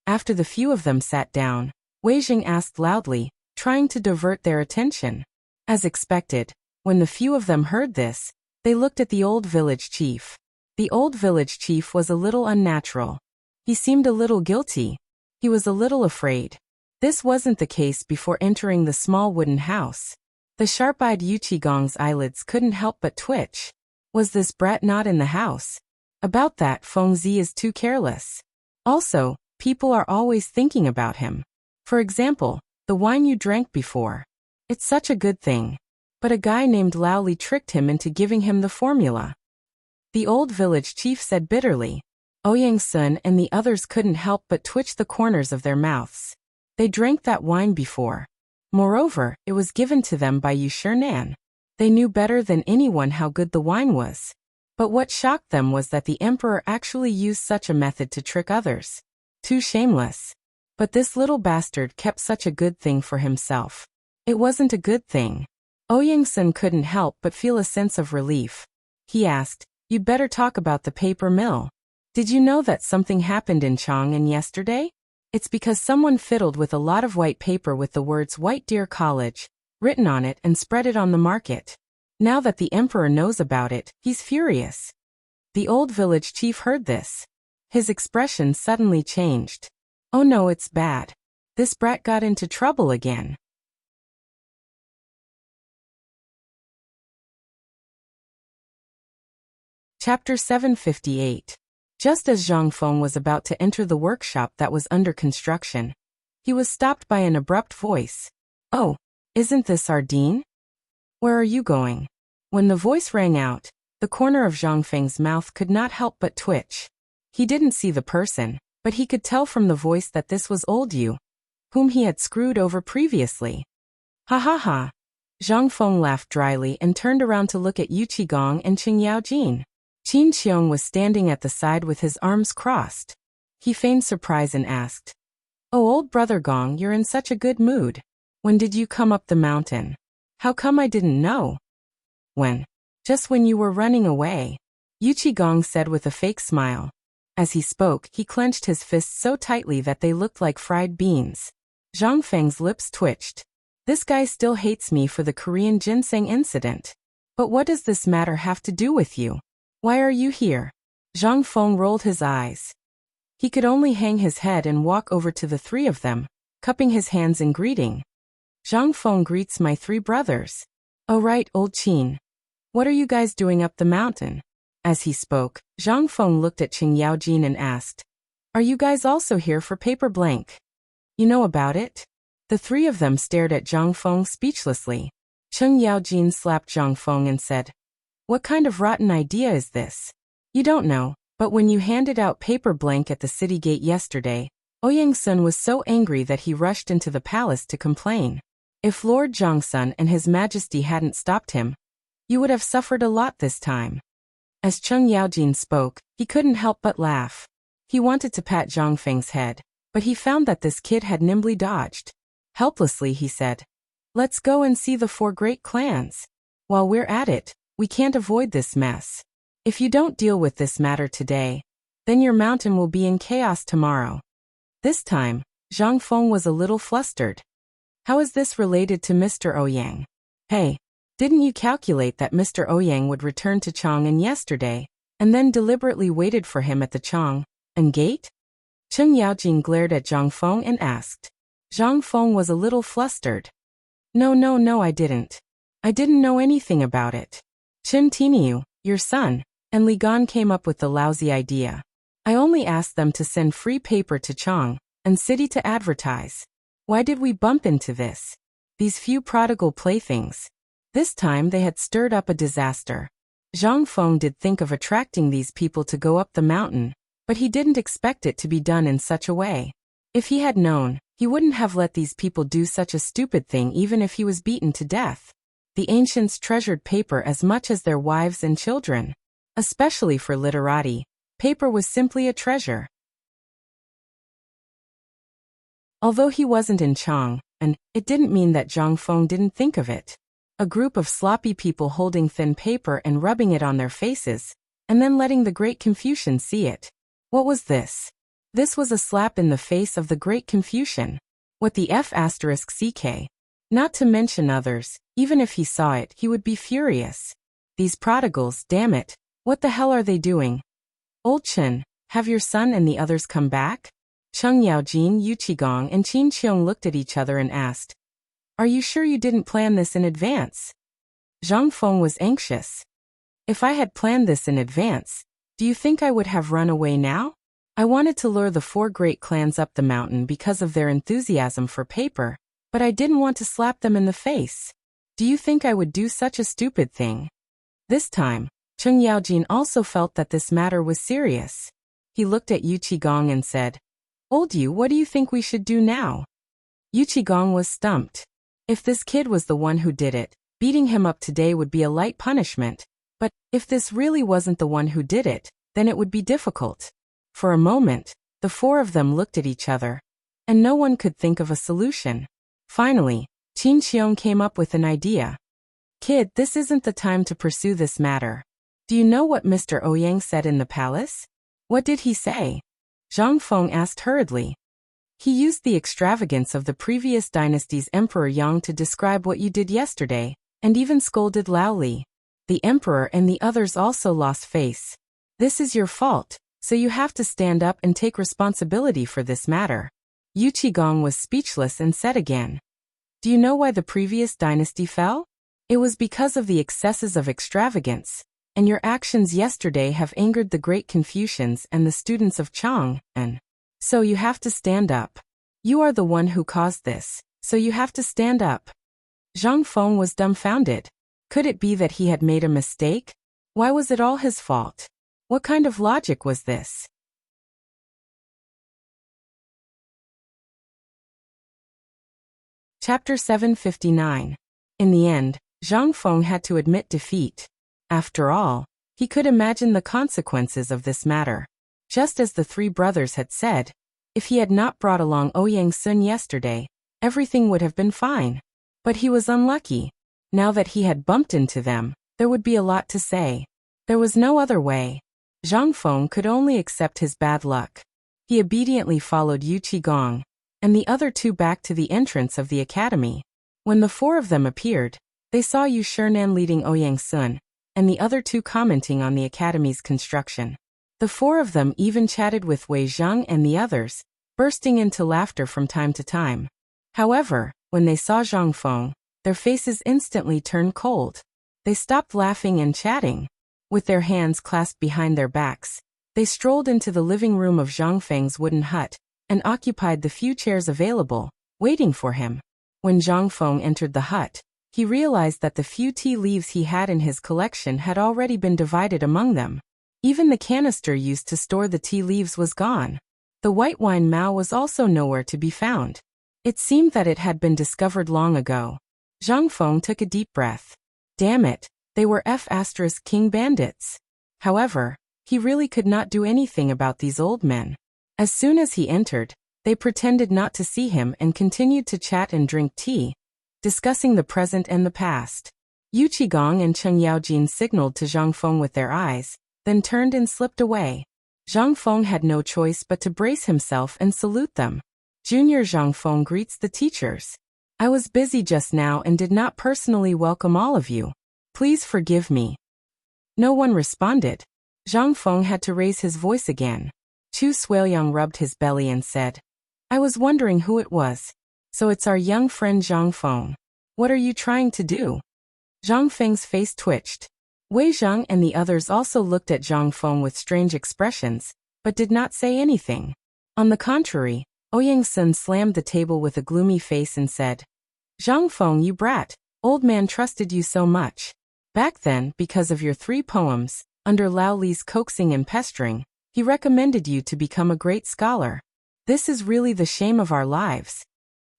After the few of them sat down, Wei Jing asked loudly, trying to divert their attention. As expected, when the few of them heard this, they looked at the old village chief. The old village chief was a little unnatural. He seemed a little guilty. He was a little afraid. This wasn't the case before entering the small wooden house. The sharp-eyed Yu Qigong's eyelids couldn't help but twitch. Was this brat not in the house? About that, Fengzi is too careless. Also, people are always thinking about him. For example, the wine you drank before. It's such a good thing. But a guy named Lao Li tricked him into giving him the formula. The old village chief said bitterly. Ouyang Sun and the others couldn't help but twitch the corners of their mouths. They drank that wine before. Moreover, it was given to them by Yu Shinan. They knew better than anyone how good the wine was. But what shocked them was that the emperor actually used such a method to trick others. Too shameless. But this little bastard kept such a good thing for himself. It wasn't a good thing. Ouyang Sun couldn't help but feel a sense of relief. He asked, "You'd better talk about the paper mill. Did you know that something happened in Chang'an yesterday? It's because someone fiddled with a lot of white paper with the words White Deer College written on it and spread it on the market. Now that the emperor knows about it, he's furious." The old village chief heard this. His expression suddenly changed. Oh no, it's bad. This brat got into trouble again. Chapter 758. Just as Zhang Feng was about to enter the workshop that was under construction, he was stopped by an abrupt voice. "Oh, isn't this our dean? Where are you going?" When the voice rang out, the corner of Zhang Feng's mouth could not help but twitch. He didn't see the person, but he could tell from the voice that this was old Yu, whom he had screwed over previously. "Ha ha ha." Zhang Feng laughed dryly and turned around to look at Yu Qigong and Qing Yaojin. Qin Qiong was standing at the side with his arms crossed. He feigned surprise and asked, "Oh, old brother Gong, you're in such a good mood. When did you come up the mountain? How come I didn't know?" "When? Just when you were running away," Yu Qigong said with a fake smile. As he spoke, he clenched his fists so tightly that they looked like fried beans. Zhang Feng's lips twitched. This guy still hates me for the Korean ginseng incident. But what does this matter have to do with you? Why are you here? Zhang Feng rolled his eyes. He could only hang his head and walk over to the three of them, cupping his hands in greeting. Zhang Feng greets my 3 brothers. Oh right, old Qin. What are you guys doing up the mountain? As he spoke, Zhang Feng looked at Cheng Yaojin and asked, Are you guys also here for paper blank? You know about it? The 3 of them stared at Zhang Feng speechlessly. Cheng Yaojin slapped Zhang Feng and said, What kind of rotten idea is this? You don't know, but when you handed out paper blank at the city gate yesterday, Ouyang Sun was so angry that he rushed into the palace to complain. If Lord Zhongsun and His Majesty hadn't stopped him, you would have suffered a lot this time. As Cheng Yaojin spoke, he couldn't help but laugh. He wanted to pat Zhang Feng's head, but he found that this kid had nimbly dodged. Helplessly he said, Let's go and see the 4 great clans. While we're at it, we can't avoid this mess. If you don't deal with this matter today, then your mountain will be in chaos tomorrow. This time, Zhang Feng was a little flustered. How is this related to Mr. Ouyang? Hey, didn't you calculate that Mr. Ouyang would return to Chang'an yesterday, and then deliberately waited for him at the Chang'an gate? Cheng Yaojin glared at Zhang Feng and asked. Zhang Feng was a little flustered. No, I didn't. I didn't know anything about it. Chen Tiniu, your son, and Li Gan came up with the lousy idea. I only asked them to send free paper to Chang'an city to advertise. Why did we bump into this? These few prodigal playthings. This time they had stirred up a disaster. Zhang Feng did think of attracting these people to go up the mountain, but he didn't expect it to be done in such a way. If he had known, he wouldn't have let these people do such a stupid thing even if he was beaten to death. The ancients treasured paper as much as their wives and children. Especially for literati, paper was simply a treasure. Although he wasn't in Chang'an, it didn't mean that Zhang Feng didn't think of it. A group of sloppy people holding thin paper and rubbing it on their faces, and then letting the Great Confucian see it. What was this? This was a slap in the face of the Great Confucian. What the F***ck? Not to mention others, even if he saw it, he would be furious. These prodigals, damn it, what the hell are they doing? Old Chen, have your son and the others come back? Cheng Yaojin, Yu Qigong and Qin Qiong looked at each other and asked, Are you sure you didn't plan this in advance? Zhang Feng was anxious. If I had planned this in advance, do you think I would have run away now? I wanted to lure the 4 great clans up the mountain because of their enthusiasm for paper, but I didn't want to slap them in the face. Do you think I would do such a stupid thing? This time, Cheng Yaojin also felt that this matter was serious. He looked at Yu Qigong and said, Old Yu, what do you think we should do now? Yu Qigong was stumped. If this kid was the one who did it, beating him up today would be a light punishment, but if this really wasn't the one who did it, then it would be difficult. For a moment, the 4 of them looked at each other, and no one could think of a solution. Finally, Qin Qiong came up with an idea. Kid, this isn't the time to pursue this matter. Do you know what Mr. Ouyang said in the palace? What did he say? Zhang Feng asked hurriedly. He used the extravagance of the previous dynasty's Emperor Yang to describe what you did yesterday, and even scolded Lao Li. The Emperor and the others also lost face. This is your fault, so you have to stand up and take responsibility for this matter. Yu Qigong was speechless and said again. Do you know why the previous dynasty fell? It was because of the excesses of extravagance, and your actions yesterday have angered the Great Confucians and the students of Chang'an. So you have to stand up. You are the one who caused this, so you have to stand up. Zhang Feng was dumbfounded. Could it be that he had made a mistake? Why was it all his fault? What kind of logic was this? Chapter 759. In the end, Zhang Feng had to admit defeat. After all, he could imagine the consequences of this matter. Just as the 3 brothers had said, if he had not brought along Ouyang Sun yesterday, everything would have been fine. But he was unlucky. Now that he had bumped into them, there would be a lot to say. There was no other way. Zhang Feng could only accept his bad luck. He obediently followed Yu Qigong and the other 2 back to the entrance of the academy. When the 4 of them appeared, they saw Yu Shernan leading Ouyang Sun, and the other 2 commenting on the academy's construction. The 4 of them even chatted with Wei Zheng and the others, bursting into laughter from time to time. However, when they saw Zhang Feng, their faces instantly turned cold. They stopped laughing and chatting. With their hands clasped behind their backs, they strolled into the living room of Zhang Feng's wooden hut and occupied the few chairs available, waiting for him. When Zhang Feng entered the hut, he realized that the few tea leaves he had in his collection had already been divided among them. Even the canister used to store the tea leaves was gone. The white wine mao was also nowhere to be found. It seemed that it had been discovered long ago. Zhang Feng took a deep breath. Damn it, they were King bandits. However, he really could not do anything about these old men. As soon as he entered, they pretended not to see him and continued to chat and drink tea, discussing the present and the past. Yu Qigong and Cheng Yaojin signaled to Zhang Feng with their eyes, then turned and slipped away. Zhang Feng had no choice but to brace himself and salute them. Junior Zhang Feng greets the teachers. I was busy just now and did not personally welcome all of you. Please forgive me. No one responded. Zhang Feng had to raise his voice again. Chu Suiliang rubbed his belly and said, I was wondering who it was. So it's our young friend Zhang Feng. What are you trying to do? Zhang Feng's face twitched. Wei Zhang and the others also looked at Zhang Feng with strange expressions, but did not say anything. On the contrary, Ouyang Sun slammed the table with a gloomy face and said, Zhang Feng, you brat, old man trusted you so much. Back then, because of your 3 poems, under Lao Li's coaxing and pestering, he recommended you to become a great scholar. This is really the shame of our lives.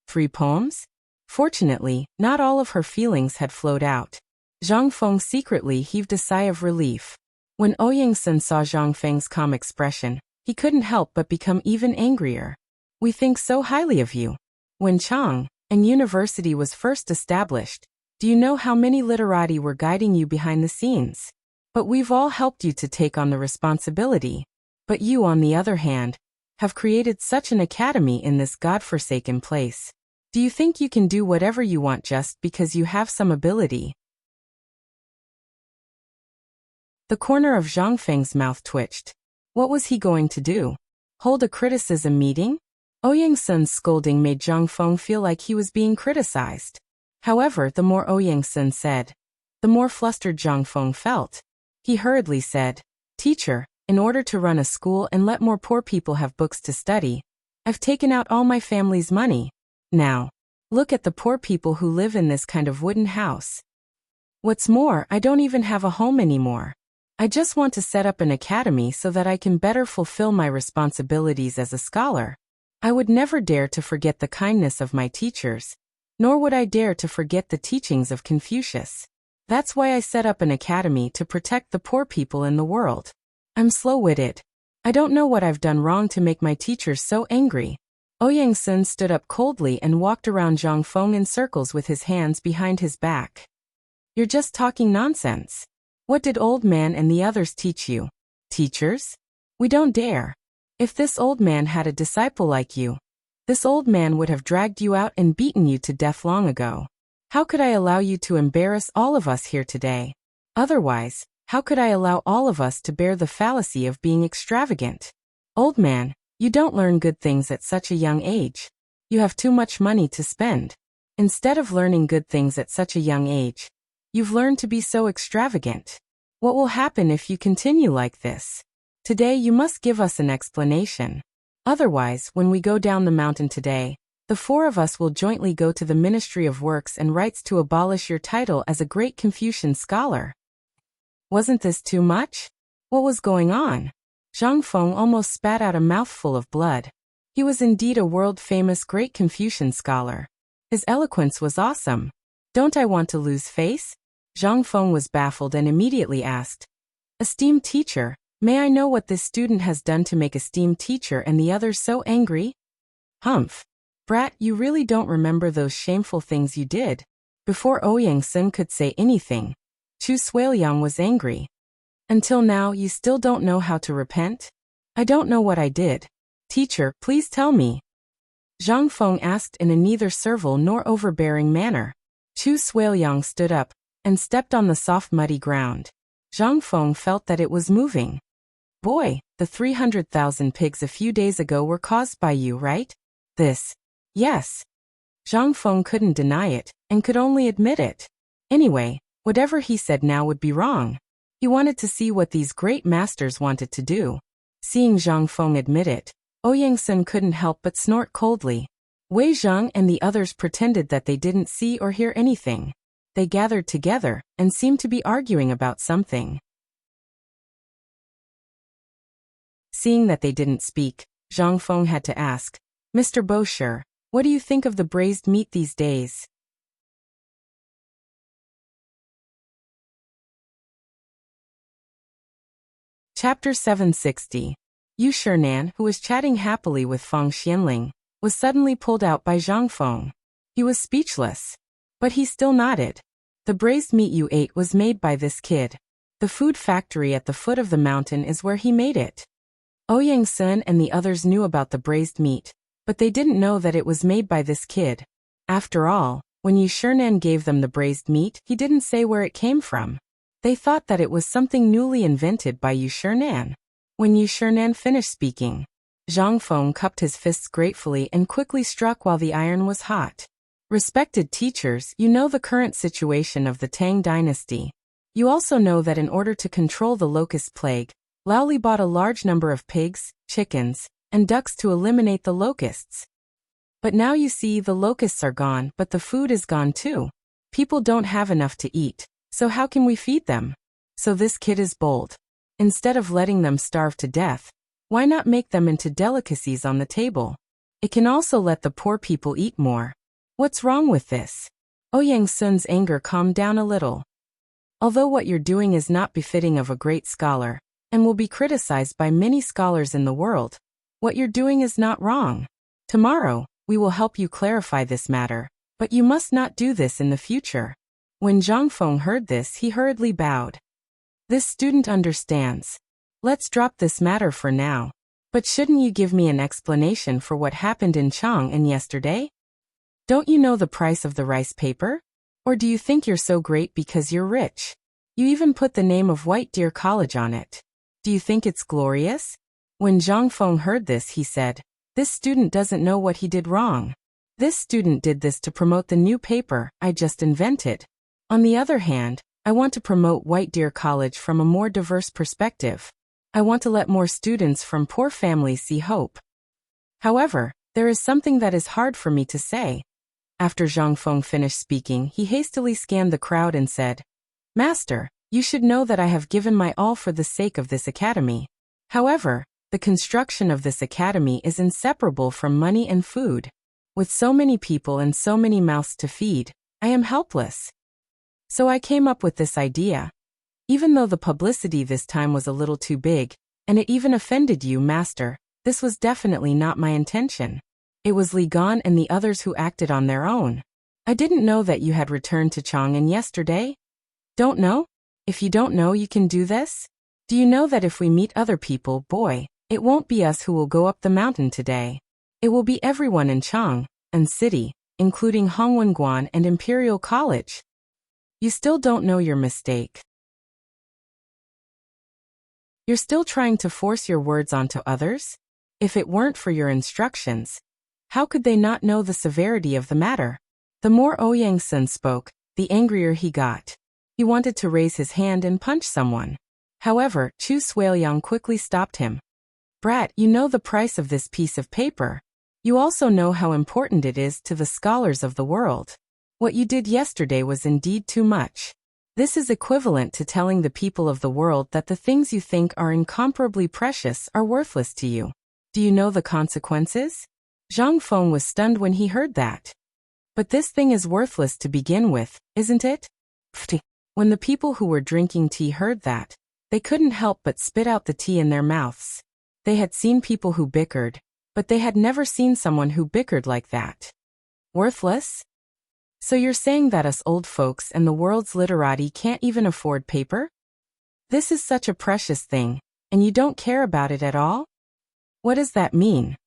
3 poems? Fortunately, not all of her feelings had flowed out. Zhang Feng secretly heaved a sigh of relief. When Ouyang Sun saw Zhang Feng's calm expression, he couldn't help but become even angrier. We think so highly of you. When Chang'an University was first established, do you know how many literati were guiding you behind the scenes? But we've all helped you to take on the responsibility. But you, on the other hand, have created such an academy in this godforsaken place. Do you think you can do whatever you want just because you have some ability? The corner of Zhang Feng's mouth twitched. What was he going to do? Hold a criticism meeting? Ouyang Sun's scolding made Zhang Feng feel like he was being criticized. However, the more Ouyang Sun said, the more flustered Zhang Feng felt. He hurriedly said, Teacher, in order to run a school and let more poor people have books to study, I've taken out all my family's money. Now, look at the poor people who live in this kind of wooden house. What's more, I don't even have a home anymore. I just want to set up an academy so that I can better fulfill my responsibilities as a scholar. I would never dare to forget the kindness of my teachers, nor would I dare to forget the teachings of Confucius. That's why I set up an academy to protect the poor people in the world. I'm slow-witted. I don't know what I've done wrong to make my teachers so angry. Ouyang Sun stood up coldly and walked around Zhang Feng in circles with his hands behind his back. You're just talking nonsense. What did old man and the others teach you? Teachers? We don't dare. If this old man had a disciple like you, this old man would have dragged you out and beaten you to death long ago. How could I allow you to embarrass all of us here today? Otherwise, how could I allow all of us to bear the fallacy of being extravagant? Old man, you don't learn good things at such a young age. You have too much money to spend. Instead of learning good things at such a young age, you've learned to be so extravagant. What will happen if you continue like this? Today you must give us an explanation. Otherwise, when we go down the mountain today, the 4 of us will jointly go to the Ministry of Works and Rights to abolish your title as a great Confucian scholar. Wasn't this too much? What was going on? Zhang Feng almost spat out a mouthful of blood. He was indeed a world-famous great Confucian scholar. His eloquence was awesome. Don't I want to lose face? Zhang Feng was baffled and immediately asked, Esteemed teacher, may I know what this student has done to make esteemed teacher and the others so angry? Humph. Brat, you really don't remember those shameful things you did. Before Ouyang Sun could say anything, Chu Suiliang was angry. Until now you still don't know how to repent? I don't know what I did. Teacher, please tell me. Zhang Feng asked in a neither servile nor overbearing manner. Chu Suiliang stood up and stepped on the soft muddy ground. Zhang Feng felt that it was moving. Boy, the 300,000 pigs a few days ago were caused by you, right? This. Yes. Zhang Feng couldn't deny it, and could only admit it. Anyway, whatever he said now would be wrong. He wanted to see what these great masters wanted to do. Seeing Zhang Feng admit it, Ouyang couldn't help but snort coldly. Wei Zhang and the others pretended that they didn't see or hear anything. They gathered together, and seemed to be arguing about something. Seeing that they didn't speak, Zhang Feng had to ask, Mr. Bosher, what do you think of the braised meat these days? Chapter 760. Yu Shinan, who was chatting happily with Feng Xianling, was suddenly pulled out by Zhang Feng. He was speechless. But he still nodded. The braised meat you ate was made by this kid. The food factory at the foot of the mountain is where he made it. Ouyang Sun and the others knew about the braised meat, but they didn't know that it was made by this kid. After all, when Yu Shinan gave them the braised meat, he didn't say where it came from. They thought that it was something newly invented by Yu Shinan. When Yu Shinan finished speaking, Zhang Feng cupped his fists gratefully and quickly struck while the iron was hot. Respected teachers, you know the current situation of the Tang dynasty. You also know that in order to control the locust plague, Laoli bought a large number of pigs, chickens, and ducks to eliminate the locusts. But now you see the locusts are gone, but the food is gone too. People don't have enough to eat, so how can we feed them? So this kid is bold. Instead of letting them starve to death, why not make them into delicacies on the table? It can also let the poor people eat more. What's wrong with this? Ouyang Sun's anger calmed down a little. Although what you're doing is not befitting of a great scholar, and will be criticized by many scholars in the world, what you're doing is not wrong. Tomorrow, we will help you clarify this matter, but you must not do this in the future. When Zhang Feng heard this, he hurriedly bowed. This student understands. Let's drop this matter for now. But shouldn't you give me an explanation for what happened in Chang'an yesterday? Don't you know the price of the rice paper? Or do you think you're so great because you're rich? You even put the name of White Deer College on it. Do you think it's glorious? When Zhang Feng heard this, he said, this student doesn't know what he did wrong. This student did this to promote the new paper I just invented. On the other hand, I want to promote White Deer College from a more diverse perspective. I want to let more students from poor families see hope. However, there is something that is hard for me to say. After Zhang Feng finished speaking, he hastily scanned the crowd and said, Master, you should know that I have given my all for the sake of this academy. However, the construction of this academy is inseparable from money and food. With so many people and so many mouths to feed, I am helpless. So I came up with this idea. Even though the publicity this time was a little too big, and it even offended you, Master, this was definitely not my intention. It was Li Gan and the others who acted on their own. I didn't know that you had returned to Chang'an yesterday. Don't know? If you don't know you can do this? Do you know that if we meet other people, boy, it won't be us who will go up the mountain today. It will be everyone in Chang'an City, including Hongwenguan and Imperial College. You still don't know your mistake. You're still trying to force your words onto others? If it weren't for your instructions, how could they not know the severity of the matter? The more Ouyang Sun spoke, the angrier he got. He wanted to raise his hand and punch someone. However, Chu Suiliang quickly stopped him. Brat, you know the price of this piece of paper. You also know how important it is to the scholars of the world. What you did yesterday was indeed too much. This is equivalent to telling the people of the world that the things you think are incomparably precious are worthless to you. Do you know the consequences? Zhang Feng was stunned when he heard that. But this thing is worthless to begin with, isn't it? Pfft. When the people who were drinking tea heard that, they couldn't help but spit out the tea in their mouths. They had seen people who bickered, but they had never seen someone who bickered like that. Worthless? So you're saying that us old folks and the world's literati can't even afford paper? This is such a precious thing, and you don't care about it at all? What does that mean?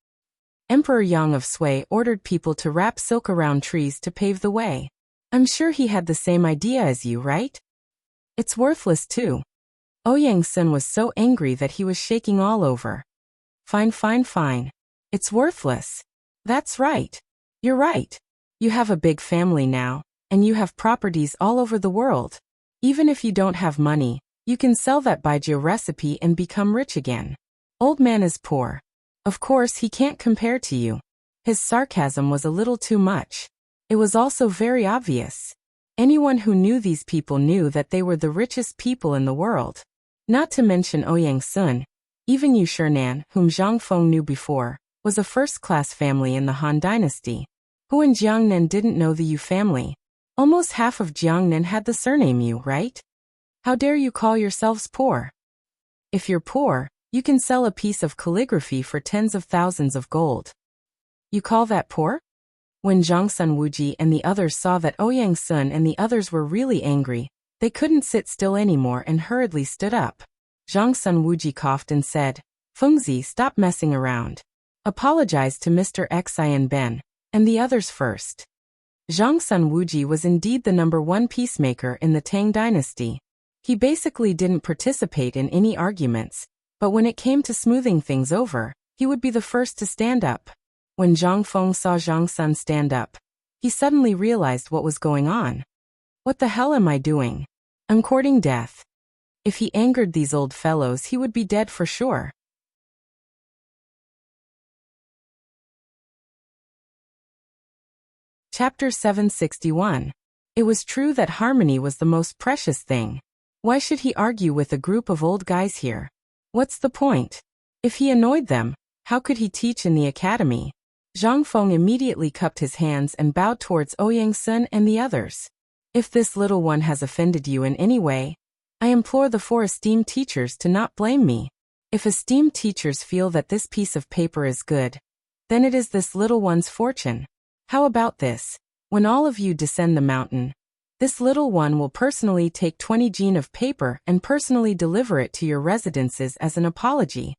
Emperor Yang of Sui ordered people to wrap silk around trees to pave the way. I'm sure he had the same idea as you, right? It's worthless too. Ouyang Sun was so angry that he was shaking all over. Fine, fine, fine. It's worthless. That's right. You're right. You have a big family now, and you have properties all over the world. Even if you don't have money, you can sell that baijiu recipe and become rich again. Old man is poor. Of course he can't compare to you. His sarcasm was a little too much. It was also very obvious. Anyone who knew these people knew that they were the richest people in the world. Not to mention Ouyang Sun, even Yu Shinan, whom Zhang Feng knew before, was a first-class family in the Han dynasty. Who in Jiangnan didn't know the Yu family? Almost half of Jiangnan had the surname Yu, right? How dare you call yourselves poor? If you're poor, you can sell a piece of calligraphy for tens of thousands of gold. You call that poor? When Zhang Sun Wuji and the others saw that Ouyang Sun and the others were really angry, they couldn't sit still anymore and hurriedly stood up. Zhang Sun Wuji coughed and said, Fengzi, stop messing around. Apologize to Mr. Xian Ben, and the others first. Zhang Sun Wuji was indeed the #1 peacemaker in the Tang dynasty. He basically didn't participate in any arguments, but when it came to smoothing things over, he would be the first to stand up. When Zhang Feng saw Zhang Sun stand up, he suddenly realized what was going on. What the hell am I doing? I'm courting death. If he angered these old fellows, he would be dead for sure. Chapter 761. It was true that harmony was the most precious thing. Why should he argue with a group of old guys here? What's the point? If he annoyed them, how could he teach in the academy? Zhang Feng immediately cupped his hands and bowed towards Ouyang Sun and the others. If this little one has offended you in any way, I implore the 4 esteemed teachers to not blame me. If esteemed teachers feel that this piece of paper is good, then it is this little one's fortune. How about this? When all of you descend the mountain, this little one will personally take 20 jin of paper and personally deliver it to your residences as an apology.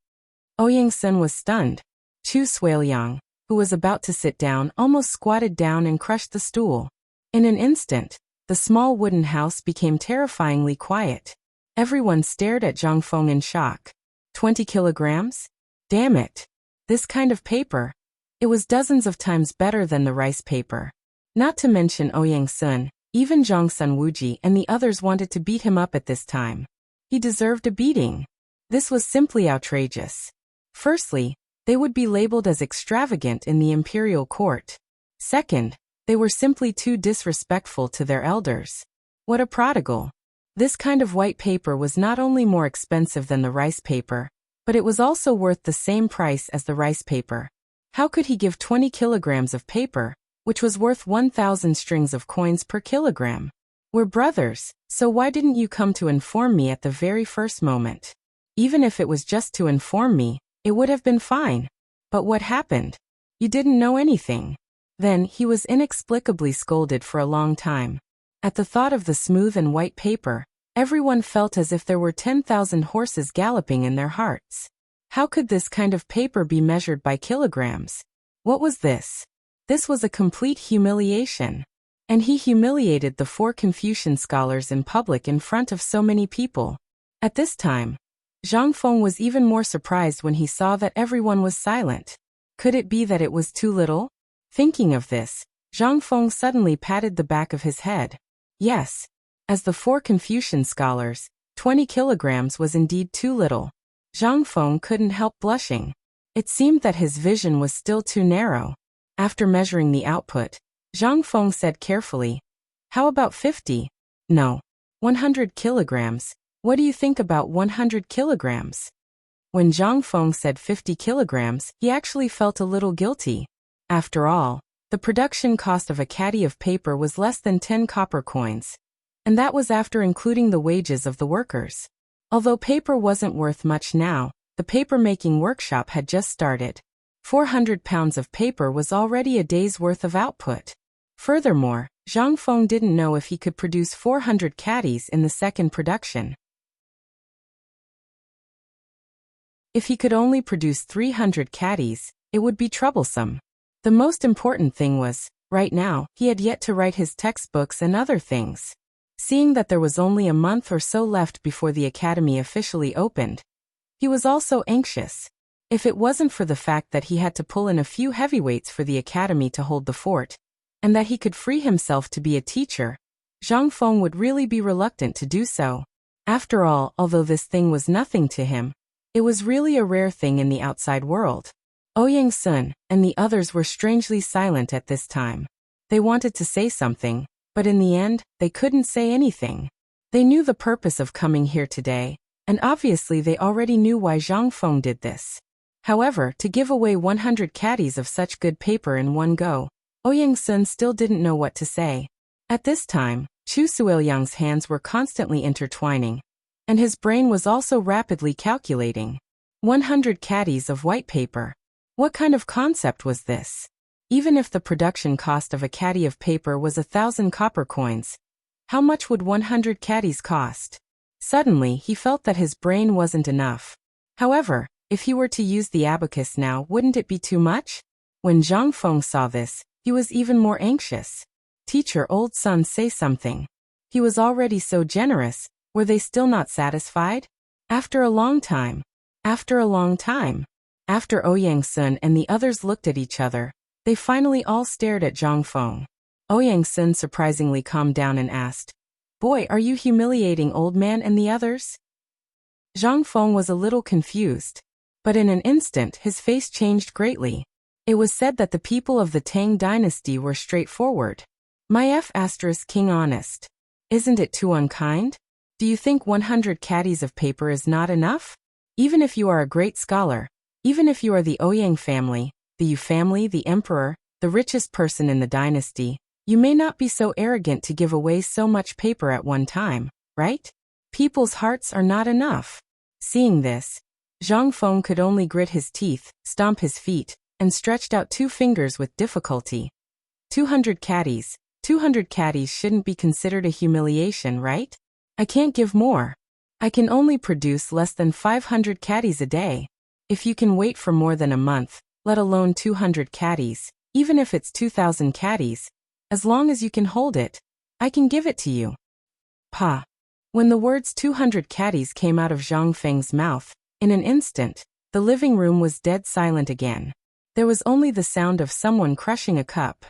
Ouyang Sun was stunned. Chu Suiliang, who was about to sit down, almost squatted down and crushed the stool. In an instant, the small wooden house became terrifyingly quiet. Everyone stared at Zhang Feng in shock. 20 kilograms? Damn it. This kind of paper. It was dozens of times better than the rice paper. Not to mention Ouyang Sun, even Zhang Sun Wuji and the others wanted to beat him up at this time. He deserved a beating. This was simply outrageous. Firstly, they would be labeled as extravagant in the imperial court. Second, they were simply too disrespectful to their elders. What a prodigal. This kind of white paper was not only more expensive than the rice paper, but it was also worth the same price as the rice paper. How could he give 20 kilograms of paper, which was worth 1,000 strings of coins per kilogram? We're brothers, so why didn't you come to inform me at the very first moment? Even if it was just to inform me, it would have been fine. But what happened? You didn't know anything. Then he was inexplicably scolded for a long time. At the thought of the smooth and white paper, everyone felt as if there were 10,000 horses galloping in their hearts. How could this kind of paper be measured by kilograms? What was this? This was a complete humiliation. And he humiliated the 4 Confucian scholars in public in front of so many people. At this time, Zhang Feng was even more surprised when he saw that everyone was silent. Could it be that it was too little? Thinking of this, Zhang Feng suddenly patted the back of his head. Yes, as the 4 Confucian scholars, 20 kilograms was indeed too little. Zhang Feng couldn't help blushing. It seemed that his vision was still too narrow. After measuring the output, Zhang Feng said carefully, "How about 50? No. 100 kilograms. What do you think about 100 kilograms? When Zhang Feng said 50 kilograms, he actually felt a little guilty. After all, the production cost of a caddy of paper was less than 10 copper coins. And that was after including the wages of the workers. Although paper wasn't worth much now, the paper-making workshop had just started. 400 pounds of paper was already a day's worth of output. Furthermore, Zhang Feng didn't know if he could produce 400 caddies in the second production. If he could only produce 300 caddies, it would be troublesome. The most important thing was, right now, he had yet to write his textbooks and other things. Seeing that there was only a month or so left before the academy officially opened, he was also anxious. If it wasn't for the fact that he had to pull in a few heavyweights for the academy to hold the fort, and that he could free himself to be a teacher, Zhang Feng would really be reluctant to do so. After all, although this thing was nothing to him, it was really a rare thing in the outside world. Ouyang Sun and the others were strangely silent at this time. They wanted to say something, but in the end, they couldn't say anything. They knew the purpose of coming here today, and obviously they already knew why Zhang Feng did this. However, to give away 100 caddies of such good paper in one go, Ouyang Sun still didn't know what to say. At this time, Chu Suiliang's hands were constantly intertwining, and his brain was also rapidly calculating. 100 caddies of white paper. What kind of concept was this? Even if the production cost of a caddy of paper was 1,000 copper coins, how much would 100 caddies cost? Suddenly, he felt that his brain wasn't enough. However, if he were to use the abacus now, wouldn't it be too much? When Zhang Feng saw this, he was even more anxious. Teacher, old son, say something. He was already so generous. Were they still not satisfied? After a long time. After Ouyang Sun and the others looked at each other, they finally all stared at Zhang Feng. Ouyang Sun surprisingly calmed down and asked, "Boy, are you humiliating old man and the others?" Zhang Feng was a little confused, but in an instant his face changed greatly. It was said that the people of the Tang dynasty were straightforward. My F*** king honest. Isn't it too unkind? Do you think 100 caddies of paper is not enough? Even if you are a great scholar, even if you are the Ouyang family, the Yu family, the emperor, the richest person in the dynasty, you may not be so arrogant to give away so much paper at one time, right? People's hearts are not enough. Seeing this, Zhang Feng could only grit his teeth, stomp his feet, and stretched out 2 fingers with difficulty. 200 caddies. 200 caddies shouldn't be considered a humiliation, right? I can't give more. I can only produce less than 500 caddies a day. If you can wait for more than a month, let alone 200 caddies, even if it's 2,000 caddies, as long as you can hold it, I can give it to you. Pa. When the words 200 caddies came out of Zhang Feng's mouth, in an instant, the living room was dead silent again. There was only the sound of someone crushing a cup.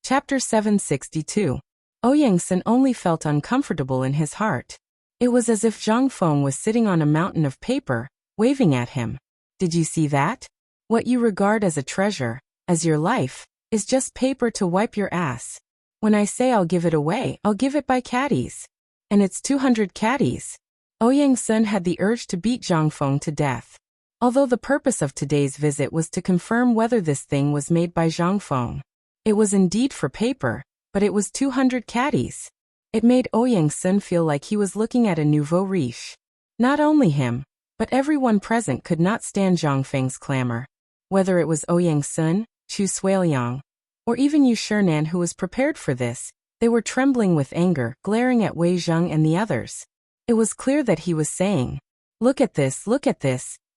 Chapter 762. Ouyang Sun only felt uncomfortable in his heart. It was as if Zhang Feng was sitting on a mountain of paper, waving at him. Did you see that? What you regard as a treasure, as your life, is just paper to wipe your ass. When I say I'll give it away, I'll give it by caddies. And it's 200 caddies. Ouyang Sun had the urge to beat Zhang Feng to death. Although the purpose of today's visit was to confirm whether this thing was made by Zhang Feng. It was indeed for paper, but it was 200 caddies. It made Ouyang Sun feel like he was looking at a nouveau riche. Not only him, but everyone present could not stand Zhang Feng's clamor. Whether it was Ouyang Sun, Chu Suiliang, or even Yu Shinan who was prepared for this, they were trembling with anger, glaring at Wei Zheng and the others. It was clear that he was saying, look at this,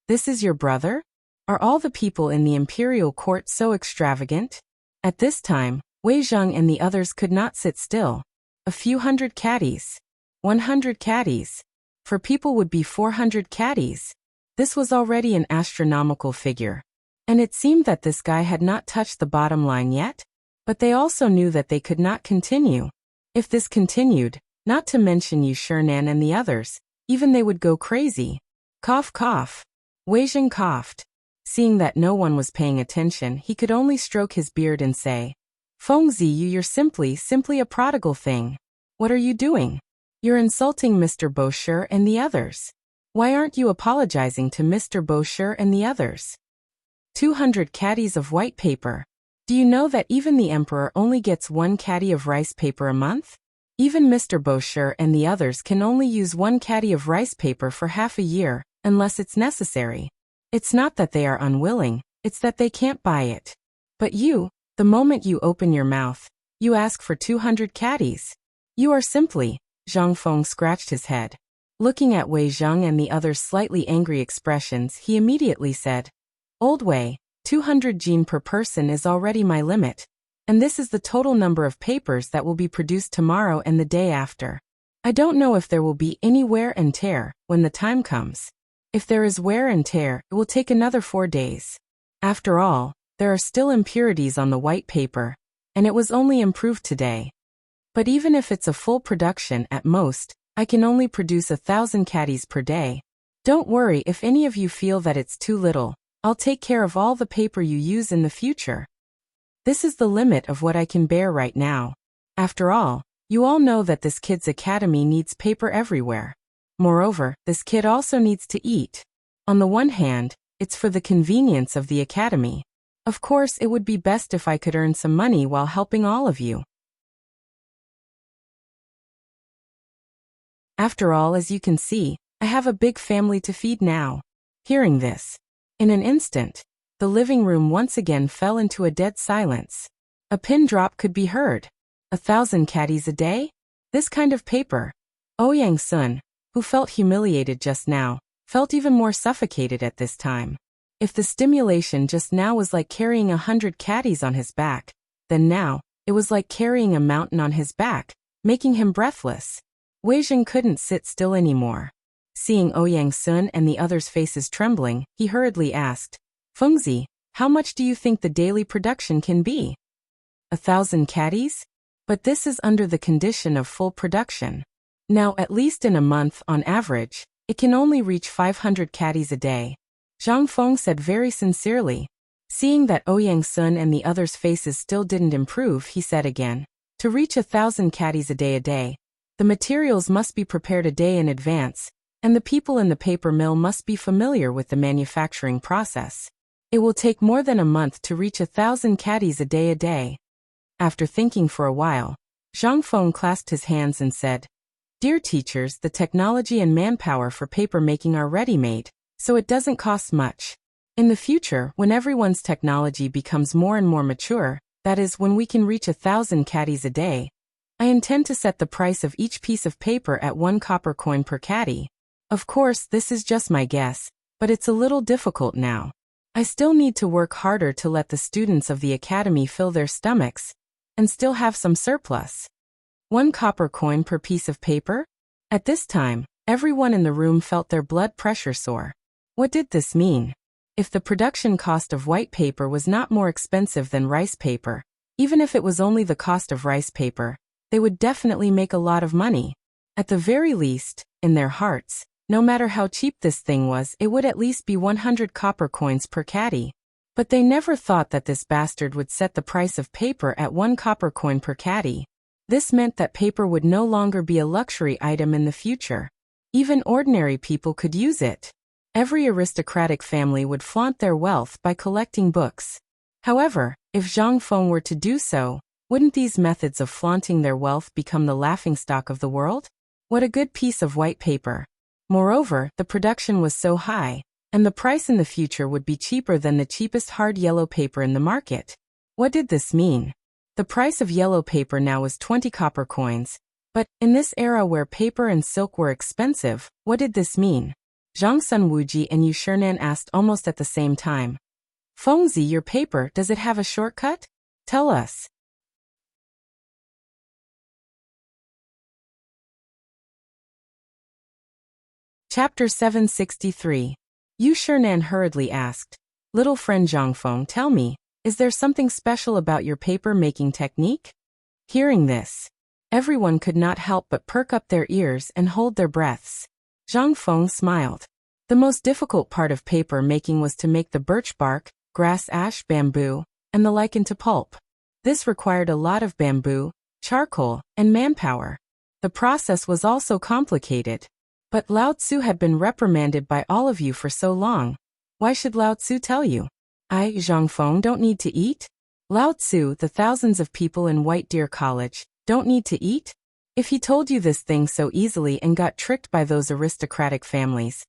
this is your brother? Are all the people in the imperial court so extravagant? At this time, Wei Zheng and the others could not sit still. A few hundred caddies. 100 caddies. For people would be 400 caddies. This was already an astronomical figure. And it seemed that this guy had not touched the bottom line yet. But they also knew that they could not continue. If this continued, not to mention Yu Shinan and the others, even they would go crazy. Cough, cough. Wei Zheng coughed. Seeing that no one was paying attention, he could only stroke his beard and say, Fengzi, you're simply a prodigal thing. What are you doing? You're insulting Mr. Bosher and the others. Why aren't you apologizing to Mr. Bosher and the others? 200 caddies of white paper. Do you know that even the emperor only gets 1 caddy of rice paper a month? Even Mr. Bosher and the others can only use 1 caddy of rice paper for half a year, unless it's necessary. It's not that they are unwilling, it's that they can't buy it. But you, the moment you open your mouth, you ask for 200 caddies. You are simply, Zhang Feng scratched his head. Looking at Wei Zheng and the others' slightly angry expressions, he immediately said, Old Wei, 200 gene per person is already my limit. And this is the total number of papers that will be produced tomorrow and the day after. I don't know if there will be any wear and tear when the time comes. If there is wear and tear, it will take another 4 days. After all, there are still impurities on the white paper, and it was only improved today. But even if it's a full production at most, I can only produce 1,000 caddies per day. Don't worry if any of you feel that it's too little. I'll take care of all the paper you use in the future. This is the limit of what I can bear right now. After all, you all know that this kid's academy needs paper everywhere. Moreover, this kid also needs to eat. On the one hand, it's for the convenience of the academy. Of course, it would be best if I could earn some money while helping all of you. After all, as you can see, I have a big family to feed now. Hearing this, in an instant, the living room once again fell into a dead silence. A pin drop could be heard. 1,000 caddies a day? This kind of paper. Ouyang Sun, who felt humiliated just now, felt even more suffocated at this time. If the stimulation just now was like carrying 100 caddies on his back, then now, it was like carrying a mountain on his back, making him breathless. Weijing couldn't sit still anymore. Seeing Ouyang Sun and the others' faces trembling, he hurriedly asked, Fengzi, how much do you think the daily production can be? 1,000 caddies? But this is under the condition of full production. Now, at least in a month, on average, it can only reach 500 caddies a day. Zhang Feng said very sincerely. Seeing that Ouyang Sun and the others' faces still didn't improve, he said again, to reach 1,000 caddies a day, the materials must be prepared a day in advance, and the people in the paper mill must be familiar with the manufacturing process. It will take more than a month to reach 1,000 caddies a day. After thinking for a while, Zhang Feng clasped his hands and said, Dear teachers, the technology and manpower for paper making are ready-made, so it doesn't cost much. In the future, when everyone's technology becomes more and more mature, that is, when we can reach 1,000 caddies a day, I intend to set the price of each piece of paper at 1 copper coin per caddy. Of course, this is just my guess, but it's a little difficult now. I still need to work harder to let the students of the academy fill their stomachs, and still have some surplus. 1 copper coin per piece of paper? At this time, everyone in the room felt their blood pressure soar. What did this mean? If the production cost of white paper was not more expensive than rice paper, even if it was only the cost of rice paper, they would definitely make a lot of money. At the very least, in their hearts, no matter how cheap this thing was, it would at least be 100 copper coins per caddy. But they never thought that this bastard would set the price of paper at 1 copper coin per caddy. This meant that paper would no longer be a luxury item in the future. Even ordinary people could use it. Every aristocratic family would flaunt their wealth by collecting books. However, if Zhang Feng were to do so, wouldn't these methods of flaunting their wealth become the laughingstock of the world? What a good piece of white paper. Moreover, the production was so high, and the price in the future would be cheaper than the cheapest hard yellow paper in the market. What did this mean? The price of yellow paper now was 20 copper coins, but, in this era where paper and silk were expensive, what did this mean? Zhang Sun Wuji and Yu Shernan asked almost at the same time. Fengzi, your paper, does it have a shortcut? Tell us. Chapter 763. Yu Shernan hurriedly asked, Little friend Zhang Feng, tell me, is there something special about your paper-making technique? Hearing this, everyone could not help but perk up their ears and hold their breaths. Zhang Feng smiled. The most difficult part of paper making was to make the birch bark, grass ash, bamboo, and the like into pulp. This required a lot of bamboo, charcoal, and manpower. The process was also complicated. But Lao Tzu had been reprimanded by all of you for so long. Why should Lao Tzu tell you? I, Zhang Feng, don't need to eat? Lao Tzu, the thousands of people in White Deer College, don't need to eat? If he told you this thing so easily and got tricked by those aristocratic families,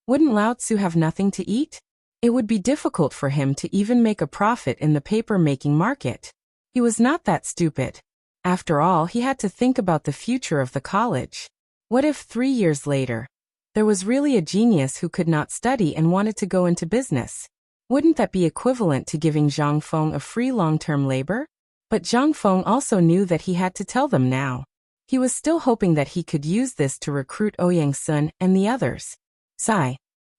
wouldn't Lao Tzu have nothing to eat? It would be difficult for him to even make a profit in the paper-making market. He was not that stupid. After all, he had to think about the future of the college. What if 3 years later, there was really a genius who could not study and wanted to go into business? Wouldn't that be equivalent to giving Zhang Feng a free long-term labor? But Zhang Feng also knew that he had to tell them now. He was still hoping that he could use this to recruit Ouyang Sun and the others. Sigh.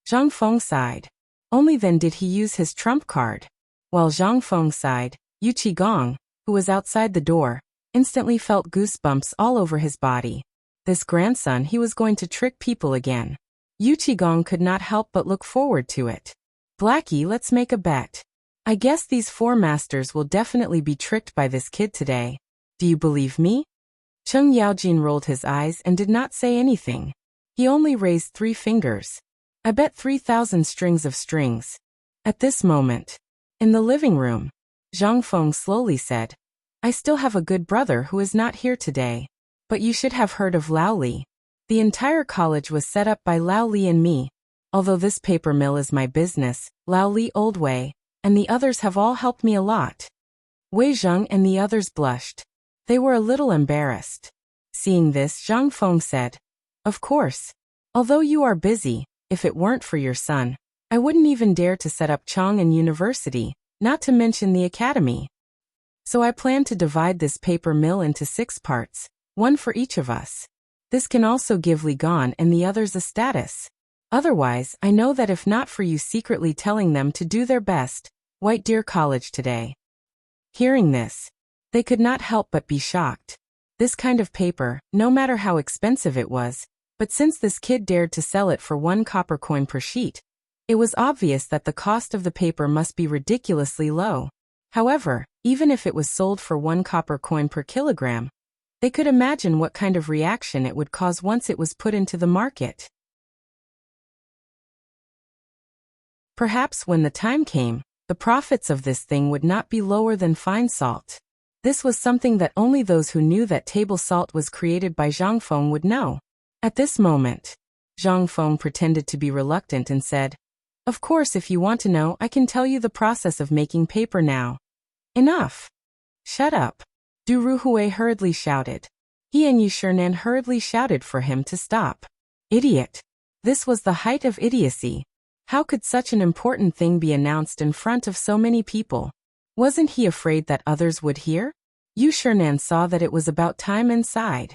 Zhang Feng sighed. Only then did he use his trump card. While Zhang Feng sighed, Yu Qigong, who was outside the door, instantly felt goosebumps all over his body. This grandson, he was going to trick people again. Yu Qigong could not help but look forward to it. Blackie, let's make a bet. I guess these 4 masters will definitely be tricked by this kid today. Do you believe me? Cheng Yaojin rolled his eyes and did not say anything. He only raised 3 fingers. I bet 3,000 strings of strings. At this moment, in the living room, Zhang Feng slowly said, I still have a good brother who is not here today. But you should have heard of Lao Li. The entire college was set up by Lao Li and me. Although this paper mill is my business, Lao Li, Old Wei, and the others have all helped me a lot. Wei Zheng and the others blushed. They were a little embarrassed. Seeing this, Zhang Feng said, Of course. Although you are busy, if it weren't for your son, I wouldn't even dare to set up Chang'an University, not to mention the academy. So I plan to divide this paper mill into 6 parts, 1 for each of us. This can also give Li Gan and the others a status. Otherwise, I know that if not for you secretly telling them to do their best, White Deer College today. Hearing this, they could not help but be shocked. This kind of paper, no matter how expensive it was, but since this kid dared to sell it for 1 copper coin per sheet, it was obvious that the cost of the paper must be ridiculously low. However, even if it was sold for 1 copper coin per kilogram, they could imagine what kind of reaction it would cause once it was put into the market. Perhaps when the time came, the profits of this thing would not be lower than fine salt. This was something that only those who knew that table salt was created by Zhang Feng would know. At this moment, Zhang Feng pretended to be reluctant and said, Of course, if you want to know, I can tell you the process of making paper now. Enough. Shut up. Du Ruhui hurriedly shouted. He and Yu Shinan hurriedly shouted for him to stop. Idiot. This was the height of idiocy. How could such an important thing be announced in front of so many people? Wasn't he afraid that others would hear? Yu Shinan saw that it was about time and sighed.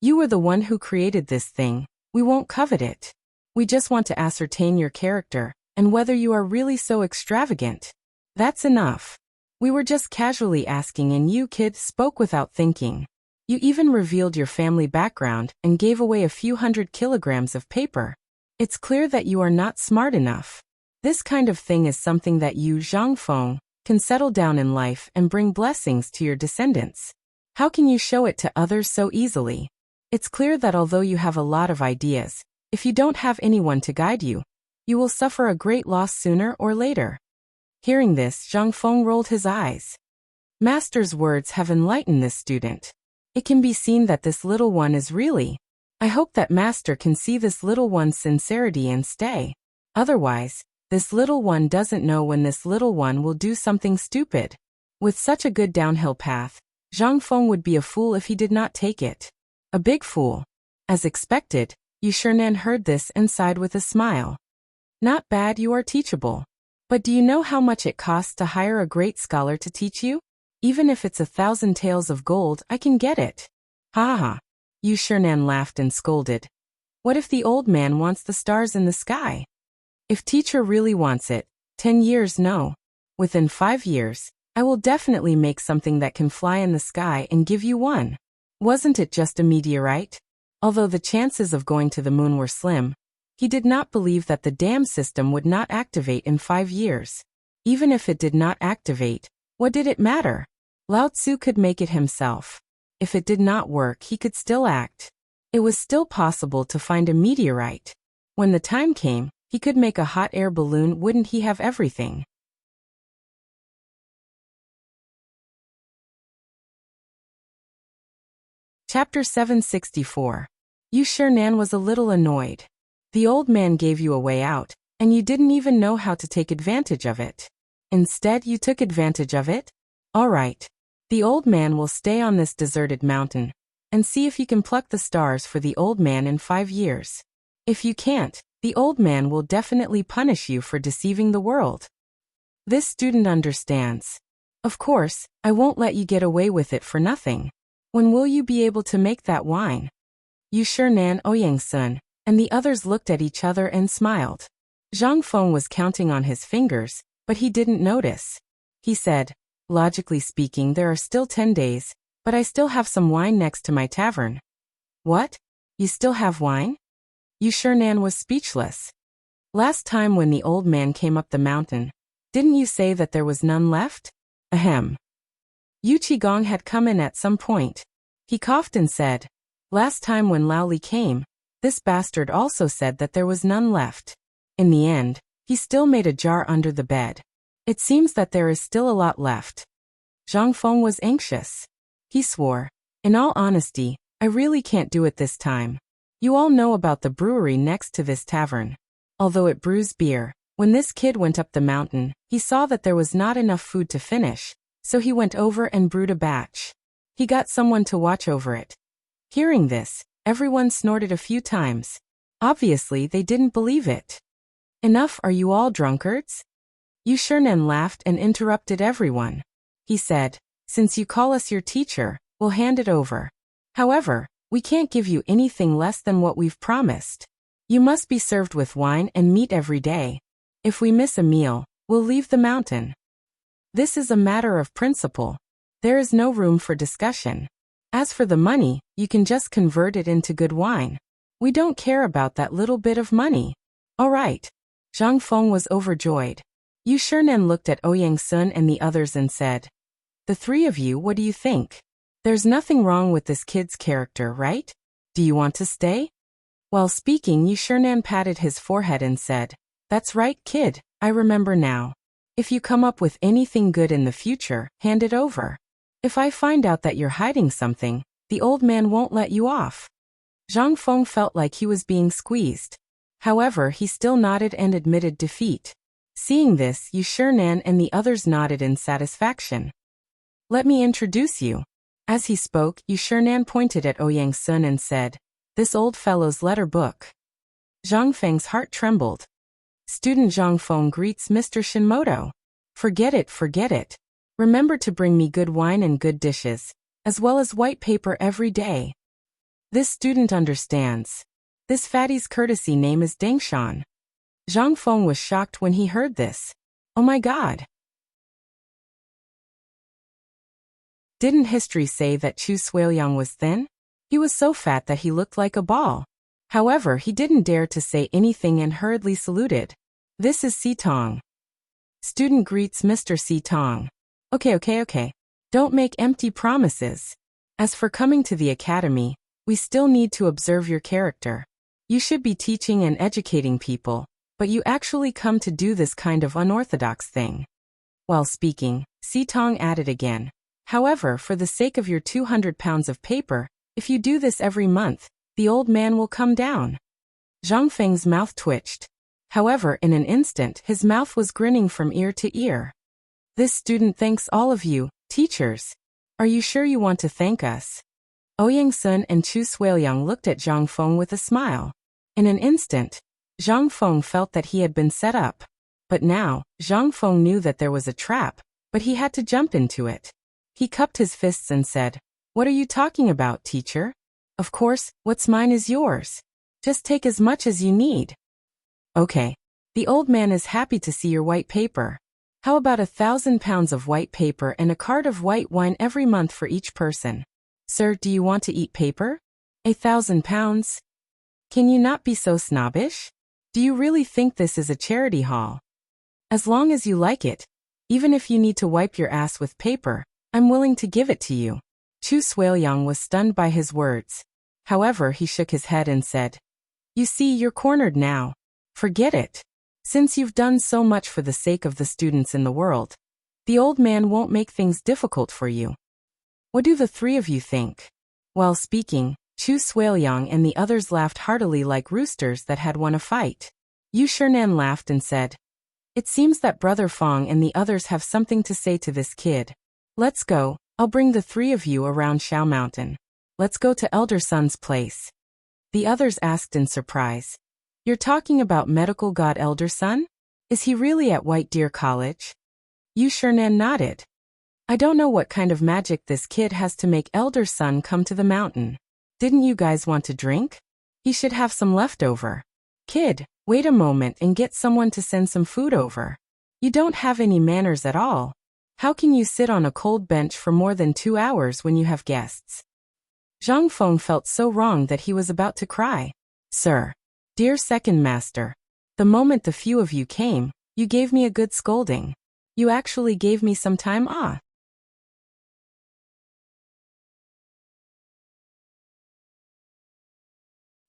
You were the one who created this thing. We won't covet it. We just want to ascertain your character, and whether you are really so extravagant. That's enough. We were just casually asking and you, kid, spoke without thinking. You even revealed your family background and gave away a few 100 kilograms of paper. It's clear that you are not smart enough. This kind of thing is something that you, Zhang Feng, can settle down in life and bring blessings to your descendants. How can you show it to others so easily? It's clear that although you have a lot of ideas, if you don't have anyone to guide you, you will suffer a great loss sooner or later. Hearing this, Zhang Feng rolled his eyes. Master's words have enlightened this student. It can be seen that this little one is really. I hope that Master can see this little one's sincerity and stay. Otherwise, this little one doesn't know when this little one will do something stupid. With such a good downhill path, Zhang Feng would be a fool if he did not take it. A big fool. As expected, Yu Shinan heard this and sighed with a smile. Not bad, you are teachable. But do you know how much it costs to hire a great scholar to teach you? Even if it's 1,000 taels of gold, I can get it. Ha ha. Yu Shinan laughed and scolded. What if the old man wants the stars in the sky? If teacher really wants it, 10 years no. Within 5 years, I will definitely make something that can fly in the sky and give you one. Wasn't it just a meteorite? Although the chances of going to the moon were slim, he did not believe that the dam system would not activate in 5 years. Even if it did not activate, what did it matter? Lao Tzu could make it himself. If it did not work, he could still act. It was still possible to find a meteorite. When the time came, he could make a hot air balloon. Wouldn't he have everything? Chapter 764. Yu Shinan was a little annoyed. The old man gave you a way out, and you didn't even know how to take advantage of it. Instead, you took advantage of it? All right. The old man will stay on this deserted mountain, and see if you can pluck the stars for the old man in 5 years. If you can't, the old man will definitely punish you for deceiving the world. This student understands. Of course, I won't let you get away with it for nothing. When will you be able to make that wine? You sure Nan Oyang-sun, and the others looked at each other and smiled. Zhang Feng was counting on his fingers, but he didn't notice. He said, logically speaking, there are still 10 days, but I still have some wine next to my tavern. What? You still have wine? You sure Nan was speechless. Last time when the old man came up the mountain, didn't you say that there was none left? Ahem. Yu Qigong had come in at some point. He coughed and said, last time when Lao Li came, this bastard also said that there was none left. In the end, he still made a jar under the bed. It seems that there is still a lot left. Zhang Feng was anxious. He swore, in all honesty, I really can't do it this time. You all know about the brewery next to this tavern. Although it brews beer, when this kid went up the mountain, he saw that there was not enough food to finish, so he went over and brewed a batch. He got someone to watch over it. Hearing this, everyone snorted a few times. Obviously, they didn't believe it. Enough, are you all drunkards? Yu Shurnen laughed and interrupted everyone. He said, since you call us your teacher, we'll hand it over. However, we can't give you anything less than what we've promised. You must be served with wine and meat every day. If we miss a meal, we'll leave the mountain. This is a matter of principle. There is no room for discussion. As for the money, you can just convert it into good wine. We don't care about that little bit of money. All right. Zhang Feng was overjoyed. Yu Shurnen looked at Ouyang Sun and the others and said, the three of you, what do you think? There's nothing wrong with this kid's character, right? Do you want to stay? While speaking, Yu Shurnen patted his forehead and said, that's right, kid, I remember now. If you come up with anything good in the future, hand it over. If I find out that you're hiding something, the old man won't let you off. Zhang Feng felt like he was being squeezed. However, he still nodded and admitted defeat. Seeing this, Yu Shurnen and the others nodded in satisfaction. Let me introduce you. As he spoke, Yu Shurnen pointed at Ouyang Sun and said, this old fellow's letter book. Zhang Feng's heart trembled. Student Zhang Feng greets Mr. Shinmoto. Forget it, forget it. Remember to bring me good wine and good dishes, as well as white paper every day. This student understands. This fatty's courtesy name is Dangshan. Zhang Feng was shocked when he heard this. Oh my god. Didn't history say that Chu Suiliang was thin? He was so fat that he looked like a ball. However, he didn't dare to say anything and hurriedly saluted. This is Si Tong. Student greets Mr. Si Tong. Okay. Don't make empty promises. As for coming to the academy, we still need to observe your character. You should be teaching and educating people, but you actually come to do this kind of unorthodox thing. While speaking, Si Tong added again. However, for the sake of your 200 pounds of paper, if you do this every month, the old man will come down. Zhang Feng's mouth twitched. However, in an instant, his mouth was grinning from ear to ear. This student thanks all of you, teachers. Are you sure you want to thank us? Ouyang Sun and Chu Suiliang looked at Zhang Feng with a smile. In an instant, Zhang Feng felt that he had been set up. But now, Zhang Feng knew that there was a trap, but he had to jump into it. He cupped his fists and said, what are you talking about, teacher? Of course, what's mine is yours. Just take as much as you need. Okay. The old man is happy to see your white paper. How about 1,000 pounds of white paper and a cart of white wine every month for each person? Sir, do you want to eat paper? 1,000 pounds? Can you not be so snobbish? Do you really think this is a charity hall? As long as you like it, even if you need to wipe your ass with paper, I'm willing to give it to you. Chu Suiliang was stunned by his words. However, he shook his head and said, you see, you're cornered now. Forget it. Since you've done so much for the sake of the students in the world, the old man won't make things difficult for you. What do the three of you think? While speaking, Chu Suiliang and the others laughed heartily like roosters that had won a fight. Yu Shurnen laughed and said, it seems that Brother Fong and the others have something to say to this kid. Let's go, I'll bring the three of you around Shao Mountain. Let's go to Elder Sun's place. The others asked in surprise. You're talking about medical god Elder Sun? Is he really at White Deer College? Chang'an nodded. I don't know what kind of magic this kid has to make elder son come to the mountain. Didn't you guys want to drink? He should have some leftover. Kid, wait a moment and get someone to send some food over. You don't have any manners at all. How can you sit on a cold bench for more than 2 hours when you have guests? Zhang Feng felt so wrong that he was about to cry. Sir. Dear second master. The moment the few of you came, you gave me a good scolding. You actually gave me some time off.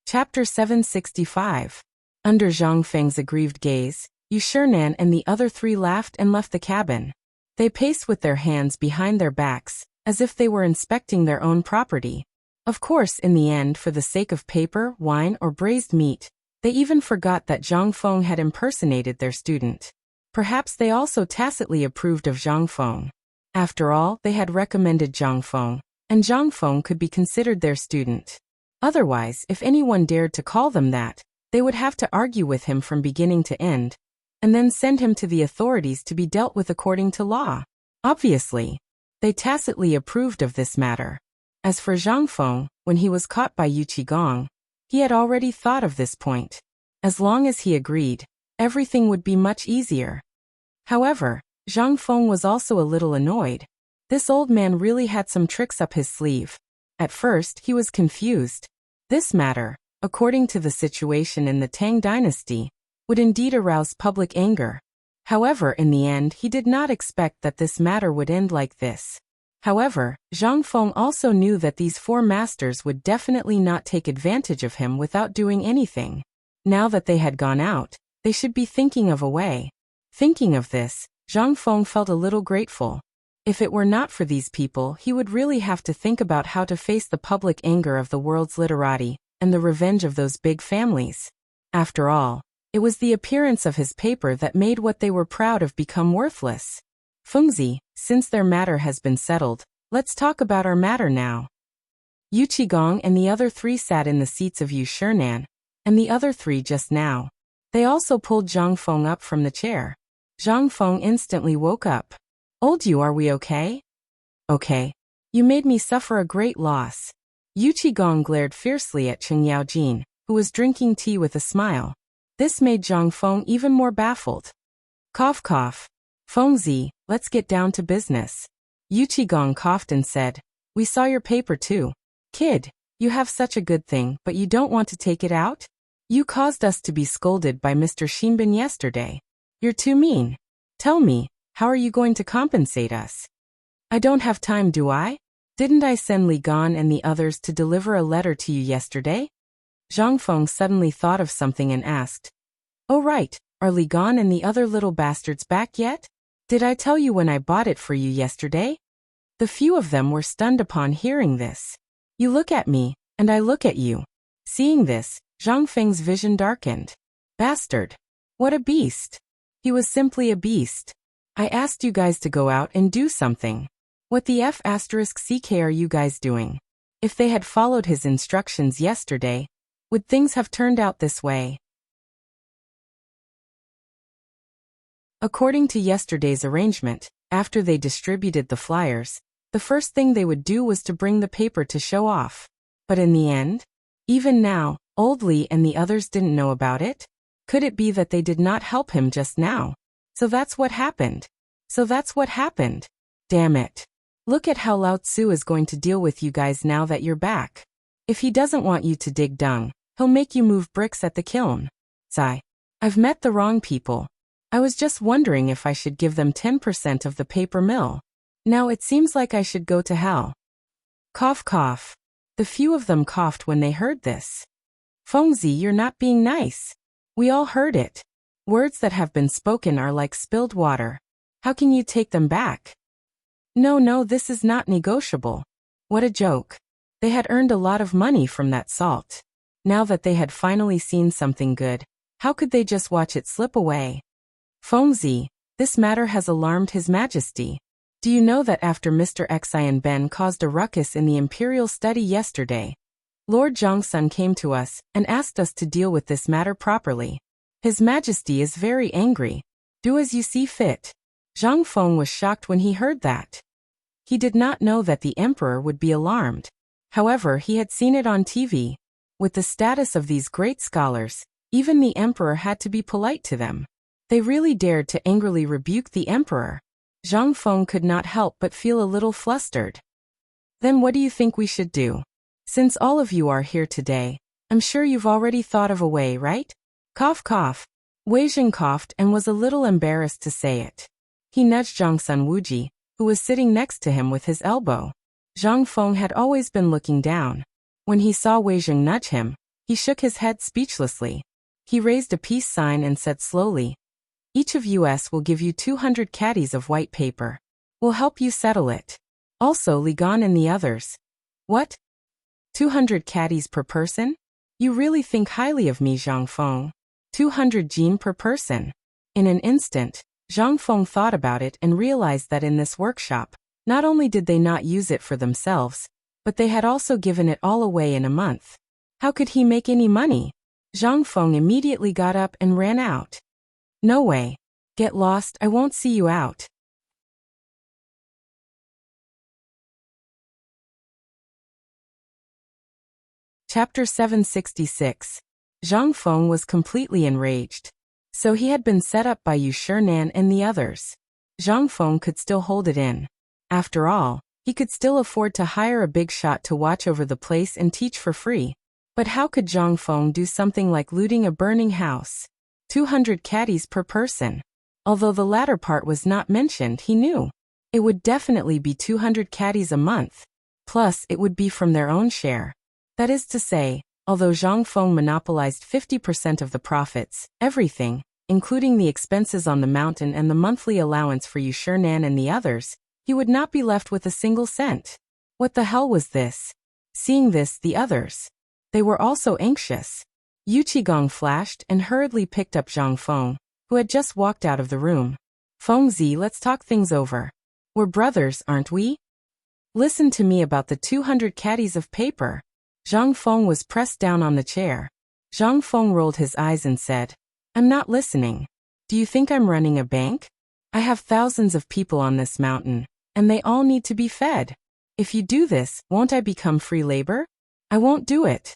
Chapter 765. Under Zhang Feng's aggrieved gaze, Chang'an and the other three laughed and left the cabin. They paced with their hands behind their backs, as if they were inspecting their own property. Of course, in the end, for the sake of paper, wine, or braised meat, they even forgot that Zhang Feng had impersonated their student. Perhaps they also tacitly approved of Zhang Feng. After all, they had recommended Zhang Feng, and Zhang Feng could be considered their student. Otherwise, if anyone dared to call them that, they would have to argue with him from beginning to end, and then send him to the authorities to be dealt with according to law. Obviously, they tacitly approved of this matter. As for Zhang Feng, when he was caught by Wuxia, he had already thought of this point. As long as he agreed, everything would be much easier. However, Zhang Feng was also a little annoyed. This old man really had some tricks up his sleeve. At first, he was confused. This matter, according to the situation in the Tang dynasty, would indeed arouse public anger. However, in the end, he did not expect that this matter would end like this. However, Zhang Feng also knew that these four masters would definitely not take advantage of him without doing anything. Now that they had gone out, they should be thinking of a way. Thinking of this, Zhang Feng felt a little grateful. If it were not for these people, he would really have to think about how to face the public anger of the world's literati, and the revenge of those big families. After all, it was the appearance of his paper that made what they were proud of become worthless. Fengzi, since their matter has been settled, let's talk about our matter now. Wuxia and the other three sat in the seats of Chang'an, and the other three just now. They also pulled Zhang Feng up from the chair. Zhang Feng instantly woke up. Old you, are we okay? Okay. You made me suffer a great loss. Wuxia glared fiercely at Cheng Yaojin, who was drinking tea with a smile. This made Zhang Feng even more baffled. Cough cough. Fengzi, let's get down to business. Wuxia coughed and said, we saw your paper too. Kid, you have such a good thing, but you don't want to take it out? You caused us to be scolded by Mr. Xinbin yesterday. You're too mean. Tell me, how are you going to compensate us? I don't have time, do I? Didn't I send Li Gan and the others to deliver a letter to you yesterday? Zhang Feng suddenly thought of something and asked. Oh right, are Li Gan and the other little bastards back yet? Did I tell you when I bought it for you yesterday? The few of them were stunned upon hearing this. You look at me, and I look at you. Seeing this, Zhang Feng's vision darkened. Bastard. What a beast. He was simply a beast. I asked you guys to go out and do something. What the F***ck are you guys doing? If they had followed his instructions yesterday, would things have turned out this way? According to yesterday's arrangement, after they distributed the flyers, the first thing they would do was to bring the paper to show off. But in the end, even now, old Li and the others didn't know about it? Could it be that they did not help him just now? So that's what happened. Damn it. Look at how Lao Tzu is going to deal with you guys now that you're back. If he doesn't want you to dig dung, he'll make you move bricks at the kiln. Sigh. I've met the wrong people. I was just wondering if I should give them 10% of the paper mill. Now it seems like I should go to hell. Cough cough. The few of them coughed when they heard this. Fengzi, you're not being nice. We all heard it. Words that have been spoken are like spilled water. How can you take them back? No, this is not negotiable. What a joke. They had earned a lot of money from that salt. Now that they had finally seen something good, how could they just watch it slip away? Fengzi, this matter has alarmed His Majesty. Do you know that after Mr. Xian Ben caused a ruckus in the imperial study yesterday, Lord Zhongsun came to us and asked us to deal with this matter properly. His Majesty is very angry. Do as you see fit. Zhang Feng was shocked when he heard that. He did not know that the emperor would be alarmed. However, he had seen it on TV. With the status of these great scholars, even the emperor had to be polite to them. They really dared to angrily rebuke the emperor. Zhang Feng could not help but feel a little flustered. Then what do you think we should do? Since all of you are here today, I'm sure you've already thought of a way, right? Cough cough. Wei Jing coughed and was a little embarrassed to say it. He nudged Zhang Sun Wuji, who was sitting next to him with his elbow. Zhang Feng had always been looking down. When he saw Wei Jing nudge him, he shook his head speechlessly. He raised a peace sign and said slowly, "Each of us will give you 200 caddies of white paper. We'll help you settle it. Also Li Gan and the others." "What? 200 caddies per person? You really think highly of me, Zhang Feng. 200 jin per person." In an instant, Zhang Feng thought about it and realized that in this workshop, not only did they not use it for themselves, but they had also given it all away in a month. How could he make any money? Zhang Feng immediately got up and ran out. "No way. Get lost, I won't see you out." Chapter 766. Zhang Feng was completely enraged. So he had been set up by Yu Shinan and the others. Zhang Feng could still hold it in. After all, he could still afford to hire a big shot to watch over the place and teach for free. But how could Zhang Feng do something like looting a burning house? 200 caddies per person. Although the latter part was not mentioned, he knew. It would definitely be 200 caddies a month. Plus, it would be from their own share. That is to say, although Zhang Feng monopolized 50% of the profits, everything, including the expenses on the mountain and the monthly allowance for Yu Shinan and the others, he would not be left with a single cent. What the hell was this? Seeing this, the others. They were also anxious. Yu Qigong flashed and hurriedly picked up Zhang Feng, who had just walked out of the room. "Fengzi, let's talk things over. We're brothers, aren't we? Listen to me about the 200 caddies of paper." Zhang Feng was pressed down on the chair. Zhang Feng rolled his eyes and said, "I'm not listening. Do you think I'm running a bank? I have thousands of people on this mountain, and they all need to be fed. If you do this, won't I become free labor? I won't do it."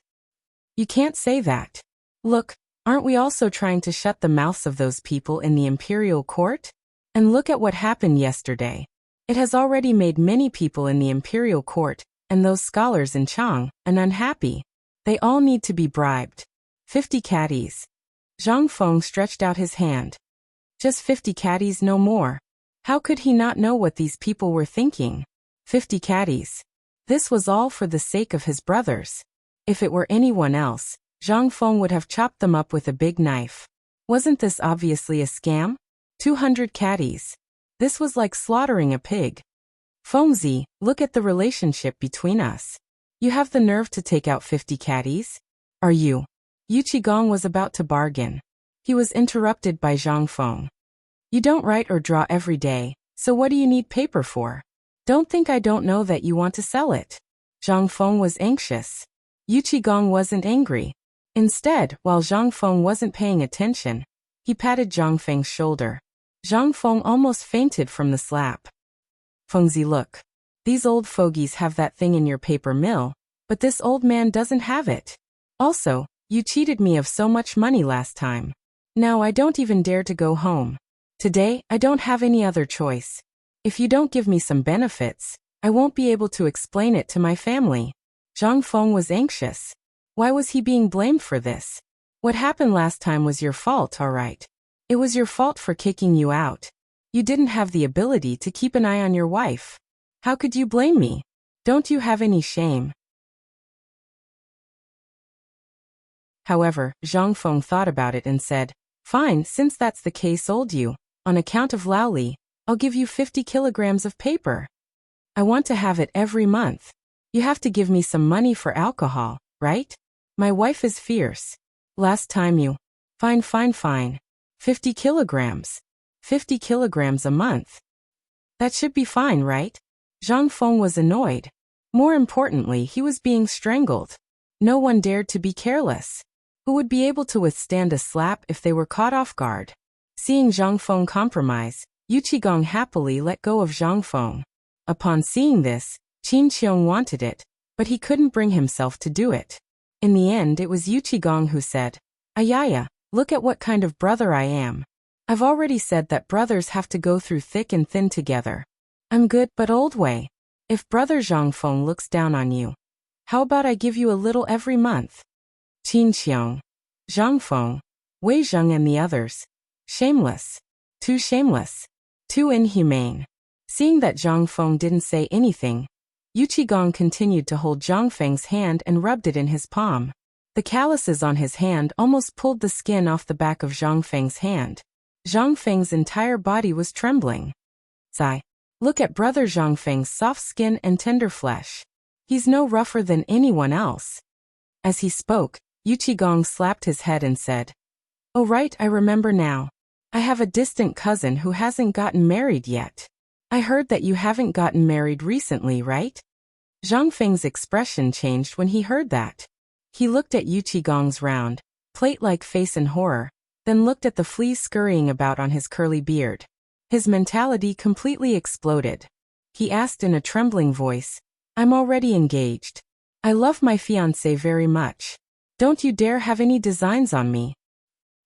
"You can't say that. Look, aren't we also trying to shut the mouths of those people in the imperial court? And look at what happened yesterday. It has already made many people in the imperial court, and those scholars in Chang'an, unhappy. They all need to be bribed. 50 caddies." Zhang Feng stretched out his hand. Just 50 caddies, no more. How could he not know what these people were thinking? 50 caddies. This was all for the sake of his brothers. If it were anyone else, Zhang Feng would have chopped them up with a big knife. Wasn't this obviously a scam? 200 caddies. This was like slaughtering a pig. "Fengzi, look at the relationship between us. You have the nerve to take out 50 caddies? Are you?" Yu Qigong was about to bargain. He was interrupted by Zhang Feng. "You don't write or draw every day, so what do you need paper for? Don't think I don't know that you want to sell it." Zhang Feng was anxious. Yu Qigong wasn't angry. Instead, while Zhang Feng wasn't paying attention, he patted Zhang Feng's shoulder. Zhang Feng almost fainted from the slap. "Fengzi, look. These old fogies have that thing in your paper mill, but this old man doesn't have it. Also, you cheated me of so much money last time. Now I don't even dare to go home. Today, I don't have any other choice. If you don't give me some benefits, I won't be able to explain it to my family." Zhang Feng was anxious. Why was he being blamed for this? What happened last time was your fault, all right. It was your fault for kicking you out. You didn't have the ability to keep an eye on your wife. How could you blame me? Don't you have any shame? However, Zhang Feng thought about it and said, "Fine, since that's the case, old you, on account of Laoli, I'll give you 50 kilograms of paper. I want to have it every month. You have to give me some money for alcohol, right? My wife is fierce. Last time you..." "Fine, fine, fine. 50 kilograms. 50 kilograms a month. That should be fine, right?" Zhang Feng was annoyed. More importantly, he was being strangled. No one dared to be careless. Who would be able to withstand a slap if they were caught off guard? Seeing Zhang Feng compromise, Yuqigong happily let go of Zhang Feng. Upon seeing this, Qin Qiong wanted it, but he couldn't bring himself to do it. In the end, it was Yuqigong who said, Ayaya, look at what kind of brother I am. I've already said that brothers have to go through thick and thin together. I'm good, but old way. If brother Zhang Feng looks down on you, how about I give you a little every month? Qin Qiong, Zhang Feng, Wei Zheng and the others. Shameless. Too shameless. Too inhumane. Seeing that Zhang Feng didn't say anything, Yuqigong continued to hold Zhang Feng's hand and rubbed it in his palm. The calluses on his hand almost pulled the skin off the back of Zhang Feng's hand. Zhang Feng's entire body was trembling. Zai. Look at brother Zhang Feng's soft skin and tender flesh. He's no rougher than anyone else. As he spoke, Yuqigong slapped his head and said, Oh right, I remember now. I have a distant cousin who hasn't gotten married yet. I heard that you haven't gotten married recently, right? Zhang Feng's expression changed when he heard that. He looked at Yuqigong's round, plate-like face in horror, then looked at the fleas scurrying about on his curly beard. His mentality completely exploded. He asked in a trembling voice, I'm already engaged. I love my fiancé very much. Don't you dare have any designs on me.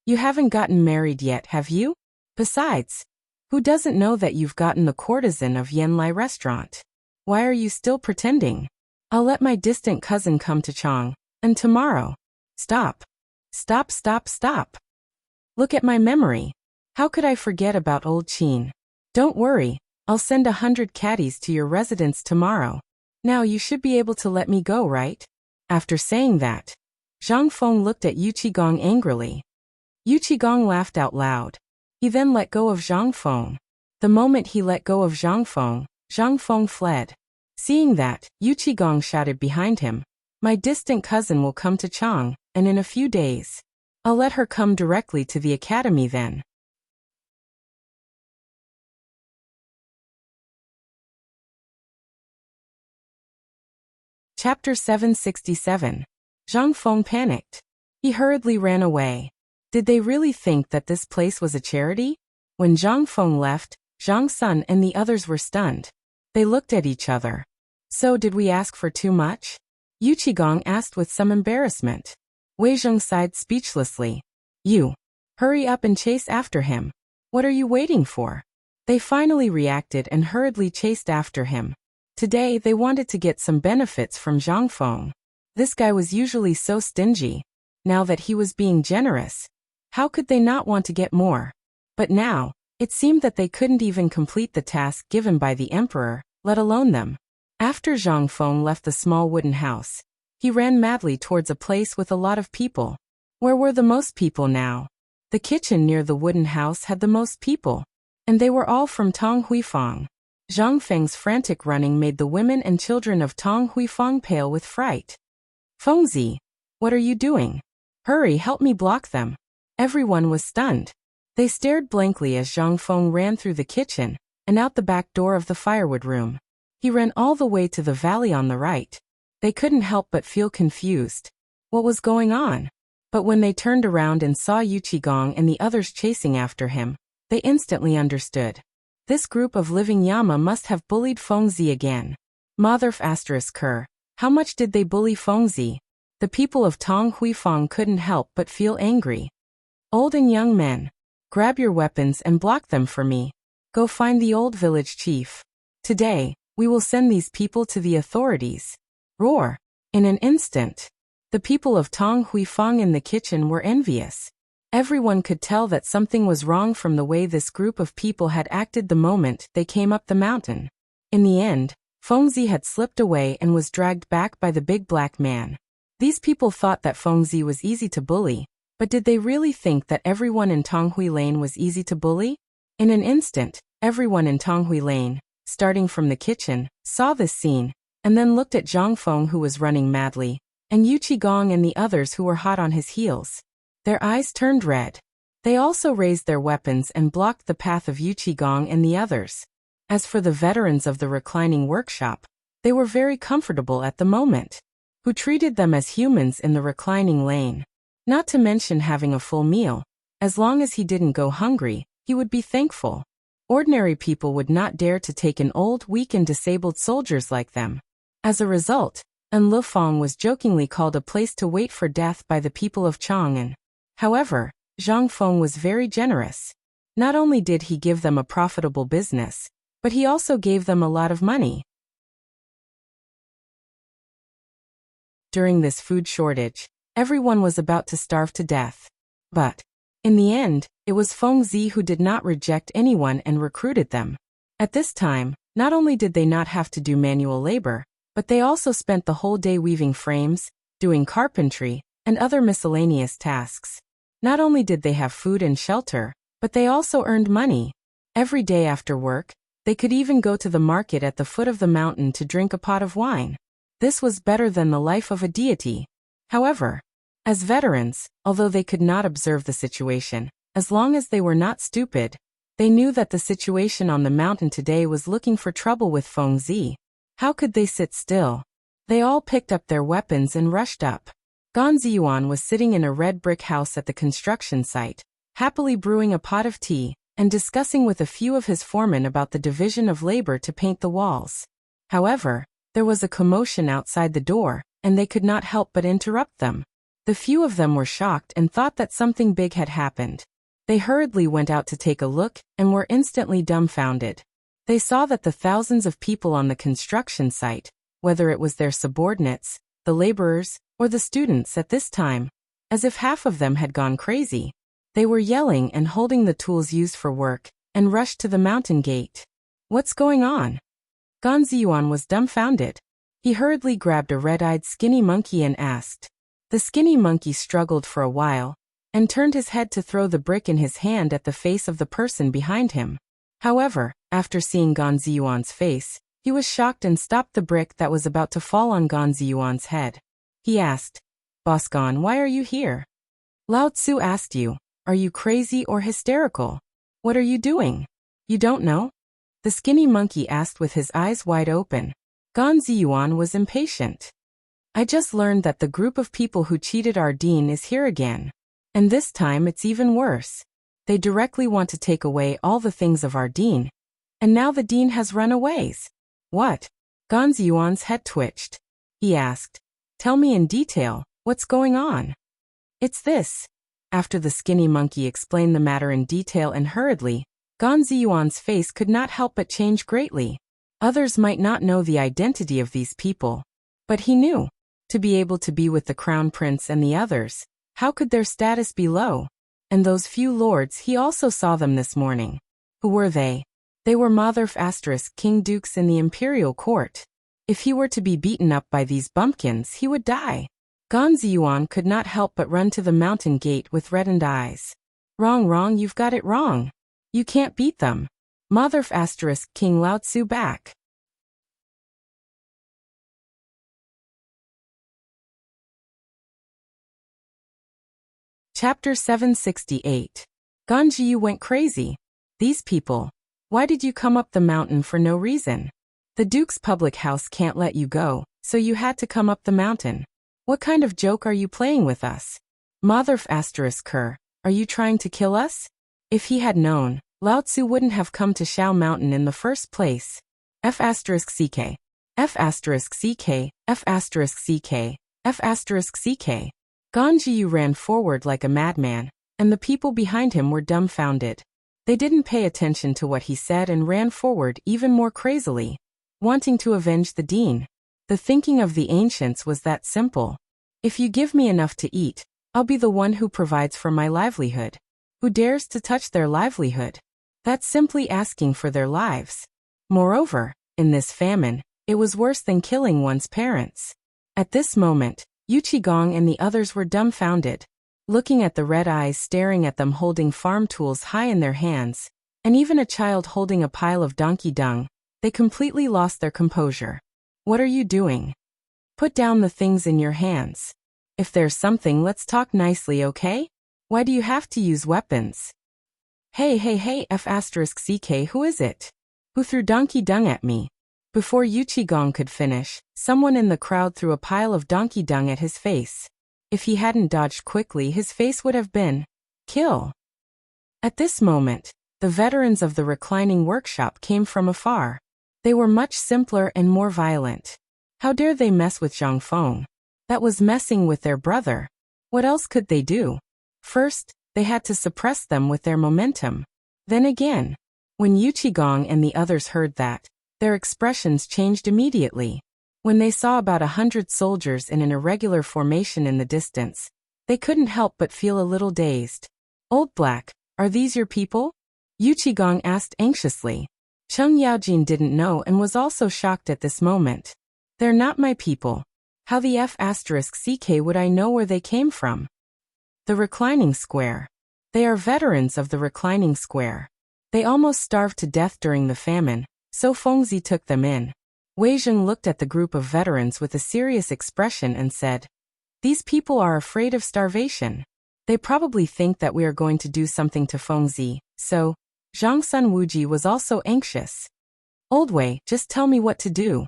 You haven't gotten married yet, have you? Besides, who doesn't know that you've gotten the courtesan of Yanlai restaurant? Why are you still pretending? I'll let my distant cousin come to Chang, and tomorrow. Stop. Stop, stop, stop. Look at my memory. How could I forget about old Qin? Don't worry, I'll send 100 caddies to your residence tomorrow. Now you should be able to let me go, right? After saying that, Zhang Feng looked at Yuqigong angrily. Yuqigong laughed out loud. He then let go of Zhang Feng. The moment he let go of Zhang Feng fled. Seeing that, Yuqigong shouted behind him, My distant cousin will come to Chang, and in a few days. I'll let her come directly to the academy then. Chapter 767. Zhang Feng panicked. He hurriedly ran away. Did they really think that this place was a charity? When Zhang Feng left, Zhang Sun and the others were stunned. They looked at each other. So did we ask for too much? Yuqigong asked with some embarrassment. Wei Zheng sighed speechlessly. You. Hurry up and chase after him. What are you waiting for? They finally reacted and hurriedly chased after him. Today they wanted to get some benefits from Zhang Feng. This guy was usually so stingy. Now that he was being generous, how could they not want to get more? But now, it seemed that they couldn't even complete the task given by the emperor, let alone them. After Zhang Feng left the small wooden house, he ran madly towards a place with a lot of people. Where were the most people now? The kitchen near the wooden house had the most people, and they were all from Tong Huifang. Zhang Feng's frantic running made the women and children of Tong Huifang pale with fright. Fengzi, what are you doing? Hurry, help me block them. Everyone was stunned. They stared blankly as Zhang Feng ran through the kitchen and out the back door of the firewood room. He ran all the way to the valley on the right. They couldn't help but feel confused. What was going on? But when they turned around and saw Yuqigong and the others chasing after him, they instantly understood. This group of living Yama must have bullied Fengzi again. Motherf ***, how much did they bully Fengzi? The people of Tong Huifang couldn't help but feel angry. Old and young men, grab your weapons and block them for me. Go find the old village chief. Today, we will send these people to the authorities. Roar. In an instant, the people of Tong Huifang in the kitchen were envious. Everyone could tell that something was wrong from the way this group of people had acted the moment they came up the mountain. In the end, Fengzi had slipped away and was dragged back by the big black man. These people thought that Fengzi was easy to bully, but did they really think that everyone in Tonghui Lane was easy to bully? In an instant, everyone in Tonghui Lane, starting from the kitchen, saw this scene, and then looked at Zhang Feng who was running madly, and Yuqigong and the others who were hot on his heels. Their eyes turned red. They also raised their weapons and blocked the path of Yuqigong and the others. As for the veterans of the reclining workshop, they were very comfortable at the moment, who treated them as humans in the reclining lane. Not to mention having a full meal. As long as he didn't go hungry, he would be thankful. Ordinary people would not dare to take in old, weak and disabled soldiers like them. As a result, Enlufeng was jokingly called a place to wait for death by the people of Chang'an. However, Zhang Feng was very generous. Not only did he give them a profitable business, but he also gave them a lot of money. During this food shortage, everyone was about to starve to death. But, in the end, it was Feng Zi who did not reject anyone and recruited them. At this time, not only did they not have to do manual labor, but they also spent the whole day weaving frames, doing carpentry, and other miscellaneous tasks. Not only did they have food and shelter, but they also earned money. Every day after work, they could even go to the market at the foot of the mountain to drink a pot of wine. This was better than the life of a deity. However, as veterans, although they could not observe the situation, as long as they were not stupid, they knew that the situation on the mountain today was looking for trouble with Feng Zi. How could they sit still? They all picked up their weapons and rushed up. Gan Ziyuan was sitting in a red brick house at the construction site, happily brewing a pot of tea, and discussing with a few of his foremen about the division of labor to paint the walls. However, there was a commotion outside the door, and they could not help but interrupt them. The few of them were shocked and thought that something big had happened. They hurriedly went out to take a look, and were instantly dumbfounded. They saw that the thousands of people on the construction site, whether it was their subordinates, the laborers, or the students at this time, as if half of them had gone crazy. They were yelling and holding the tools used for work, and rushed to the mountain gate. What's going on? Gan Ziyuan was dumbfounded. He hurriedly grabbed a red-eyed skinny monkey and asked. The skinny monkey struggled for a while, and turned his head to throw the brick in his hand at the face of the person behind him. However, after seeing Gan Ziyuan's face, he was shocked and stopped the brick that was about to fall on Gan Ziyuan's head. He asked, Boss Gan, why are you here? Lao Tzu asked you, are you crazy or hysterical? What are you doing? You don't know? The skinny monkey asked with his eyes wide open. Gan Ziyuan was impatient. I just learned that the group of people who cheated our dean is here again. And this time it's even worse. They directly want to take away all the things of our dean. And now the dean has run away. What? Gan Ziyuan's head twitched. He asked, tell me in detail, what's going on? It's this. After the skinny monkey explained the matter in detail and hurriedly, Gan Ziyuan's face could not help but change greatly. Others might not know the identity of these people. But he knew. To be able to be with the crown prince and the others, how could their status be low? And those few lords, he also saw them this morning. Who were they? They were King dukes in the imperial court. If he were to be beaten up by these bumpkins, he would die. Gan Ziyuan could not help but run to the mountain gate with reddened eyes. Wrong, you've got it wrong. You can't beat them. King Lao Tzu back. Chapter 768. Gan Ziyu went crazy. These people. Why did you come up the mountain for no reason? The Duke's public house can't let you go, so you had to come up the mountain. What kind of joke are you playing with us? Are you trying to kill us? If he had known, Lao Tzu wouldn't have come to Shao Mountain in the first place. F***ck. Gan Ziyu ran forward like a madman, and the people behind him were dumbfounded. They didn't pay attention to what he said and ran forward even more crazily, wanting to avenge the dean. The thinking of the ancients was that simple. If you give me enough to eat, I'll be the one who provides for my livelihood. Who dares to touch their livelihood? That's simply asking for their lives. Moreover, in this famine, it was worse than killing one's parents. At this moment, Yuqigong and the others were dumbfounded, looking at the red eyes staring at them holding farm tools high in their hands, and even a child holding a pile of donkey dung. They completely lost their composure. What are you doing? Put down the things in your hands. If there's something, let's talk nicely, okay? Why do you have to use weapons? Hey, F***ck, who is it? Who threw donkey dung at me? Before Yuqigong could finish, someone in the crowd threw a pile of donkey dung at his face. If he hadn't dodged quickly, his face would have been kill. At this moment, The veterans of the reclining workshop came from afar. They were much simpler and more violent. How dare they mess with Zhang Feng? That was messing with their brother. What else could they do? First, they had to suppress them with their momentum. Then again, when Yu Qigong and the others heard that, their expressions changed immediately. When they saw about 100 soldiers in an irregular formation in the distance, they couldn't help but feel a little dazed. Old Black, are these your people? Yu Qigong asked anxiously. Cheng Yaojin didn't know and was also shocked at this moment. They're not my people. How the F***ck would I know where they came from? The reclining square. They are veterans of the reclining square. They almost starved to death during the famine, so Fengzi took them in. Wei Zheng looked at the group of veterans with a serious expression and said, "These people are afraid of starvation. They probably think that we are going to do something to Fengzi, so..." Zhang Sun Wuji was also anxious. "Old Wei, just tell me what to do."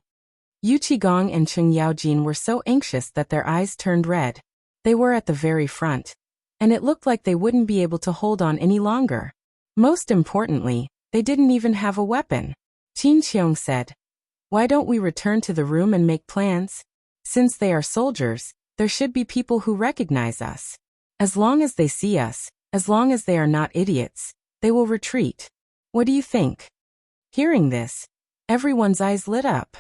Yu Qigong and Cheng Yaojin were so anxious that their eyes turned red. They were at the very front, and it looked like they wouldn't be able to hold on any longer. Most importantly, they didn't even have a weapon. Qin Qiong said, "Why don't we return to the room and make plans? Since they are soldiers, there should be people who recognize us. As long as they see us, as long as they are not idiots, they will retreat. What do you think?" Hearing this, everyone's eyes lit up.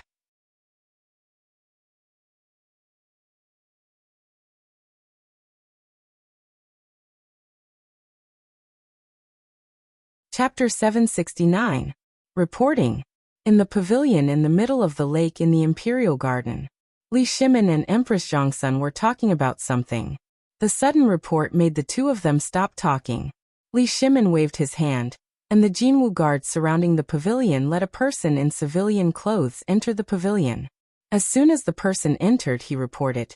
Chapter 769. Reporting. In the pavilion in the middle of the lake in the Imperial Garden, Li Shimin and Empress Zhongsun were talking about something. The sudden report made the two of them stop talking. Li Shimin waved his hand, and the Jinwu guards surrounding the pavilion let a person in civilian clothes enter the pavilion. As soon as the person entered, he reported,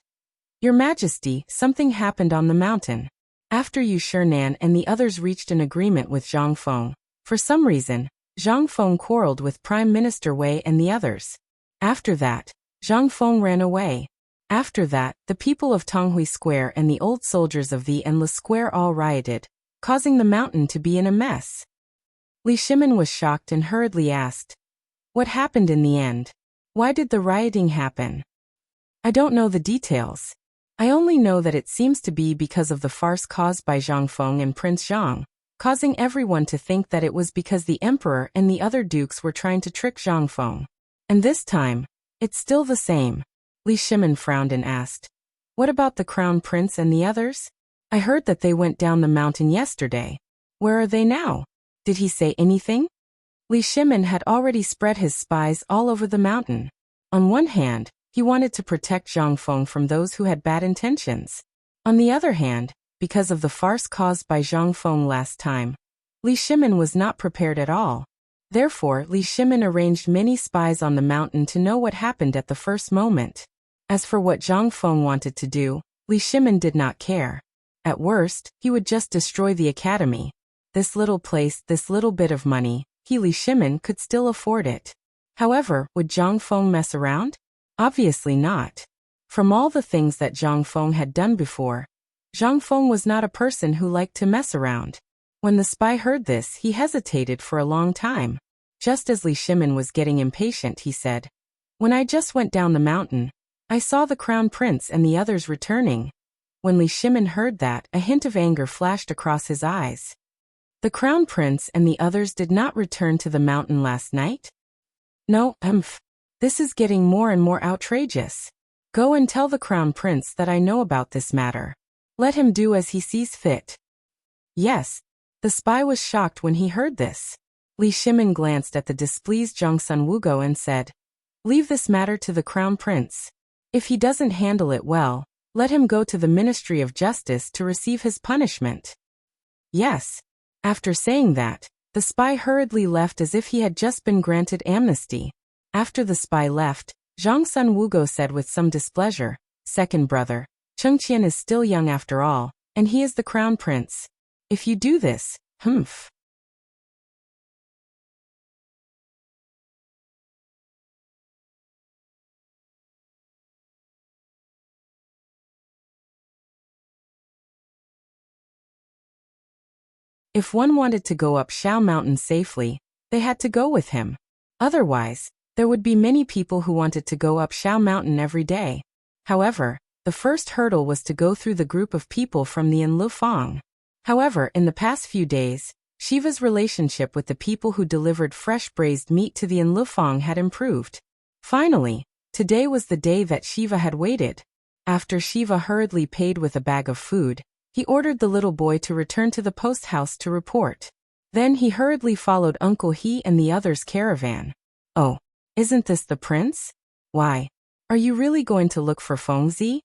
"Your Majesty, something happened on the mountain. After Yu Shinan and the others reached an agreement with Zhang Feng, for some reason, Zhang Feng quarreled with Prime Minister Wei and the others. After that, Zhang Feng ran away. After that, the people of Tonghui Square and the old soldiers of the Endless Square all rioted, causing the mountain to be in a mess." Li Shimin was shocked and hurriedly asked, "What happened in the end? Why did the rioting happen?" "I don't know the details. I only know that it seems to be because of the farce caused by Zhang Feng and Prince Zhang, causing everyone to think that it was because the emperor and the other dukes were trying to trick Zhang Feng. And this time, it's still the same." Li Shimin frowned and asked, "What about the crown prince and the others? I heard that they went down the mountain yesterday. Where are they now? Did he say anything?" Li Shimin had already spread his spies all over the mountain. On one hand, he wanted to protect Zhang Feng from those who had bad intentions. On the other hand, because of the farce caused by Zhang Feng last time, Li Shimin was not prepared at all. Therefore, Li Shimin arranged many spies on the mountain to know what happened at the first moment. As for what Zhang Feng wanted to do, Li Shimin did not care. At worst, he would just destroy the academy. This little place, this little bit of money, Li Shimin could still afford it. However, would Zhang Feng mess around? Obviously not. From all the things that Zhang Feng had done before, Zhang Feng was not a person who liked to mess around. When the spy heard this, he hesitated for a long time. Just as Li Shimin was getting impatient, he said, "When I just went down the mountain, I saw the crown prince and the others returning." When Li Shimin heard that, a hint of anger flashed across his eyes. "The crown prince and the others did not return to the mountain last night?" "No, This is getting more and more outrageous. Go and tell the crown prince that I know about this matter. Let him do as he sees fit." Yes. The spy was shocked when he heard this. Li Shimin glanced at the displeased Zhongsun Wugo and said, "Leave this matter to the crown prince. If he doesn't handle it well, let him go to the Ministry of Justice to receive his punishment." Yes. After saying that, the spy hurriedly left as if he had just been granted amnesty. After the spy left, Zhongsun Wugo said with some displeasure, "Second brother, Chengqian is still young after all, and he is the crown prince. If you do this, If one wanted to go up Shao Mountain safely, they had to go with him. Otherwise, there would be many people who wanted to go up Shao Mountain every day. However, the first hurdle was to go through the group of people from the Enlufang. However, in the past few days, Shiva's relationship with the people who delivered fresh braised meat to the Enlufang had improved. Finally, today was the day that Shiva had waited. After Shiva hurriedly paid with a bag of food, he ordered the little boy to return to the post house to report. Then he hurriedly followed Uncle He and the others' caravan. Oh, isn't this the prince? Why? Are you really going to look for Fengzi?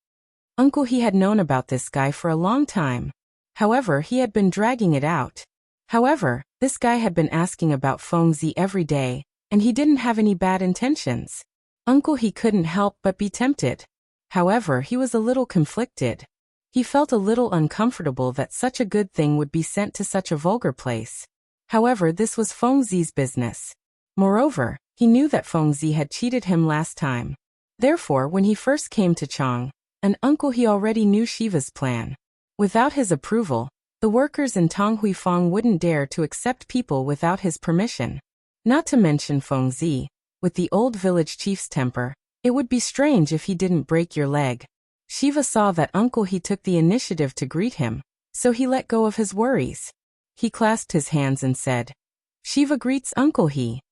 Uncle He had known about this guy for a long time. However, he had been dragging it out. However, this guy had been asking about Fengzi every day, and he didn't have any bad intentions. Uncle He couldn't help but be tempted. However, he was a little conflicted. He felt a little uncomfortable that such a good thing would be sent to such a vulgar place. However, this was Fengzi's business. Moreover, he knew that Fengzi had cheated him last time. Therefore, when he first came to Chang'an, Uncle He already knew Shiva's plan. Without his approval, the workers in Tonghuifang wouldn't dare to accept people without his permission. Not to mention Fengzi, with the old village chief's temper, it would be strange if he didn't break your leg. Shiva saw that Uncle He took the initiative to greet him, so he let go of his worries. He clasped his hands and said, "Shiva greets Uncle He."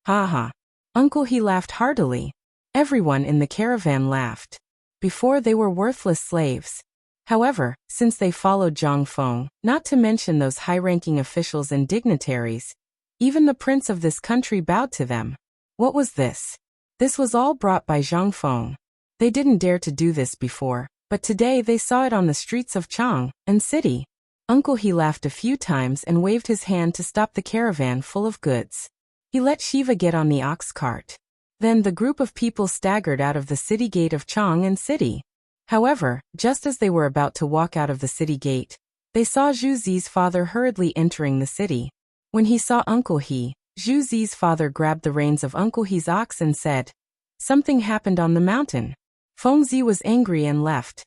Ha ha. Uncle He laughed heartily. Everyone in the caravan laughed. Before they were worthless slaves. However, since they followed Zhang Feng, not to mention those high-ranking officials and dignitaries, even the prince of this country bowed to them. What was this? This was all brought by Zhang Feng. They didn't dare to do this before, but today they saw it on the streets of Chang'an city. Uncle He laughed a few times and waved his hand to stop the caravan full of goods. He let Shiva get on the ox cart. Then the group of people staggered out of the city gate of Chang'an city. However, just as they were about to walk out of the city gate, they saw Zhu Zi's father hurriedly entering the city. When he saw Uncle He, Zhu Zi's father grabbed the reins of Uncle He's ox and said, "Something happened on the mountain." Fengzi was angry and left.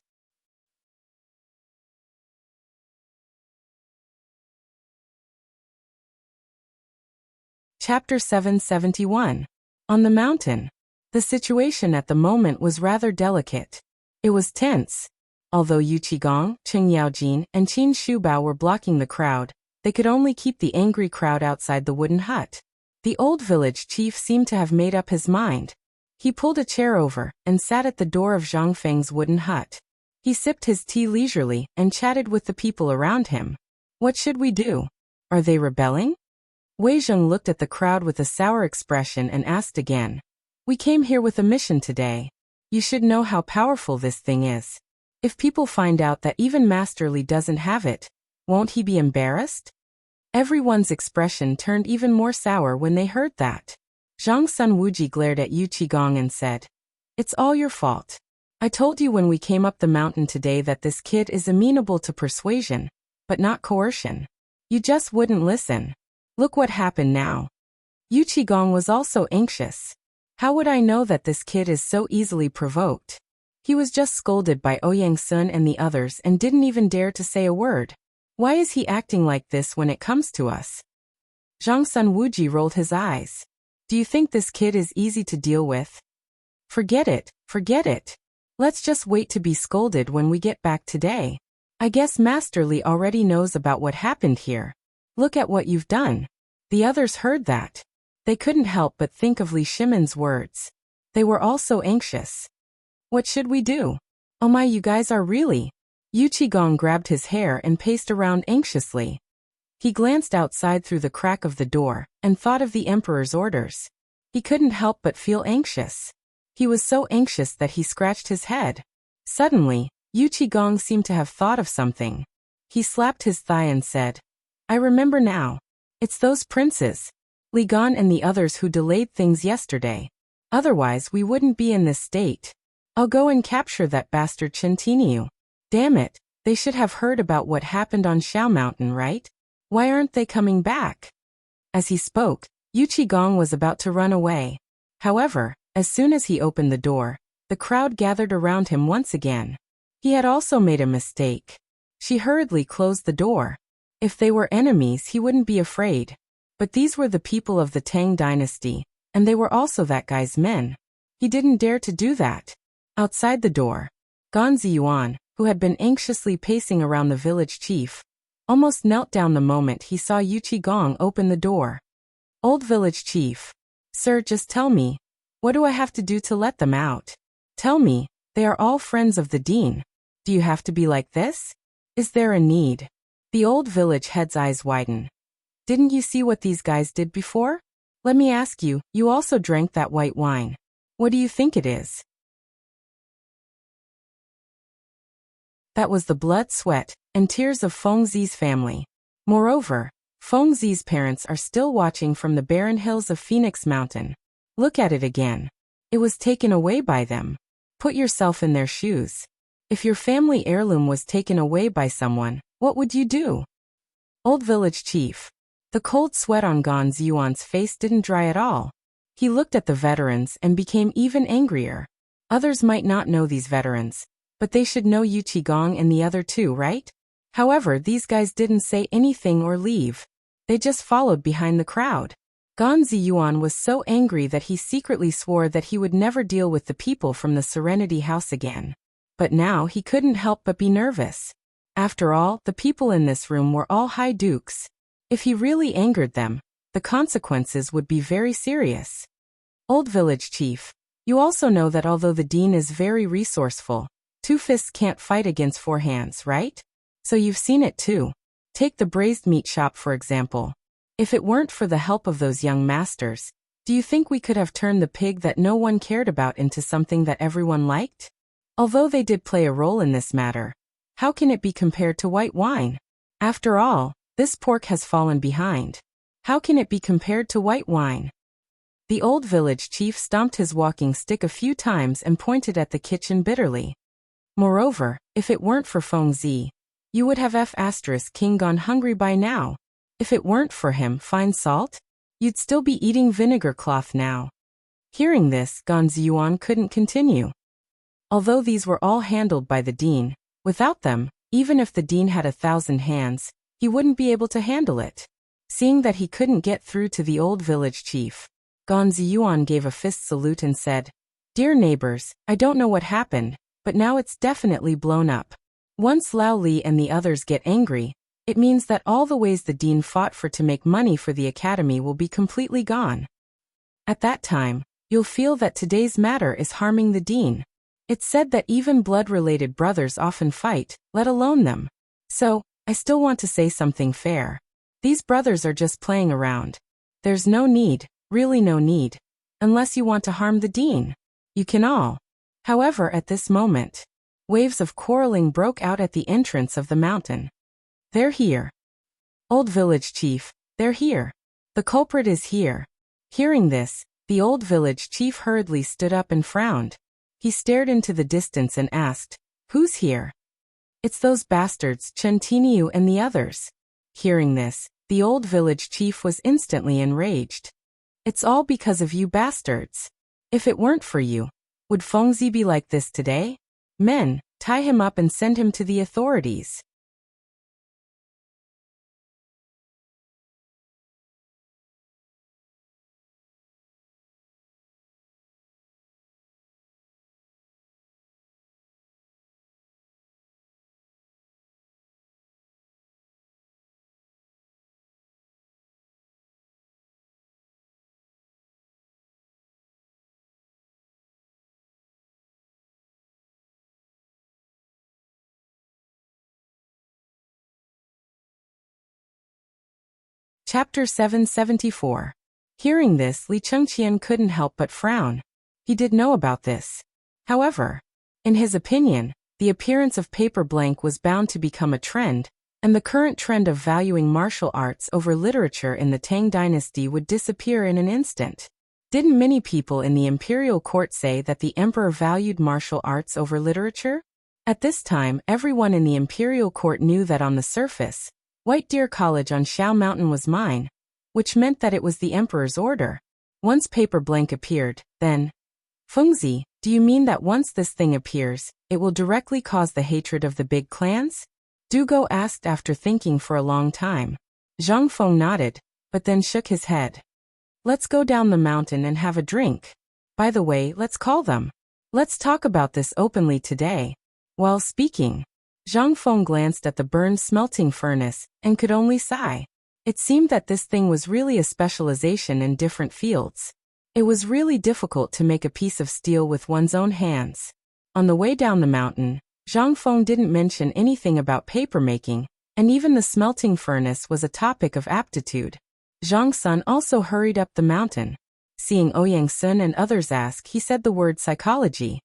Chapter 771. On the mountain. The situation at the moment was rather delicate. It was tense. Although Yu Qigong, Cheng Yaojin, and Qin Shubao were blocking the crowd, they could only keep the angry crowd outside the wooden hut. The old village chief seemed to have made up his mind. He pulled a chair over and sat at the door of Zhang Feng's wooden hut. He sipped his tea leisurely and chatted with the people around him. What should we do? Are they rebelling? Wei Zheng looked at the crowd with a sour expression and asked again. We came here with a mission today. You should know how powerful this thing is. If people find out that even Master Li doesn't have it, won't he be embarrassed? Everyone's expression turned even more sour when they heard that. Zhang Sun Wuji glared at Yu Qigong and said, "It's all your fault. I told you when we came up the mountain today that this kid is amenable to persuasion, but not coercion. You just wouldn't listen. Look what happened now." Yu Qigong was also anxious. How would I know that this kid is so easily provoked? He was just scolded by Ouyang Sun and the others and didn't even dare to say a word. Why is he acting like this when it comes to us? Zhang Sun Wuji rolled his eyes. Do you think this kid is easy to deal with? Forget it, forget it. Let's just wait to be scolded when we get back today. I guess Master Li already knows about what happened here. Look at what you've done. The others heard that. They couldn't help but think of Li Shimon's words. They were also anxious. What should we do? Oh my, you guys are really... Yu Qigong grabbed his hair and paced around anxiously. He glanced outside through the crack of the door and thought of the emperor's orders. He couldn't help but feel anxious. He was so anxious that he scratched his head. Suddenly, Yu Qigong seemed to have thought of something. He slapped his thigh and said, I remember now. It's those princes, Li Gan and the others who delayed things yesterday. Otherwise we wouldn't be in this state. I'll go and capture that bastard Chintiniu. Damn it, they should have heard about what happened on Shao Mountain, right? Why aren't they coming back? As he spoke, Yu Qigong was about to run away. However, as soon as he opened the door, the crowd gathered around him once again. He had also made a mistake. She hurriedly closed the door. If they were enemies, he wouldn't be afraid. But these were the people of the Tang dynasty, and they were also that guy's men. He didn't dare to do that. Outside the door, Gan Ziyuan, who had been anxiously pacing around the village chief, almost knelt down the moment he saw Yu Qigong open the door. Old village chief. Sir, just tell me. What do I have to do to let them out? Tell me, they are all friends of the dean. Do you have to be like this? Is there a need? The old village head's eyes widen. Didn't you see what these guys did before? Let me ask you, you also drank that white wine. What do you think it is? That was the blood, sweat, and tears of Feng Zi's family. Moreover, Feng Zi's parents are still watching from the barren hills of Phoenix Mountain. Look at it again. It was taken away by them. Put yourself in their shoes. If your family heirloom was taken away by someone, what would you do? Old village chief. The cold sweat on Gan Ziyuan's face didn't dry at all. He looked at the veterans and became even angrier. Others might not know these veterans, but they should know Yu Qigong and the other two, right? However, these guys didn't say anything or leave. They just followed behind the crowd. Gan Ziyuan was so angry that he secretly swore that he would never deal with the people from the Serenity House again. But now he couldn't help but be nervous. After all, the people in this room were all high dukes. If he really angered them, the consequences would be very serious. Old village chief, you also know that although the dean is very resourceful, two fists can't fight against four hands, right? So you've seen it too. Take the braised meat shop for example. If it weren't for the help of those young masters, do you think we could have turned the pig that no one cared about into something that everyone liked? Although they did play a role in this matter, how can it be compared to white wine? After all, this pork has fallen behind. How can it be compared to white wine? The old village chief stomped his walking stick a few times and pointed at the kitchen bitterly. Moreover, if it weren't for Feng Zi, you would have King gone hungry by now. If it weren't for him, fine salt, you'd still be eating vinegar cloth now. Hearing this, Gan Ziyuan couldn't continue. Although these were all handled by the dean, without them, even if the dean had 1,000 hands, he wouldn't be able to handle it. Seeing that he couldn't get through to the old village chief, Gan Ziyuan gave a fist salute and said, "Dear neighbors, I don't know what happened, but now it's definitely blown up. Once Lao Li and the others get angry, it means that all the ways the dean fought for to make money for the academy will be completely gone. At that time, you'll feel that today's matter is harming the dean. It's said that even blood-related brothers often fight, let alone them. So, I still want to say something fair. These brothers are just playing around. There's no need, really no need. Unless you want to harm the dean. You can all." However, at this moment, waves of quarreling broke out at the entrance of the mountain. "They're here. Old village chief, they're here. The culprit is here." Hearing this, the old village chief hurriedly stood up and frowned. He stared into the distance and asked, "Who's here?" "It's those bastards, Chen Tiniu and the others." Hearing this, the old village chief was instantly enraged. "It's all because of you bastards. If it weren't for you, would Fengzi be like this today? Men, tie him up and send him to the authorities." Chapter 774. Hearing this, Li Chengqian couldn't help but frown. He did know about this. However, in his opinion, the appearance of paper blank was bound to become a trend, and the current trend of valuing martial arts over literature in the Tang dynasty would disappear in an instant. Didn't many people in the imperial court say that the emperor valued martial arts over literature? At this time, everyone in the imperial court knew that on the surface, White Deer College on Xiao Mountain was mine, which meant that it was the emperor's order. Once paper blank appeared, then, "Fengzi, do you mean that once this thing appears, it will directly cause the hatred of the big clans?" Dugo asked after thinking for a long time. Zhang Feng nodded, but then shook his head. Let's go down the mountain and have a drink. By the way, let's call them. Let's talk about this openly today. While speaking, Zhang Feng glanced at the burned smelting furnace and could only sigh. It seemed that this thing was really a specialization in different fields. It was really difficult to make a piece of steel with one's own hands. On the way down the mountain, Zhang Feng didn't mention anything about papermaking, and even the smelting furnace was a topic of aptitude. Zhang Sun also hurried up the mountain. Seeing Ouyang Sun and others ask, he said the word psychology.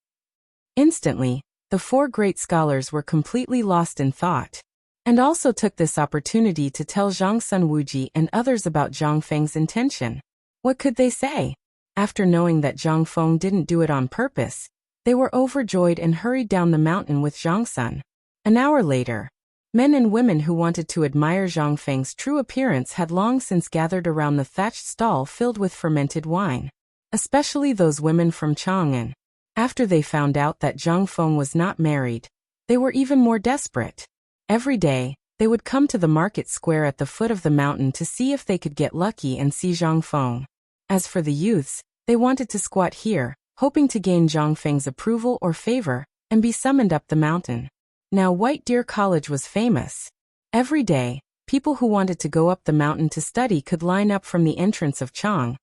Instantly, the four great scholars were completely lost in thought, and also took this opportunity to tell Zhang Sun Wuji and others about Zhang Feng's intention. What could they say? After knowing that Zhang Feng didn't do it on purpose, they were overjoyed and hurried down the mountain with Zhang Sun. An hour later, men and women who wanted to admire Zhang Feng's true appearance had long since gathered around the thatched stall filled with fermented wine, especially those women from Chang'an. After they found out that Zhang Feng was not married, they were even more desperate. Every day, they would come to the market square at the foot of the mountain to see if they could get lucky and see Zhang Feng. As for the youths, they wanted to squat here, hoping to gain Zhang Feng's approval or favor, and be summoned up the mountain. Now White Deer College was famous. Every day, people who wanted to go up the mountain to study could line up from the entrance of Chang'an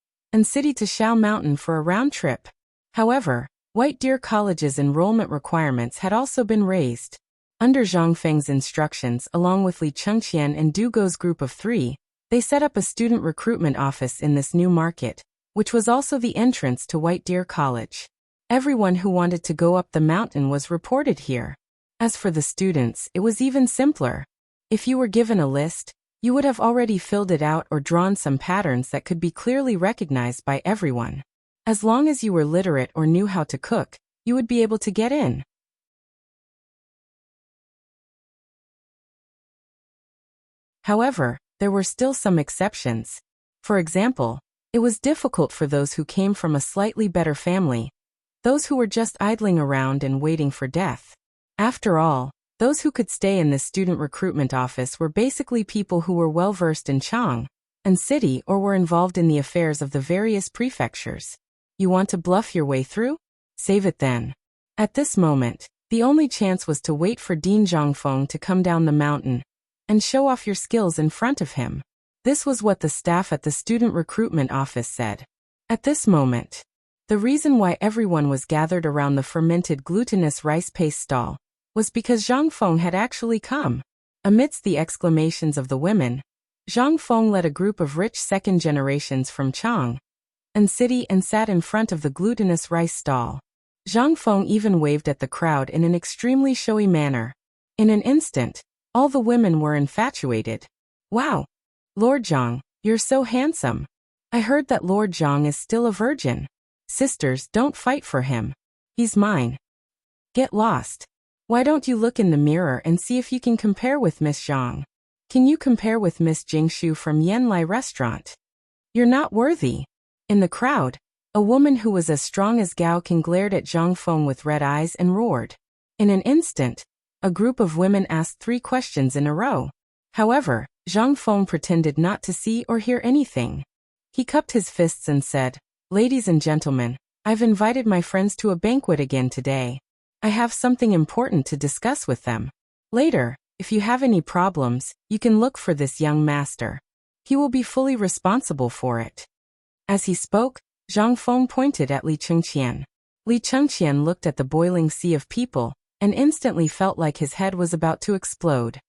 City to Shao Mountain for a round trip. However, White Deer College's enrollment requirements had also been raised. Under Zhang Feng's instructions, along with Li Chengqian and Du Go's group of 3, they set up a student recruitment office in this new market, which was also the entrance to White Deer College. Everyone who wanted to go up the mountain was reported here. As for the students, it was even simpler. If you were given a list, you would have already filled it out or drawn some patterns that could be clearly recognized by everyone. As long as you were literate or knew how to cook, you would be able to get in. However, there were still some exceptions. For example, it was difficult for those who came from a slightly better family, those who were just idling around and waiting for death. After all, those who could stay in this student recruitment office were basically people who were well versed in Chang'an City or were involved in the affairs of the various prefectures. You want to bluff your way through? Save it then. At this moment, the only chance was to wait for Dean Zhang Feng to come down the mountain and show off your skills in front of him. This was what the staff at the student recruitment office said. At this moment, the reason why everyone was gathered around the fermented glutinous rice paste stall was because Zhang Feng had actually come. Amidst the exclamations of the women, Zhang Feng led a group of rich second generations from Chang'an City and sat in front of the glutinous rice stall. Zhang Feng even waved at the crowd in an extremely showy manner. In an instant, all the women were infatuated. Wow! Lord Zhang, you're so handsome. I heard that Lord Zhang is still a virgin. Sisters, don't fight for him. He's mine. Get lost. Why don't you look in the mirror and see if you can compare with Miss Zhang? Can you compare with Miss Jingshu from Yanlai Restaurant? You're not worthy. In the crowd, a woman who was as strong as Gao King glared at Zhang Feng with red eyes and roared. In an instant, a group of women asked 3 questions in a row. However, Zhang Feng pretended not to see or hear anything. He cupped his fists and said, "Ladies and gentlemen, I've invited my friends to a banquet again today. I have something important to discuss with them. Later, if you have any problems, you can look for this young master. He will be fully responsible for it." As he spoke, Zhang Feng pointed at Li Chengqian. Li Chengqian looked at the boiling sea of people and instantly felt like his head was about to explode.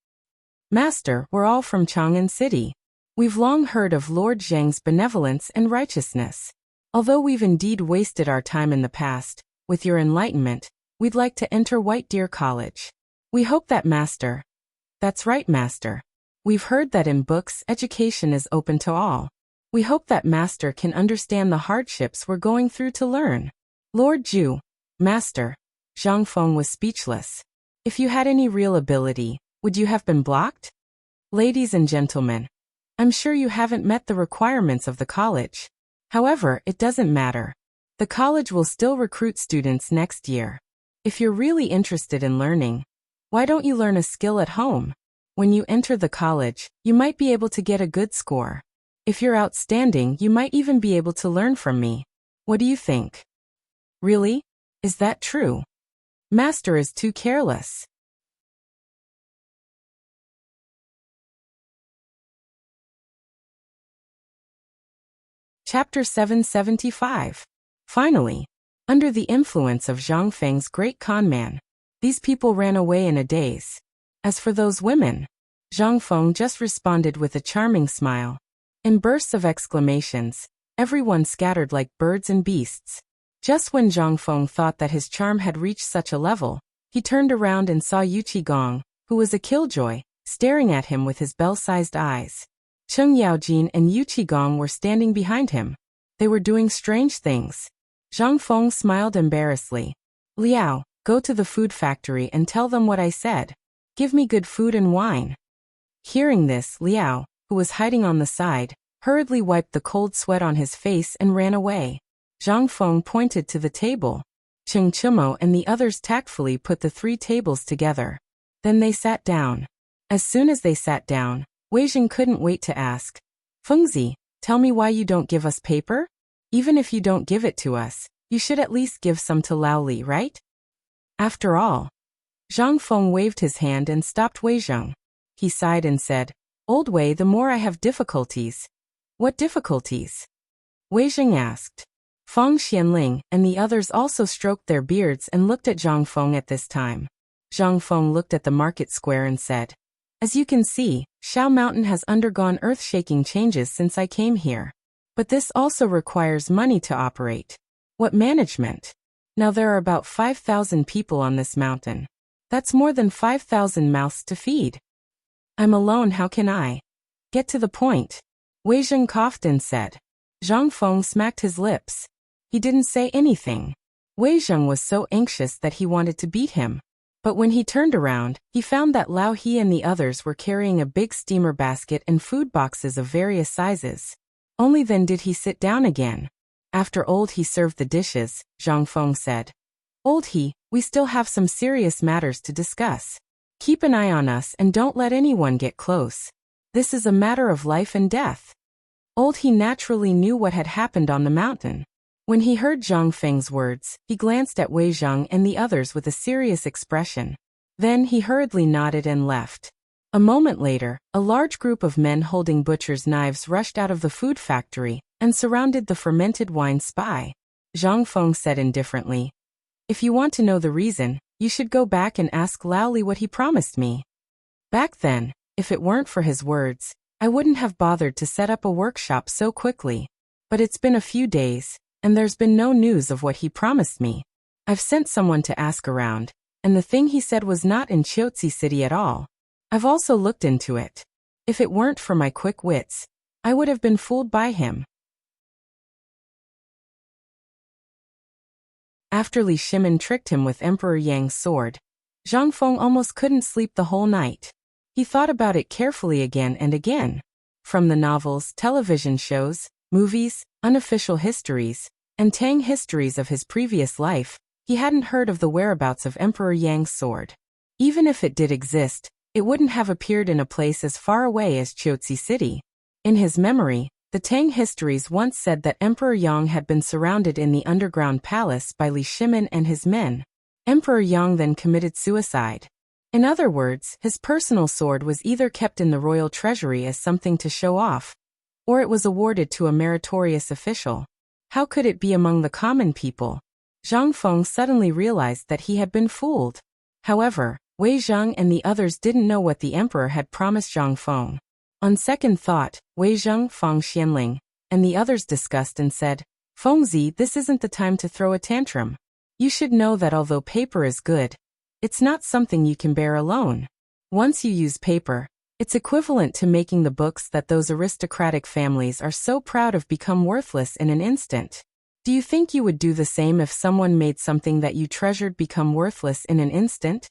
"Master, we're all from Chang'an City. We've long heard of Lord Zhang's benevolence and righteousness. Although we've indeed wasted our time in the past, with your enlightenment, we'd like to enter White Deer College. We hope that Master..." "That's right, Master. We've heard that in books, education is open to all. We hope that Master can understand the hardships we're going through to learn." Lord Zhu, "Master." Zhang Feng was speechless. "If you had any real ability, would you have been blocked? Ladies and gentlemen, I'm sure you haven't met the requirements of the college. However, it doesn't matter. The college will still recruit students next year. If you're really interested in learning, why don't you learn a skill at home? When you enter the college, you might be able to get a good score. If you're outstanding, you might even be able to learn from me. What do you think? Really? Is that true? Master is too careless. Chapter 775. Finally, under the influence of Zhang Feng's great conman, these people ran away in a daze. As for those women, Zhang Feng just responded with a charming smile. In bursts of exclamations, everyone scattered like birds and beasts. Just when Zhang Feng thought that his charm had reached such a level, he turned around and saw Yu Qigong, who was a killjoy, staring at him with his bell-sized eyes. Cheng Yaojin and Yu Qigong were standing behind him. They were doing strange things. Zhang Feng smiled embarrassedly. Liao, go to the food factory and tell them what I said. Give me good food and wine. Hearing this, Liao, who was hiding on the side, hurriedly wiped the cold sweat on his face and ran away. Zhang Feng pointed to the table. Cheng Chumo and the others tactfully put the 3 tables together. Then they sat down. As soon as they sat down, Wei Jing couldn't wait to ask, Fengzi, tell me why you don't give us paper? Even if you don't give it to us, you should at least give some to Lao Li, right? After all. Zhang Feng waved his hand and stopped Wei Jing. He sighed and said, Old Wei, the more I have difficulties. What difficulties? Wei Jing asked. Feng Xianling and the others also stroked their beards and looked at Zhang Feng at this time. Zhang Feng looked at the market square and said, As you can see, Shao Mountain has undergone earth-shaking changes since I came here. But this also requires money to operate. What management? Now there are about 5,000 people on this mountain. That's more than 5,000 mouths to feed. I'm alone, how can I? Get to the point. Wei Jing coughed and said. Zhang Feng smacked his lips. He didn't say anything. Wei Jing was so anxious that he wanted to beat him. But when he turned around, he found that Lao He and the others were carrying a big steamer basket and food boxes of various sizes. Only then did he sit down again. After Old He served the dishes, Zhang Feng said, Old He, we still have some serious matters to discuss. Keep an eye on us and don't let anyone get close. This is a matter of life and death. Old He naturally knew what had happened on the mountain. When he heard Zhang Feng's words, he glanced at Wei Jing and the others with a serious expression. Then he hurriedly nodded and left. A moment later, a large group of men holding butcher's knives rushed out of the food factory and surrounded the fermented wine spy. Zhang Feng said indifferently, If you want to know the reason, you should go back and ask Lao Li what he promised me. Back then, if it weren't for his words, I wouldn't have bothered to set up a workshop so quickly. But it's been a few days, and there's been no news of what he promised me. I've sent someone to ask around, and the thing he said was not in Chiotzi City at all. I've also looked into it. If it weren't for my quick wits, I would have been fooled by him. After Li Shimin tricked him with Emperor Yang's sword, Zhang Feng almost couldn't sleep the whole night. He thought about it carefully again and again. From the novels, television shows, movies, unofficial histories, and Tang histories of his previous life, he hadn't heard of the whereabouts of Emperor Yang's sword. Even if it did exist, it wouldn't have appeared in a place as far away as Chiotzi City. In his memory, the Tang histories once said that Emperor Yang had been surrounded in the underground palace by Li Shimin and his men. Emperor Yang then committed suicide. In other words, his personal sword was either kept in the royal treasury as something to show off, or it was awarded to a meritorious official. How could it be among the common people? Zhang Feng suddenly realized that he had been fooled. However, Wei Jing and the others didn't know what the emperor had promised Zhang Feng. On second thought, Wei Jing, Feng Xianling, and the others discussed and said, Fengzi, this isn't the time to throw a tantrum. You should know that although paper is good, it's not something you can bear alone. Once you use paper, it's equivalent to making the books that those aristocratic families are so proud of become worthless in an instant. Do you think you would do the same if someone made something that you treasured become worthless in an instant?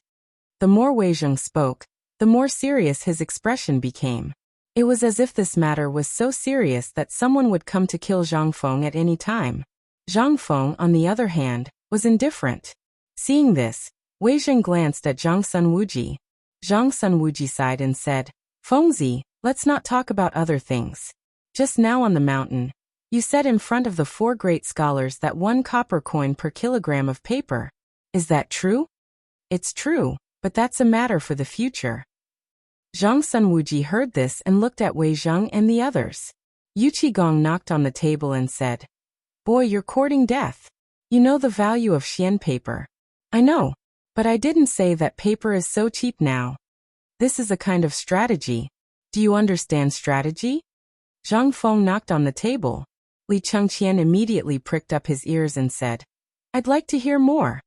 The more Wei Jing spoke, the more serious his expression became. It was as if this matter was so serious that someone would come to kill Zhang Feng at any time. Zhang Feng, on the other hand, was indifferent. Seeing this, Wei Jing glanced at Zhang Sun Wuji. Zhang Sunwuji sighed and said, Fengzi, let's not talk about other things. Just now on the mountain, you said in front of the 4 great scholars that 1 copper coin per kilogram of paper. Is that true? It's true, but that's a matter for the future. Zhang Sunwuji heard this and looked at Wei Zheng and the others. Yu Qigong knocked on the table and said, Boy, you're courting death. You know the value of Xian paper. I know, but I didn't say that paper is so cheap now. This is a kind of strategy. Do you understand strategy? Zhang Feng knocked on the table. Li Chengqian immediately pricked up his ears and said, I'd like to hear more.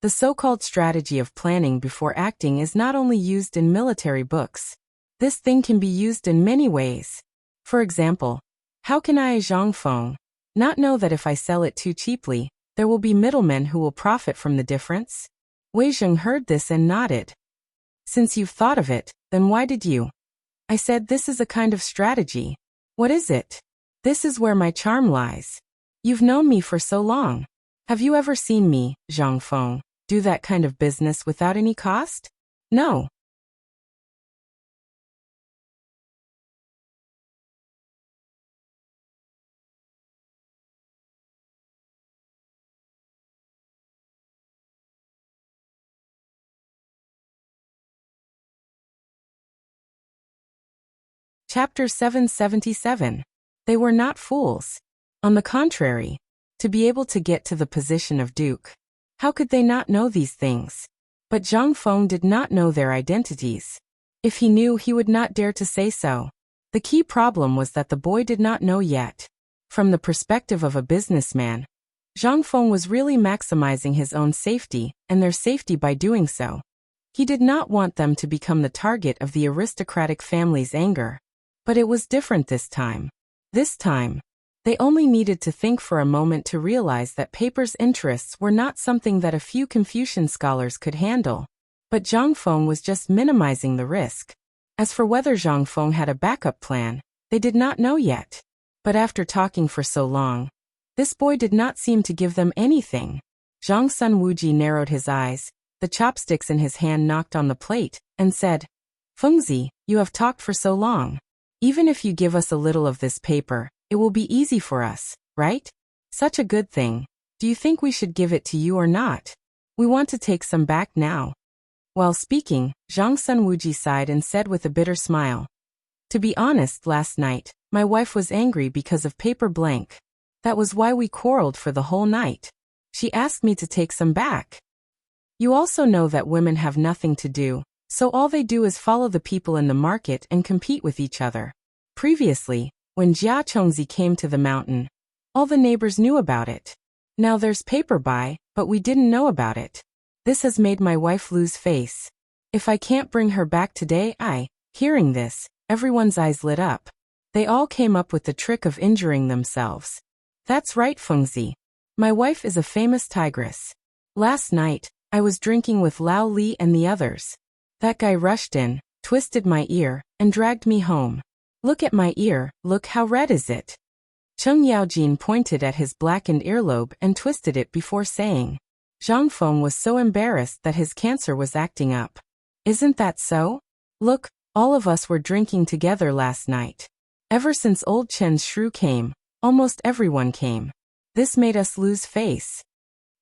The so-called strategy of planning before acting is not only used in military books. This thing can be used in many ways. For example, how can I, Zhang Feng, not know that if I sell it too cheaply, there will be middlemen who will profit from the difference? Wei Zheng heard this and nodded. Since you've thought of it, then why did you? I said this is a kind of strategy. What is it? This is where my charm lies. You've known me for so long. Have you ever seen me, Zhang Feng, do that kind of business without any cost? No. Chapter 777. They were not fools. On the contrary, to be able to get to the position of duke. How could they not know these things? But Zhang Feng did not know their identities. If he knew, he would not dare to say so. The key problem was that the boy did not know yet. From the perspective of a businessman, Zhang Feng was really maximizing his own safety and their safety by doing so. He did not want them to become the target of the aristocratic family's anger. But it was different this time. This time, they only needed to think for a moment to realize that paper's interests were not something that a few Confucian scholars could handle. But Zhang Feng was just minimizing the risk. As for whether Zhang Feng had a backup plan, they did not know yet. But after talking for so long, this boy did not seem to give them anything. Zhang Sunwuji narrowed his eyes, the chopsticks in his hand knocked on the plate, and said, Fengzi, you have talked for so long. Even if you give us a little of this paper, it will be easy for us, right? Such a good thing. Do you think we should give it to you or not? We want to take some back now. While speaking, Zhang Sunwuji sighed and said with a bitter smile, To be honest, last night, my wife was angry because of paper blank. That was why we quarreled for the whole night. She asked me to take some back. You also know that women have nothing to do. So all they do is follow the people in the market and compete with each other. Previously, when Jia Chongzi came to the mountain, all the neighbors knew about it. Now there's paper buy, but we didn't know about it. This has made my wife lose face. If I can't bring her back today, hearing this, everyone's eyes lit up. They all came up with the trick of injuring themselves. That's right, Fengzi. My wife is a famous tigress. Last night, I was drinking with Lao Li and the others. That guy rushed in, twisted my ear, and dragged me home. Look at my ear, look how red is it. Cheng Yaojin pointed at his blackened earlobe and twisted it before saying. Zhang Feng was so embarrassed that his cancer was acting up. Isn't that so? Look, all of us were drinking together last night. Ever since old Chen's shrew came, almost everyone came. This made us lose face.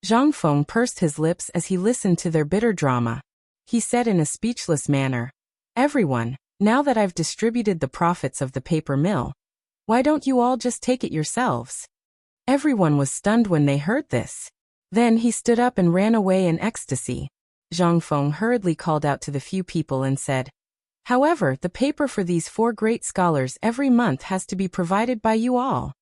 Zhang Feng pursed his lips as he listened to their bitter drama. He said in a speechless manner, Everyone, now that I've distributed the profits of the paper mill, why don't you all just take it yourselves? Everyone was stunned when they heard this. Then he stood up and ran away in ecstasy. Zhang Feng hurriedly called out to the few people and said, However, the paper for these 4 great scholars every month has to be provided by you all.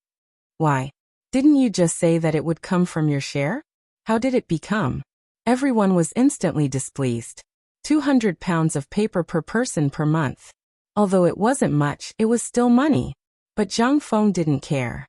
Why? Didn't you just say that it would come from your share? How did it become? Everyone was instantly displeased. 200 pounds of paper per person per month. Although it wasn't much, it was still money. But Zhang Feng didn't care.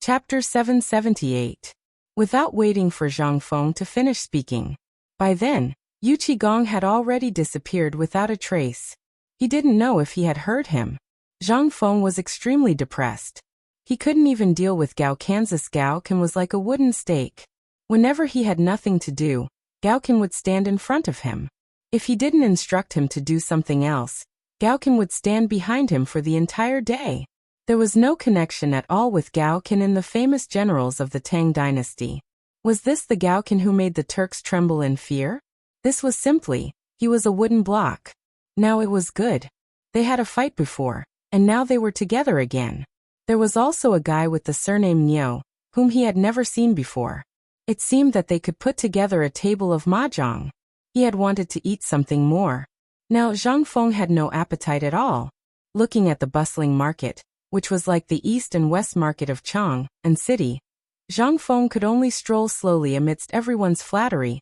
Chapter 778. Without waiting for Zhang Feng to finish speaking. By then, Yu Qigong had already disappeared without a trace. He didn't know if he had heard him. Zhang Feng was extremely depressed. He couldn't even deal with Gao Kan's. Gao Kan was like a wooden stake. Whenever he had nothing to do, Gao Kan would stand in front of him. If he didn't instruct him to do something else, Gao Kan would stand behind him for the entire day. There was no connection at all with Gao Kan and the famous generals of the Tang dynasty. Was this the Gao Kan who made the Turks tremble in fear? This was simply, he was a wooden block. Now it was good. They had a fight before, and now they were together again. There was also a guy with the surname Niu, whom he had never seen before. It seemed that they could put together a table of mahjong. He had wanted to eat something more. Now Zhang Feng had no appetite at all. Looking at the bustling market, which was like the east and west market of Chang'an city, Zhang Feng could only stroll slowly amidst everyone's flattery,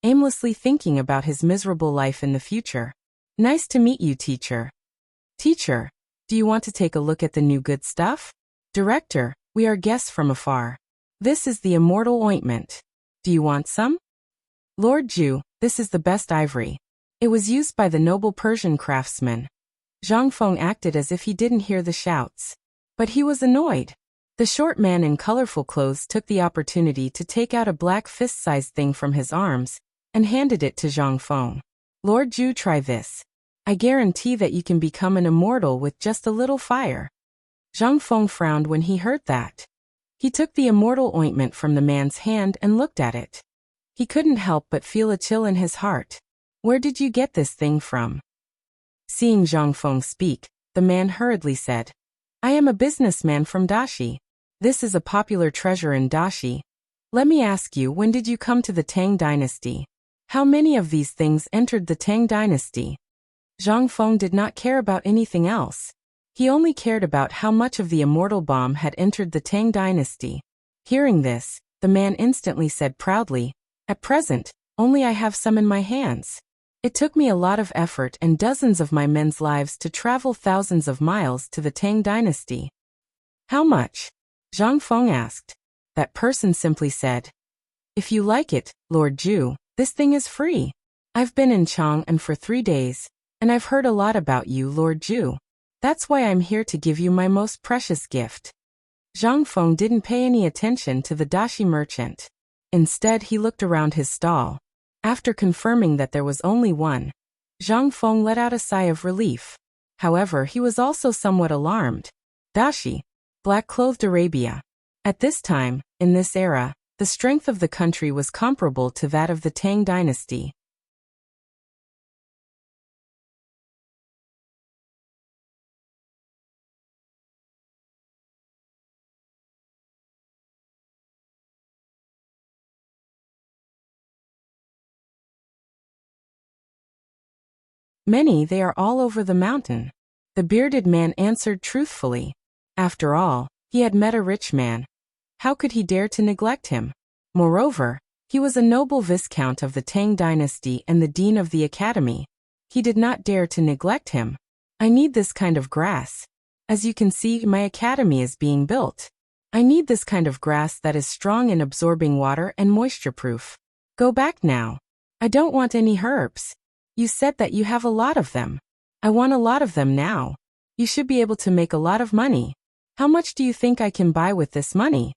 aimlessly thinking about his miserable life in the future. Nice to meet you, teacher. Teacher, do you want to take a look at the new good stuff? Director, we are guests from afar. This is the immortal ointment. Do you want some? Lord Zhu, this is the best ivory. It was used by the noble Persian craftsman. Zhang Feng acted as if he didn't hear the shouts. But he was annoyed. The short man in colorful clothes took the opportunity to take out a black fist-sized thing from his arms and handed it to Zhang Feng. Lord Zhu, try this. I guarantee that you can become an immortal with just a little fire. Zhang Feng frowned when he heard that. He took the immortal ointment from the man's hand and looked at it. He couldn't help but feel a chill in his heart. Where did you get this thing from? Seeing Zhang Feng speak, the man hurriedly said, I am a businessman from Dashi. This is a popular treasure in Dashi. Let me ask you, when did you come to the Tang dynasty? How many of these things entered the Tang dynasty? Zhang Feng did not care about anything else. He only cared about how much of the immortal bomb had entered the Tang dynasty. Hearing this, the man instantly said proudly, At present, only I have some in my hands. It took me a lot of effort and dozens of my men's lives to travel thousands of miles to the Tang dynasty. How much? Zhang Feng asked. That person simply said, If you like it, Lord Zhu, this thing is free. I've been in Chang'an for 3 days, and I've heard a lot about you, Lord Zhu. That's why I'm here to give you my most precious gift. Zhang Feng didn't pay any attention to the dashi merchant. Instead, he looked around his stall. After confirming that there was only one, Zhang Feng let out a sigh of relief. However, he was also somewhat alarmed. Dashi, black-clothed Arabia. At this time, in this era, the strength of the country was comparable to that of the Tang dynasty. Many, they are all over the mountain. The bearded man answered truthfully. After all, he had met a rich man. How could he dare to neglect him? Moreover, he was a noble viscount of the Tang dynasty and the dean of the academy. He did not dare to neglect him. I need this kind of grass. As you can see, my academy is being built. I need this kind of grass that is strong in absorbing water and moisture-proof. Go back now. I don't want any herbs. You said that you have a lot of them. I want a lot of them now. You should be able to make a lot of money. How much do you think I can buy with this money?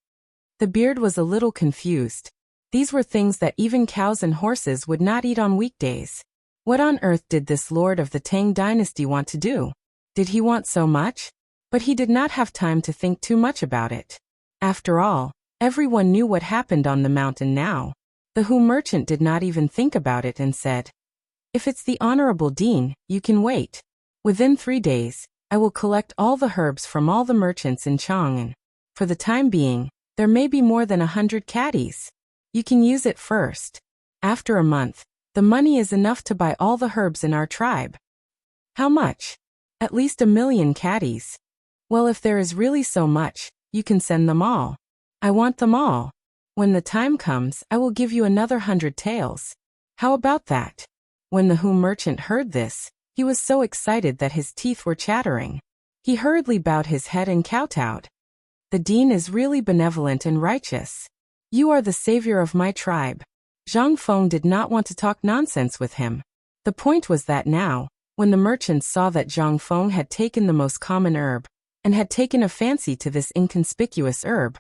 The beard was a little confused. These were things that even cows and horses would not eat on weekdays. What on earth did this lord of the Tang dynasty want to do? Did he want so much? But he did not have time to think too much about it. After all, everyone knew what happened on the mountain now. The Hu merchant did not even think about it and said, If it's the honorable dean, you can wait. Within 3 days, I will collect all the herbs from all the merchants in Chang'an. For the time being, there may be more than 100 caddies. You can use it first. After a month, the money is enough to buy all the herbs in our tribe. How much? At least 1 million caddies. Well, if there is really so much, you can send them all. I want them all. When the time comes, I will give you another 100 taels. How about that? When the Hu merchant heard this, he was so excited that his teeth were chattering. He hurriedly bowed his head and kowtowed. The dean is really benevolent and righteous. You are the savior of my tribe. Zhang Feng did not want to talk nonsense with him. The point was that now, When the merchants saw that Zhang Feng had taken the most common herb, and had taken a fancy to this inconspicuous herb,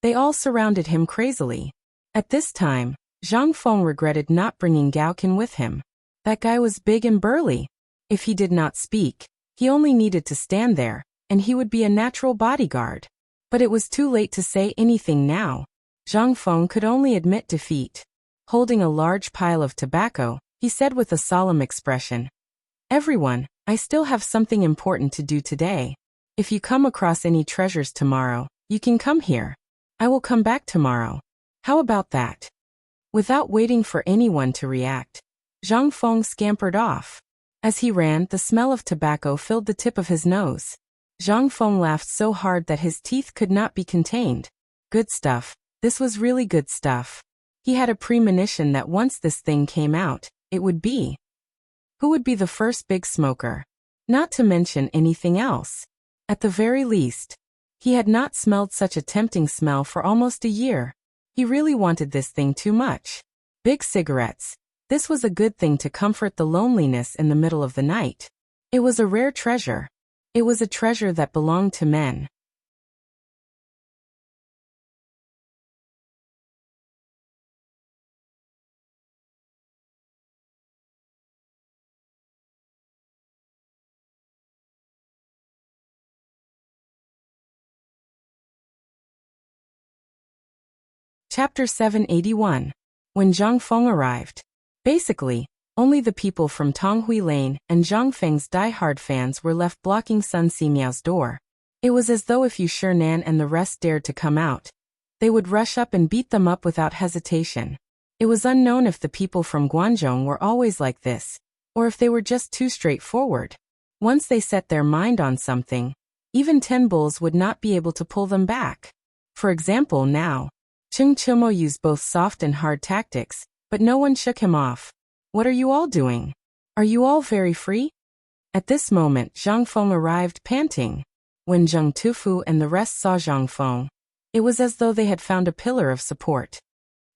they all surrounded him crazily. At this time, Zhang Feng regretted not bringing Gaokin with him. That guy was big and burly. If he did not speak, he only needed to stand there, and he would be a natural bodyguard. But it was too late to say anything now. Zhang Feng could only admit defeat. Holding a large pile of tobacco, he said with a solemn expression, "Everyone, I still have something important to do today. If you come across any treasures tomorrow, you can come here. I will come back tomorrow. How about that?" Without waiting for anyone to react, Zhang Feng scampered off. As he ran, the smell of tobacco filled the tip of his nose. Zhang Feng laughed so hard that his teeth could not be contained. Good stuff. This was really good stuff. He had a premonition that once this thing came out, it would be. Who would be the first big smoker? Not to mention anything else. At the very least, he had not smelled such a tempting smell for almost a year. He really wanted this thing too much. Big cigarettes. This was a good thing to comfort the loneliness in the middle of the night. It was a rare treasure. It was a treasure that belonged to men. Chapter 781. When Zhang Feng arrived. Basically, only the people from Tonghui Lane and Zhang Feng's die-hard fans were left blocking Sun Simiao's door. It was as though if Shernan and the rest dared to come out, they would rush up and beat them up without hesitation. It was unknown if the people from Guangzhou were always like this, or if they were just too straightforward. Once they set their mind on something, even 10 bulls would not be able to pull them back. For example, now, Cheng Chimo used both soft and hard tactics, but no one shook him off. "What are you all doing? Are you all very free?" At this moment, Zhang Feng arrived panting. When Zheng Tufu and the rest saw Zhang Feng, it was as though they had found a pillar of support.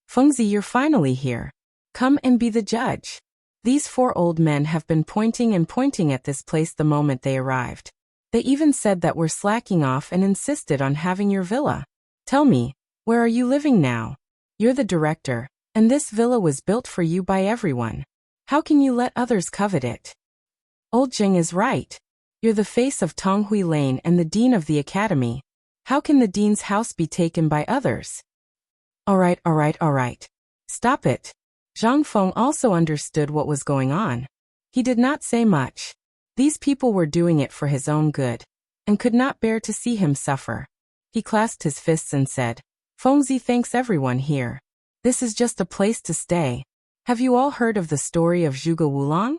"Fengzi, you're finally here. Come and be the judge." These 4 old men have been pointing and pointing at this place the moment they arrived. They even said that we're slacking off and insisted on having your villa. "Tell me, where are you living now? You're the director, and this villa was built for you by everyone. How can you let others covet it?" Old Jing is right. You're the face of Tonghui Lane and the dean of the academy. How can the dean's house be taken by others? All right. Stop it. Zhang Feng also understood what was going on. He did not say much. These people were doing it for his own good, and could not bear to see him suffer. He clasped his fists and said, "Fengzi thanks everyone here. This is just a place to stay. Have you all heard of the story of Zhuge Wulong?"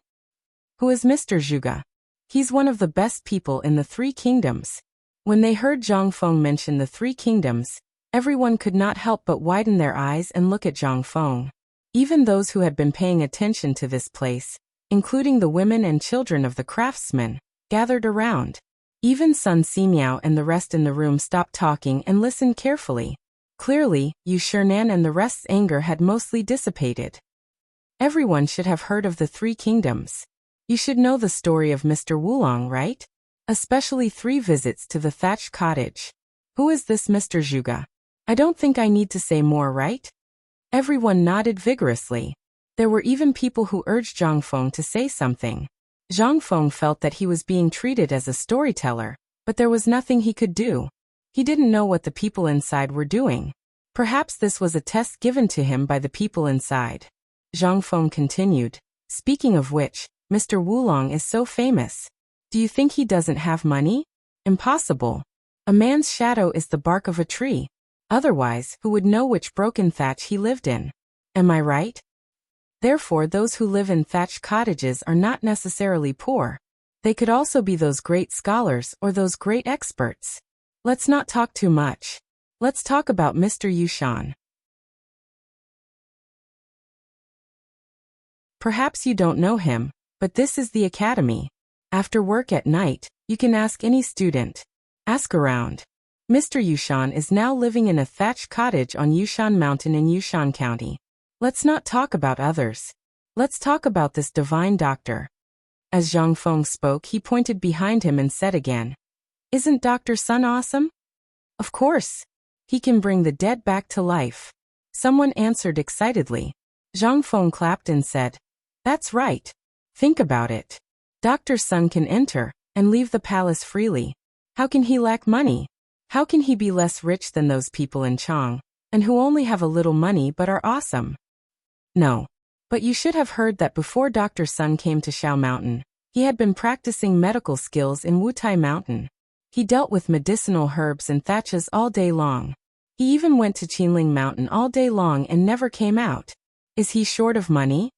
"Who is Mr. Zhuge?" "He's one of the best people in the 3 kingdoms." When they heard Zhang Feng mention the 3 kingdoms, everyone could not help but widen their eyes and look at Zhang Feng. Even those who had been paying attention to this place, including the women and children of the craftsmen, gathered around. Even Sun Simiao and the rest in the room stopped talking and listened carefully. Clearly, Shernan and the rest's anger had mostly dissipated. Everyone should have heard of the 3 kingdoms. You should know the story of Mr. Wulong, right? Especially 3 visits to the thatched cottage. Who is this Mr. Zhuge? I don't think I need to say more, right? Everyone nodded vigorously. There were even people who urged Zhang Feng to say something. Zhang Feng felt that he was being treated as a storyteller, but there was nothing he could do. He didn't know what the people inside were doing. Perhaps this was a test given to him by the people inside. Zhang Feng continued, "Speaking of which, Mr. Wulong is so famous. Do you think he doesn't have money? Impossible. A man's shadow is the bark of a tree. Otherwise, who would know which broken thatch he lived in? Am I right? Therefore, those who live in thatched cottages are not necessarily poor. They could also be those great scholars or those great experts. Let's not talk too much. Let's talk about Mr. Yushan. Perhaps you don't know him, but this is the academy. After work at night, you can ask any student. Ask around. Mr. Yushan is now living in a thatched cottage on Yushan Mountain in Yushan County. Let's not talk about others. Let's talk about this divine doctor." As Zhang Feng spoke, he pointed behind him and said again, "Isn't Dr. Sun awesome?" "Of course. He can bring the dead back to life," someone answered excitedly. Zhang Feng clapped and said, "That's right. Think about it. Dr. Sun can enter and leave the palace freely. How can he lack money? How can he be less rich than those people in Chang, and who only have a little money but are awesome?" "No. But you should have heard that before Dr. Sun came to Shao Mountain, he had been practicing medical skills in Wutai Mountain. He dealt with medicinal herbs and thatches all day long. He even went to Qinling Mountain all day long and never came out. Is he short of money?"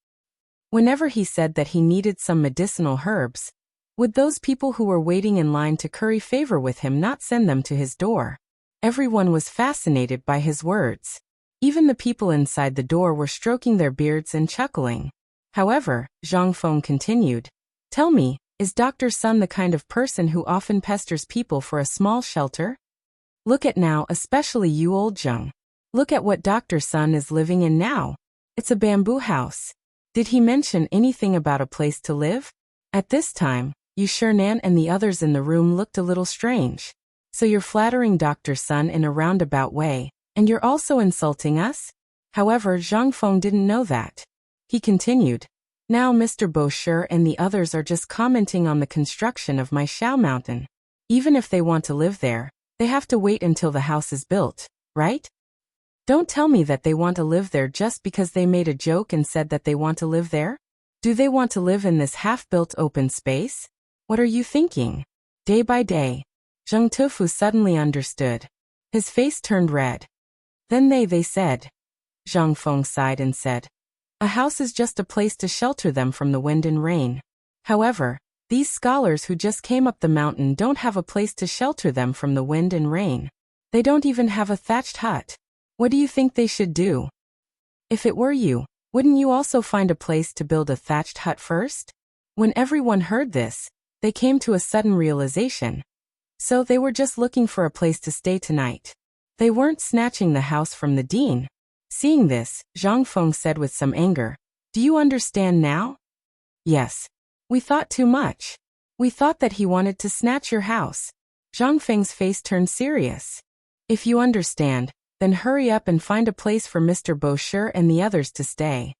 Whenever he said that he needed some medicinal herbs, would those people who were waiting in line to curry favor with him not send them to his door? Everyone was fascinated by his words. Even the people inside the door were stroking their beards and chuckling. However, Zhang Feng continued, "Tell me, is Dr. Sun the kind of person who often pesters people for a small shelter? Look at now, especially you old Zheng. Look at what Dr. Sun is living in now. It's a bamboo house. Did he mention anything about a place to live?" At this time, Yu Shinan and the others in the room looked a little strange. "So you're flattering Dr. Sun in a roundabout way, and you're also insulting us?" However, Zhang Feng didn't know that. He continued, "Now Mr. Bosher and the others are just commenting on the construction of my Shao Mountain. Even if they want to live there, they have to wait until the house is built, right? Don't tell me that they want to live there just because they made a joke and said that they want to live there. Do they want to live in this half-built open space? What are you thinking?" Day by day, Zheng Tufu suddenly understood. His face turned red. Then they said. Zhang Feng sighed and said, "A house is just a place to shelter them from the wind and rain. However, these scholars who just came up the mountain don't have a place to shelter them from the wind and rain. They don't even have a thatched hut. What do you think they should do? If it were you, wouldn't you also find a place to build a thatched hut first?" When everyone heard this, they came to a sudden realization. So they were just looking for a place to stay tonight. They weren't snatching the house from the dean. Seeing this, Zhang Feng said with some anger, "Do you understand now?" "Yes. We thought too much. We thought that he wanted to snatch your house." Zhang Feng's face turned serious. "If you understand, then hurry up and find a place for Mr. Bosher and the others to stay."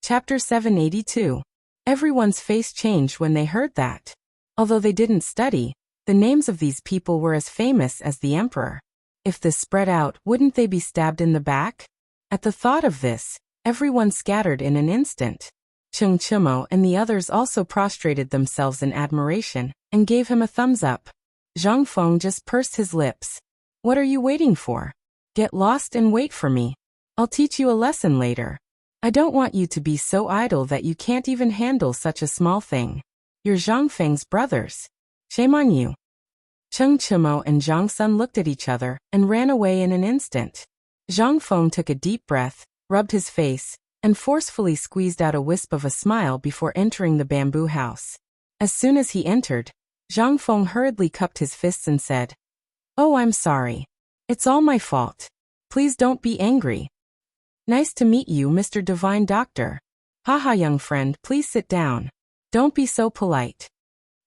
Chapter 782. Everyone's face changed when they heard that. Although they didn't study, the names of these people were as famous as the emperor. If this spread out, wouldn't they be stabbed in the back? At the thought of this, everyone scattered in an instant. Cheng Chimo and the others also prostrated themselves in admiration and gave him a thumbs up. Zhang Feng just pursed his lips. "What are you waiting for? Get lost and wait for me. I'll teach you a lesson later. I don't want you to be so idle that you can't even handle such a small thing. You're Zhang Feng's brothers. Shame on you." Cheng Chimo and Zhang Sun looked at each other and ran away in an instant. Zhang Feng took a deep breath, rubbed his face, and forcefully squeezed out a wisp of a smile before entering the bamboo house. As soon as he entered, Zhang Feng hurriedly cupped his fists and said, "Oh, I'm sorry. It's all my fault. Please don't be angry. Nice to meet you, Mr. Divine Doctor. Haha, young friend, please sit down. Don't be so polite."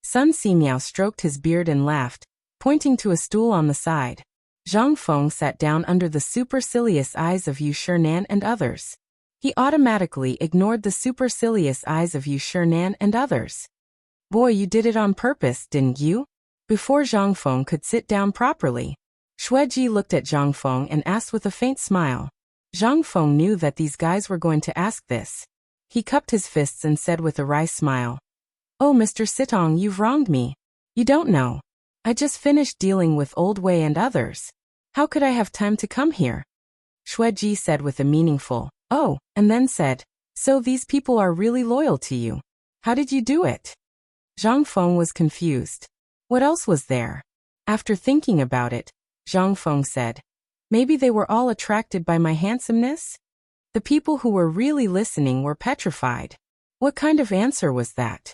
Sun Simiao stroked his beard and laughed, pointing to a stool on the side. Zhang Feng sat down under the supercilious eyes of Yu Shinan and others. He automatically ignored the supercilious eyes of Yu Shinan and others. "Boy, you did it on purpose, didn't you?" Before Zhang Feng could sit down properly, Xueji looked at Zhang Feng and asked with a faint smile. Zhang Feng knew that these guys were going to ask this. He cupped his fists and said with a wry smile, "Oh, Mr. Sitong, you've wronged me. You don't know. I just finished dealing with Old Wei and others. How could I have time to come here?" Xueji said with a meaningful, "Oh," and then said, "So these people are really loyal to you. How did you do it?" Zhang Feng was confused. What else was there? After thinking about it, Zhang Feng said, "Maybe they were all attracted by my handsomeness?" The people who were really listening were petrified. What kind of answer was that?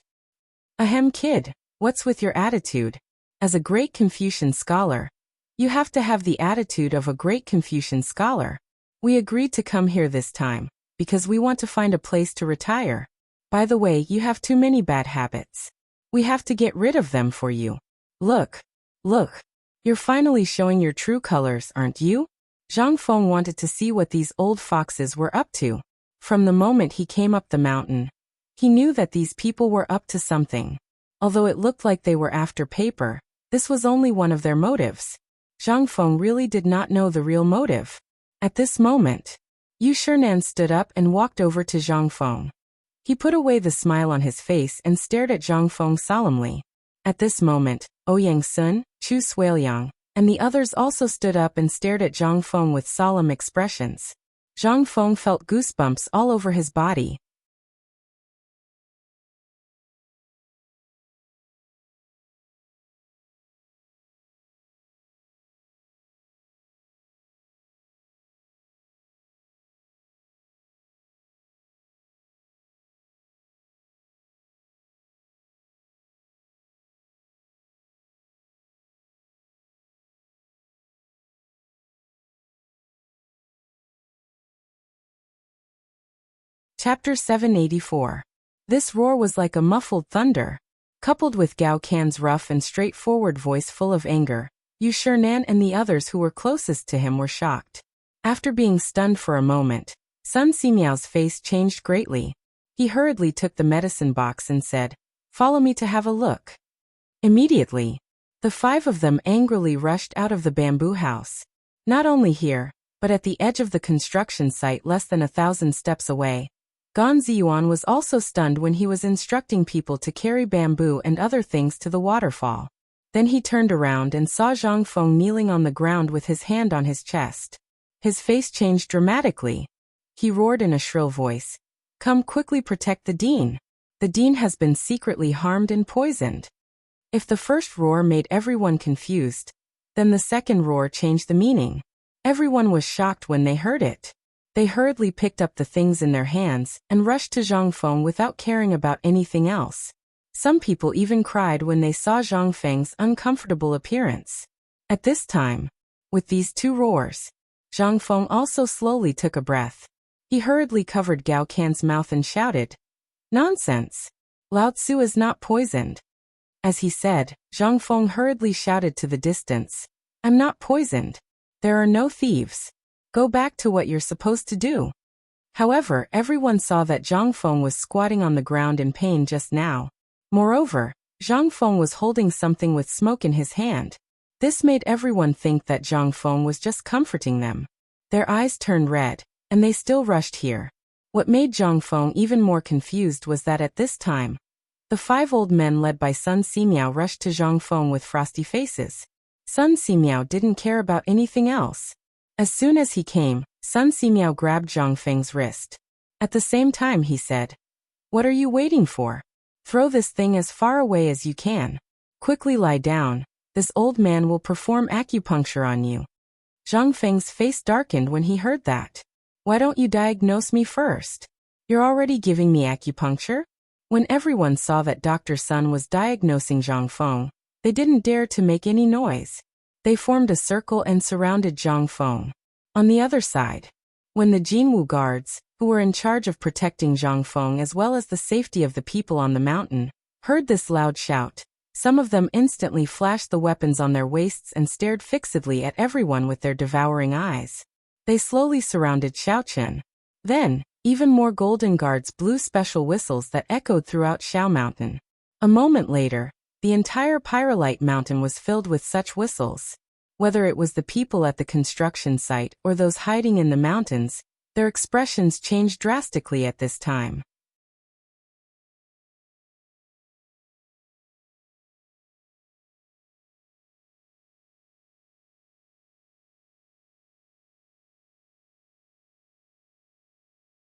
Ahem, kid, What's with your attitude? As a great Confucian scholar, you have to have the attitude of a great Confucian scholar. We agreed to come here this time, because we want to find a place to retire. By the way, you have too many bad habits. We have to get rid of them for you. Look. You're finally showing your true colors, aren't you? Zhang Feng wanted to see what these old foxes were up to. From the moment he came up the mountain, he knew that these people were up to something. Although it looked like they were after paper, this was only one of their motives. Zhang Feng really did not know the real motive. At this moment, Yu Shinan stood up and walked over to Zhang Feng. He put away the smile on his face and stared at Zhang Feng solemnly. At this moment, Ouyang Sun, Chu Suiliang, and the others also stood up and stared at Zhang Feng with solemn expressions. Zhang Feng felt goosebumps all over his body. Chapter 784. This roar was like a muffled thunder. Coupled with Gao Can's rough and straightforward voice full of anger, Yu Shinan and the others who were closest to him were shocked. After being stunned for a moment, Sun Simiao's face changed greatly. He hurriedly took the medicine box and said, "Follow me to have a look." Immediately, the five of them angrily rushed out of the bamboo house. Not only here, but at the edge of the construction site less than 1,000 steps away. Gan Ziyuan was also stunned when he was instructing people to carry bamboo and other things to the waterfall. Then he turned around and saw Zhang Feng kneeling on the ground with his hand on his chest. His face changed dramatically. He roared in a shrill voice, "Come quickly, protect the dean. The dean has been secretly harmed and poisoned." If the first roar made everyone confused, then the second roar changed the meaning. Everyone was shocked when they heard it. They hurriedly picked up the things in their hands and rushed to Zhang Feng without caring about anything else. Some people even cried when they saw Zhang Feng's uncomfortable appearance. At this time, with these two roars, Zhang Feng also slowly took a breath. He hurriedly covered Gao Can's mouth and shouted, "Nonsense! Lao Tzu is not poisoned." As he said, Zhang Feng hurriedly shouted to the distance, "I'm not poisoned. There are no thieves. Go back to what you're supposed to do." However, everyone saw that Zhang Feng was squatting on the ground in pain just now. Moreover, Zhang Feng was holding something with smoke in his hand. This made everyone think that Zhang Feng was just comforting them. Their eyes turned red, and they still rushed here. What made Zhang Feng even more confused was that at this time, the five old men led by Sun Simiao rushed to Zhang Feng with frosty faces. Sun Simiao didn't care about anything else. As soon as he came, Sun Simiao grabbed Zhang Feng's wrist. At the same time he said, "What are you waiting for? Throw this thing as far away as you can. Quickly lie down. This old man will perform acupuncture on you." Zhang Feng's face darkened when he heard that. "Why don't you diagnose me first? You're already giving me acupuncture?" When everyone saw that Dr. Sun was diagnosing Zhang Feng, they didn't dare to make any noise. They formed a circle and surrounded Zhang Feng. On the other side, when the Jinwu guards, who were in charge of protecting Zhang Feng as well as the safety of the people on the mountain, heard this loud shout, some of them instantly flashed the weapons on their waists and stared fixedly at everyone with their devouring eyes. They slowly surrounded Xiaochen. Then, even more golden guards blew special whistles that echoed throughout Xiao Mountain. A moment later, the entire Pyrolite Mountain was filled with such whistles. Whether it was the people at the construction site or those hiding in the mountains, their expressions changed drastically at this time.